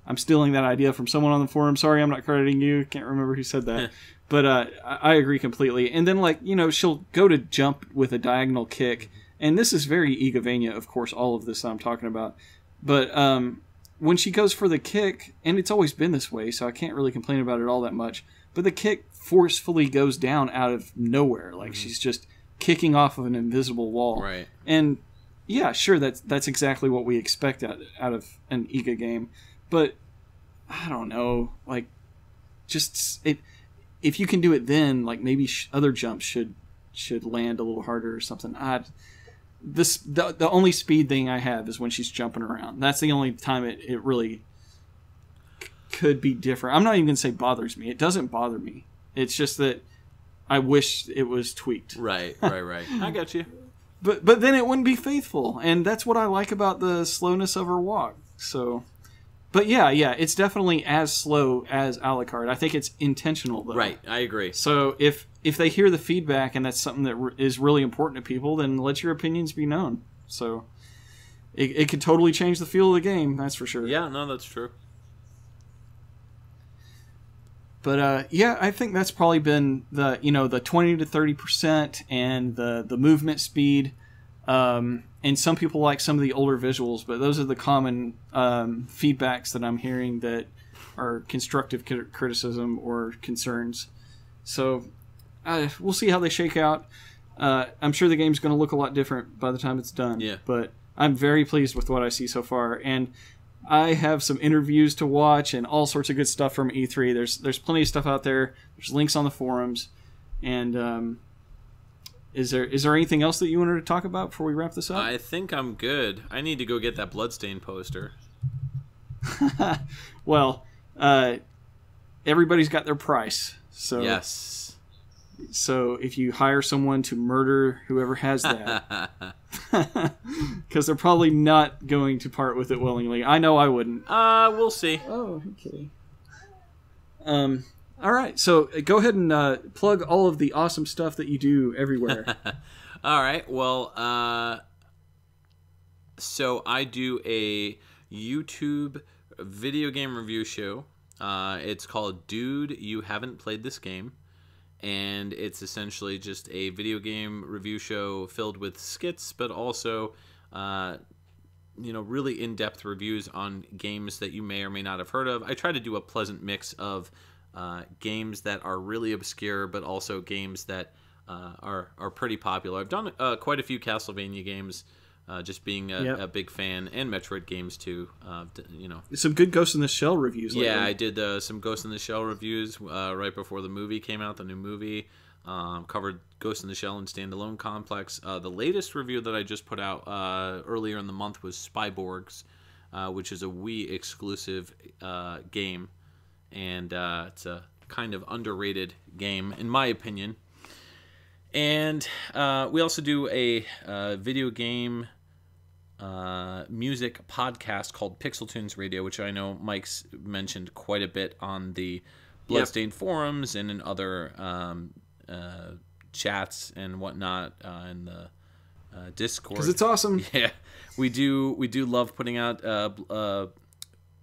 I'm stealing that idea from someone on the forum. Sorry, I'm not crediting you. Can't remember who said that. But I agree completely. And then, she'll go to jump with a diagonal kick. And this is very Igavania, of course, all of this I'm talking about. But when she goes for the kick, and it's always been this way, so I can't really complain about it all that much, but the kick forcefully goes down out of nowhere. Like, she's just kicking off of an invisible wall. Right. And, yeah, sure, that's exactly what we expect out of an Iga game. But I don't know, if you can do it then, maybe other jumps should land a little harder or something. The only speed thing I have is when she's jumping around. That's the only time it really could be different. I'm not even going to say bothers me. It doesn't bother me. It's just that I wish it was tweaked. Right. I got you. But then it wouldn't be faithful, and that's what I like about the slowness of her walk. So, but yeah, it's definitely as slow as Alucard. I think it's intentional, though. Right, I agree. So if they hear the feedback and that's something that is really important to people, then let your opinions be known. So it could totally change the feel of the game, that's for sure. Yeah, no, that's true. But I think that's probably been the 20 to 30% and the movement speed. And some people like some of the older visuals, but those are the common feedbacks that I'm hearing that are constructive criticism or concerns. So we'll see how they shake out. I'm sure the game's going to look a lot different by the time it's done. Yeah. But I'm very pleased with what I see so far. And I have some interviews to watch and all sorts of good stuff from E3. There's plenty of stuff out there. There's links on the forums. And is there anything else that you wanted to talk about before we wrap this up? I think I'm good. I need to go get that Bloodstained poster. Well, everybody's got their price. So yes. So if you hire someone to murder whoever has that, because they're probably not going to part with it willingly. I know I wouldn't. We'll see. Oh, okay. All right, so go ahead and plug all of the awesome stuff that you do everywhere. All right, well, so I do a YouTube video game review show. It's called Dude, You Haven't Played This Game. And it's essentially just a video game review show filled with skits, but also, really in-depth reviews on games that you may or may not have heard of. I try to do a pleasant mix of games that are really obscure, but also games that are pretty popular. I've done quite a few Castlevania games, just being a big fan, and Metroid games too. Some good Ghost in the Shell reviews lately. Yeah, I did some Ghost in the Shell reviews right before the movie came out, the new movie. Covered Ghost in the Shell and Standalone Complex. The latest review that I just put out earlier in the month was Spyborgs, which is a Wii exclusive game. And it's a kind of underrated game, in my opinion. And we also do a video game music podcast called Pixel Tunes Radio, which I know Mike's mentioned quite a bit on the Bloodstained forums and in other chats and whatnot in the Discord. Because it's awesome. Yeah, we do love putting out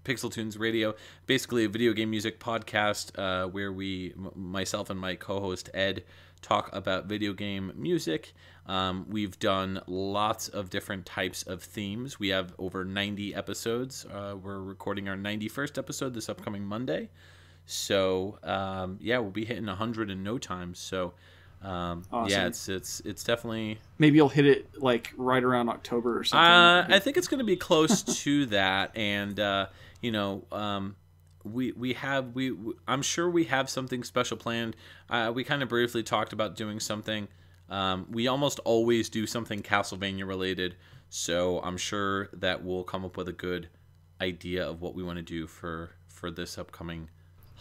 Pixel Tunes Radio, basically a video game music podcast where myself and my co-host Ed, talk about video game music. We've done lots of different types of themes. We have over 90 episodes. We're recording our 91st episode this upcoming Monday. So, we'll be hitting 100 in no time. So, awesome. Yeah, it's definitely... Maybe you'll hit it right around October or something. I think it's going to be close to that. And, I'm sure we have something special planned. We kind of briefly talked about doing something. We almost always do something Castlevania related, so I'm sure that we'll come up with a good idea of what we want to do for this upcoming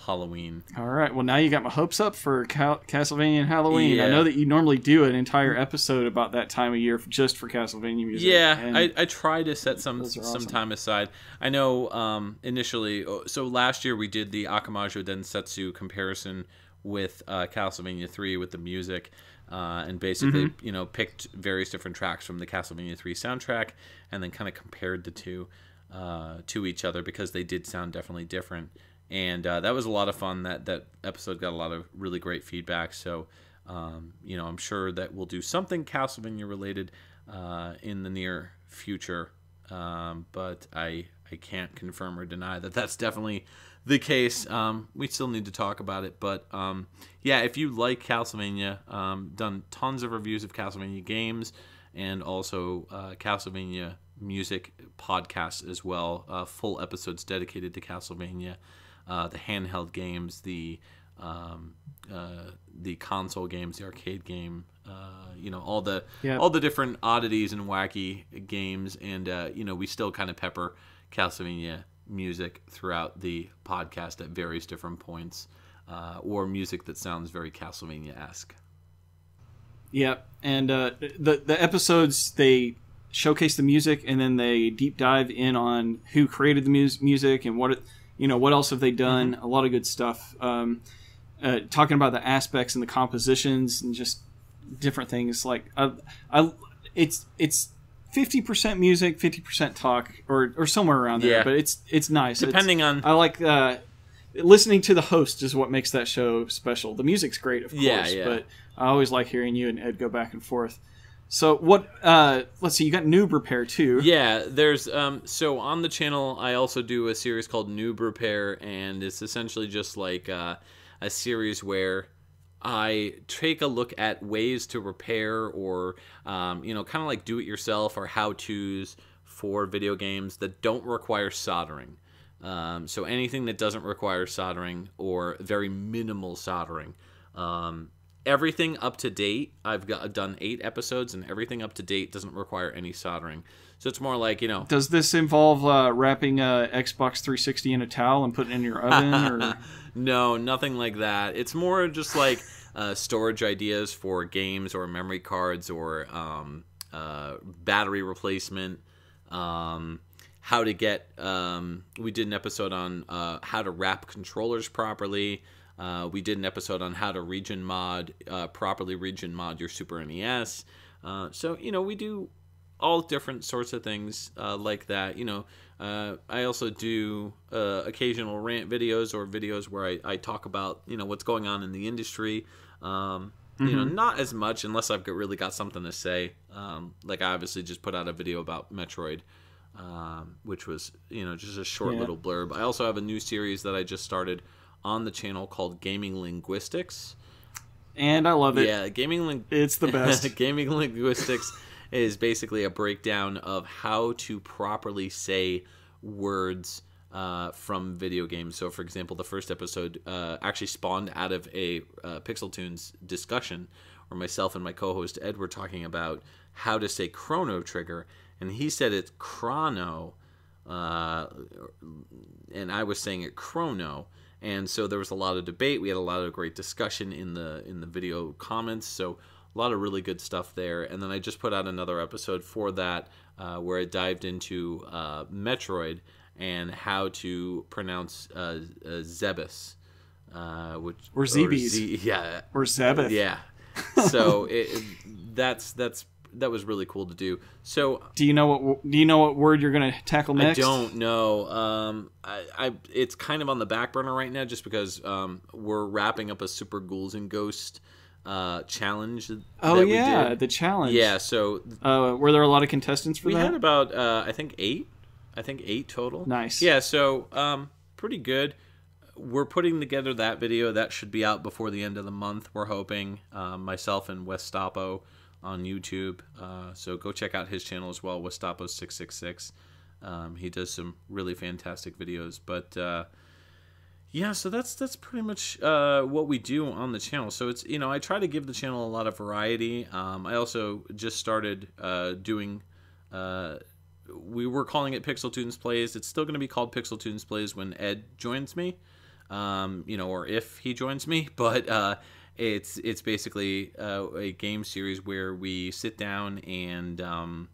Halloween. All right. Well, now you got my hopes up for Castlevania and Halloween. Yeah. I know that you normally do an entire episode about that time of year just for Castlevania music. Yeah, I try to set some awesome. time aside. I know initially, so last year we did the Akamajo Densetsu comparison with Castlevania 3 with the music, and basically picked various different tracks from the Castlevania 3 soundtrack and then kind of compared the two to each other because they did sound definitely different. And that was a lot of fun. That episode got a lot of really great feedback. So, I'm sure that we'll do something Castlevania related in the near future. But I can't confirm or deny that that's definitely the case. We still need to talk about it. But yeah, if you like Castlevania, done tons of reviews of Castlevania games and also Castlevania music podcasts as well. Full episodes dedicated to Castlevania. The handheld games, the console games, the arcade game, all the different oddities and wacky games, and we still kind of pepper Castlevania music throughout the podcast at various different points, or music that sounds very Castlevania-esque. Yeah, and the episodes, they showcase the music, and then they deep dive in on who created the music and what else have they done. A lot of good stuff. Talking about the aspects and the compositions and just different things. Like it's 50% music, 50% talk, or somewhere around there. Yeah. But it's nice. I like listening to the host is what makes that show special. The music's great, of course, but I always like hearing you and Ed go back and forth. So what? Let's see. You got Noob Repair too. Yeah, there's so on the channel I also do a series called Noob Repair, and it's essentially just like a series where I take a look at ways to repair or kind of like do it yourself or how to's for video games that don't require soldering. So anything that doesn't require soldering or very minimal soldering. Everything up to date, I've done 8 episodes, and everything up to date doesn't require any soldering. So it's more like, Does this involve wrapping Xbox 360 in a towel and putting it in your oven? Or No, nothing like that. It's more just like storage ideas for games or memory cards or battery replacement. How to get... we did an episode on how to wrap controllers properly. We did an episode on how to properly region mod your Super NES. So, we do all different sorts of things like that. I also do occasional rant videos or videos where I talk about, what's going on in the industry. Not as much unless I've really got something to say. Like I obviously just put out a video about Metroid, which was, just a short little blurb. I also have a new series that I just started on the channel called Gaming Linguistics. And I love it. Yeah, it's the best. Gaming Linguistics is basically a breakdown of how to properly say words from video games. So, for example, the first episode actually spawned out of a Pixel Tunes discussion where myself and my co-host Ed were talking about how to say Chrono Trigger, and he said it's Chrono, and I was saying it Chrono. And so there was a lot of debate. We had a lot of great discussion in the video comments. So a lot of really good stuff there. And then I just put out another episode for that where I dived into Metroid and how to pronounce Zebes, or Zebes, or Zebeth. Yeah. So that was really cool to do. So do you know what word you're going to tackle next? I don't know. It's kind of on the back burner right now, just because we're wrapping up a Super Ghouls and Ghost challenge. Oh yeah, the challenge. Yeah. So were there a lot of contestants for that? We had about I think 8. I think 8 total. Nice. Yeah. So pretty good. We're putting together that video. That should be out before the end of the month. We're hoping. Myself and Wes Stoppo on YouTube, so go check out his channel as well, Westapo666. He does some really fantastic videos, but Yeah, so that's pretty much what we do on the channel. So it's, I try to give the channel a lot of variety. I also just started doing. We were calling it Pixel Tunes Plays. It's still going to be called Pixel Tunes Plays when Ed joins me, or if he joins me. But it's basically a game series where we sit down and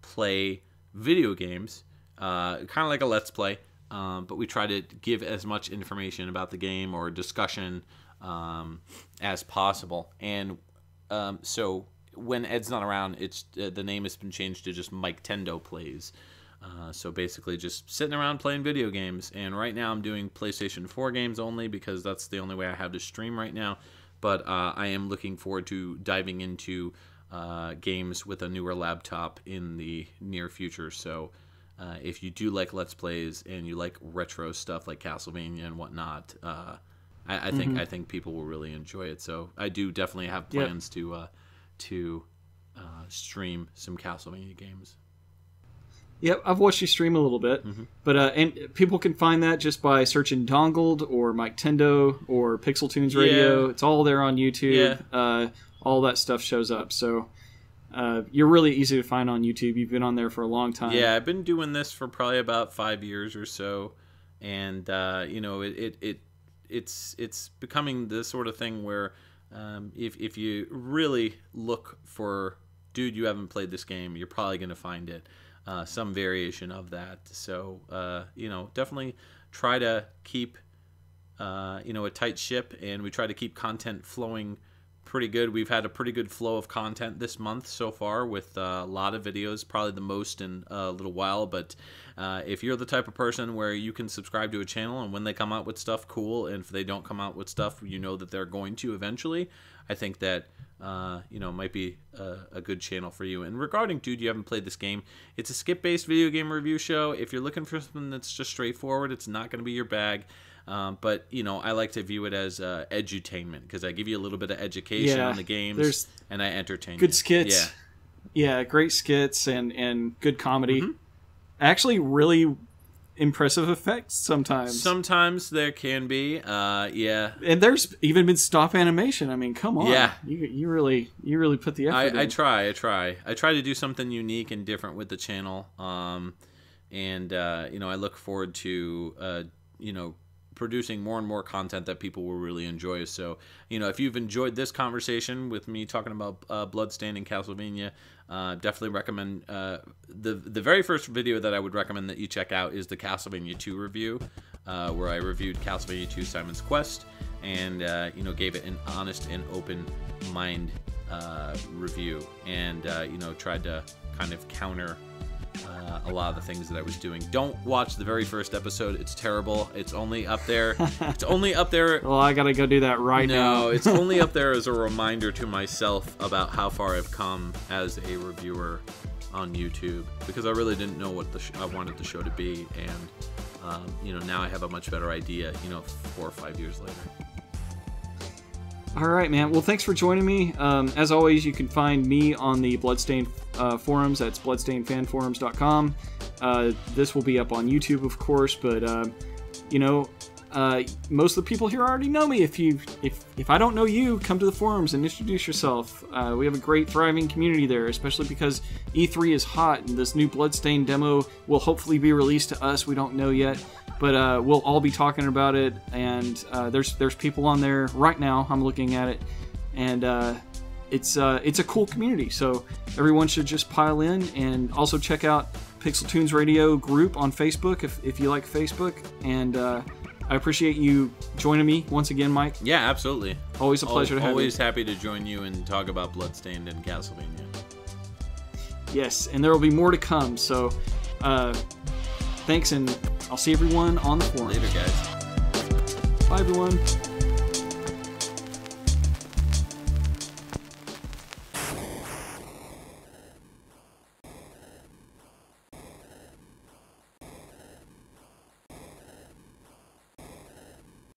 play video games, kind of like a Let's Play. But we try to give as much information about the game or discussion as possible. And so when Ed's not around, it's the name has been changed to just Miketendo Plays. So basically just sitting around playing video games. And right now I'm doing PlayStation 4 games only because that's the only way I have to stream right now. But I am looking forward to diving into games with a newer laptop in the near future. So if you do like Let's Plays and you like retro stuff like Castlevania and whatnot, I think people will really enjoy it. So I do definitely have plans to stream some Castlevania games. Yep, I've watched you stream a little bit, but and people can find that just by searching Dongled or Miketendo or Pixel Tunes Radio. It's all there on YouTube. All that stuff shows up. So you're really easy to find on YouTube. You've been on there for a long time. Yeah, I've been doing this for probably about 5 years or so, and it's becoming the sort of thing where if you really look for, dude, you haven't played this game, you're probably going to find it. Some variation of that. So, definitely try to keep, a tight ship, and we try to keep content flowing pretty good. We've had a pretty good flow of content this month so far with a lot of videos, probably the most in a little while. But if you're the type of person where you can subscribe to a channel and when they come out with stuff, cool. And if they don't come out with stuff, you know that they're going to eventually. I think that might be a good channel for you. And regarding, dude, you haven't played this game, it's a skip-based video game review show. If you're looking for something that's just straightforward, it's not going to be your bag. But I like to view it as edutainment because I give you a little bit of education on the games and I entertain good you. Skits. Yeah, great skits and good comedy. Actually, really impressive effects sometimes. Sometimes there can be, and there's even been stop animation. I mean, come on, you really put the effort in. I try to do something unique and different with the channel, and I look forward to producing more and more content that people will really enjoy. So, if you've enjoyed this conversation with me talking about Bloodstained and Castlevania, definitely recommend the very first video that I would recommend that you check out is the Castlevania 2 review, where I reviewed Castlevania 2 Simon's Quest and gave it an honest and open mind review, and tried to kind of counter a lot of the things that I was doing. Don't watch the very first episode. It's terrible. It's only up there. It's only up there. Well, I gotta go do that right now. No, it's only up there as a reminder to myself about how far I've come as a reviewer on YouTube, because I really didn't know what I wanted the show to be, and now I have a much better idea 4 or 5 years later. All right, man. Well, thanks for joining me. As always, you can find me on the Bloodstained forums. That's bloodstainedfanforums.com. This will be up on YouTube, of course, but most of the people here already know me. If I don't know you, come to the forums and introduce yourself. We have a great, thriving community there, especially because E3 is hot, and this new Bloodstained demo will hopefully be released to us. We don't know yet. But we'll all be talking about it, and there's people on there right now. I'm looking at it, and it's a cool community. So everyone should just pile in, and also check out Pixel Tunes Radio group on Facebook if you like Facebook. And I appreciate you joining me once again, Mike. Yeah, absolutely. Always a pleasure to have you. Always happy to join you and talk about Bloodstained and Castlevania. Yes, and there will be more to come. So thanks, and I'll see everyone on the forum. Later, guys. Bye, everyone.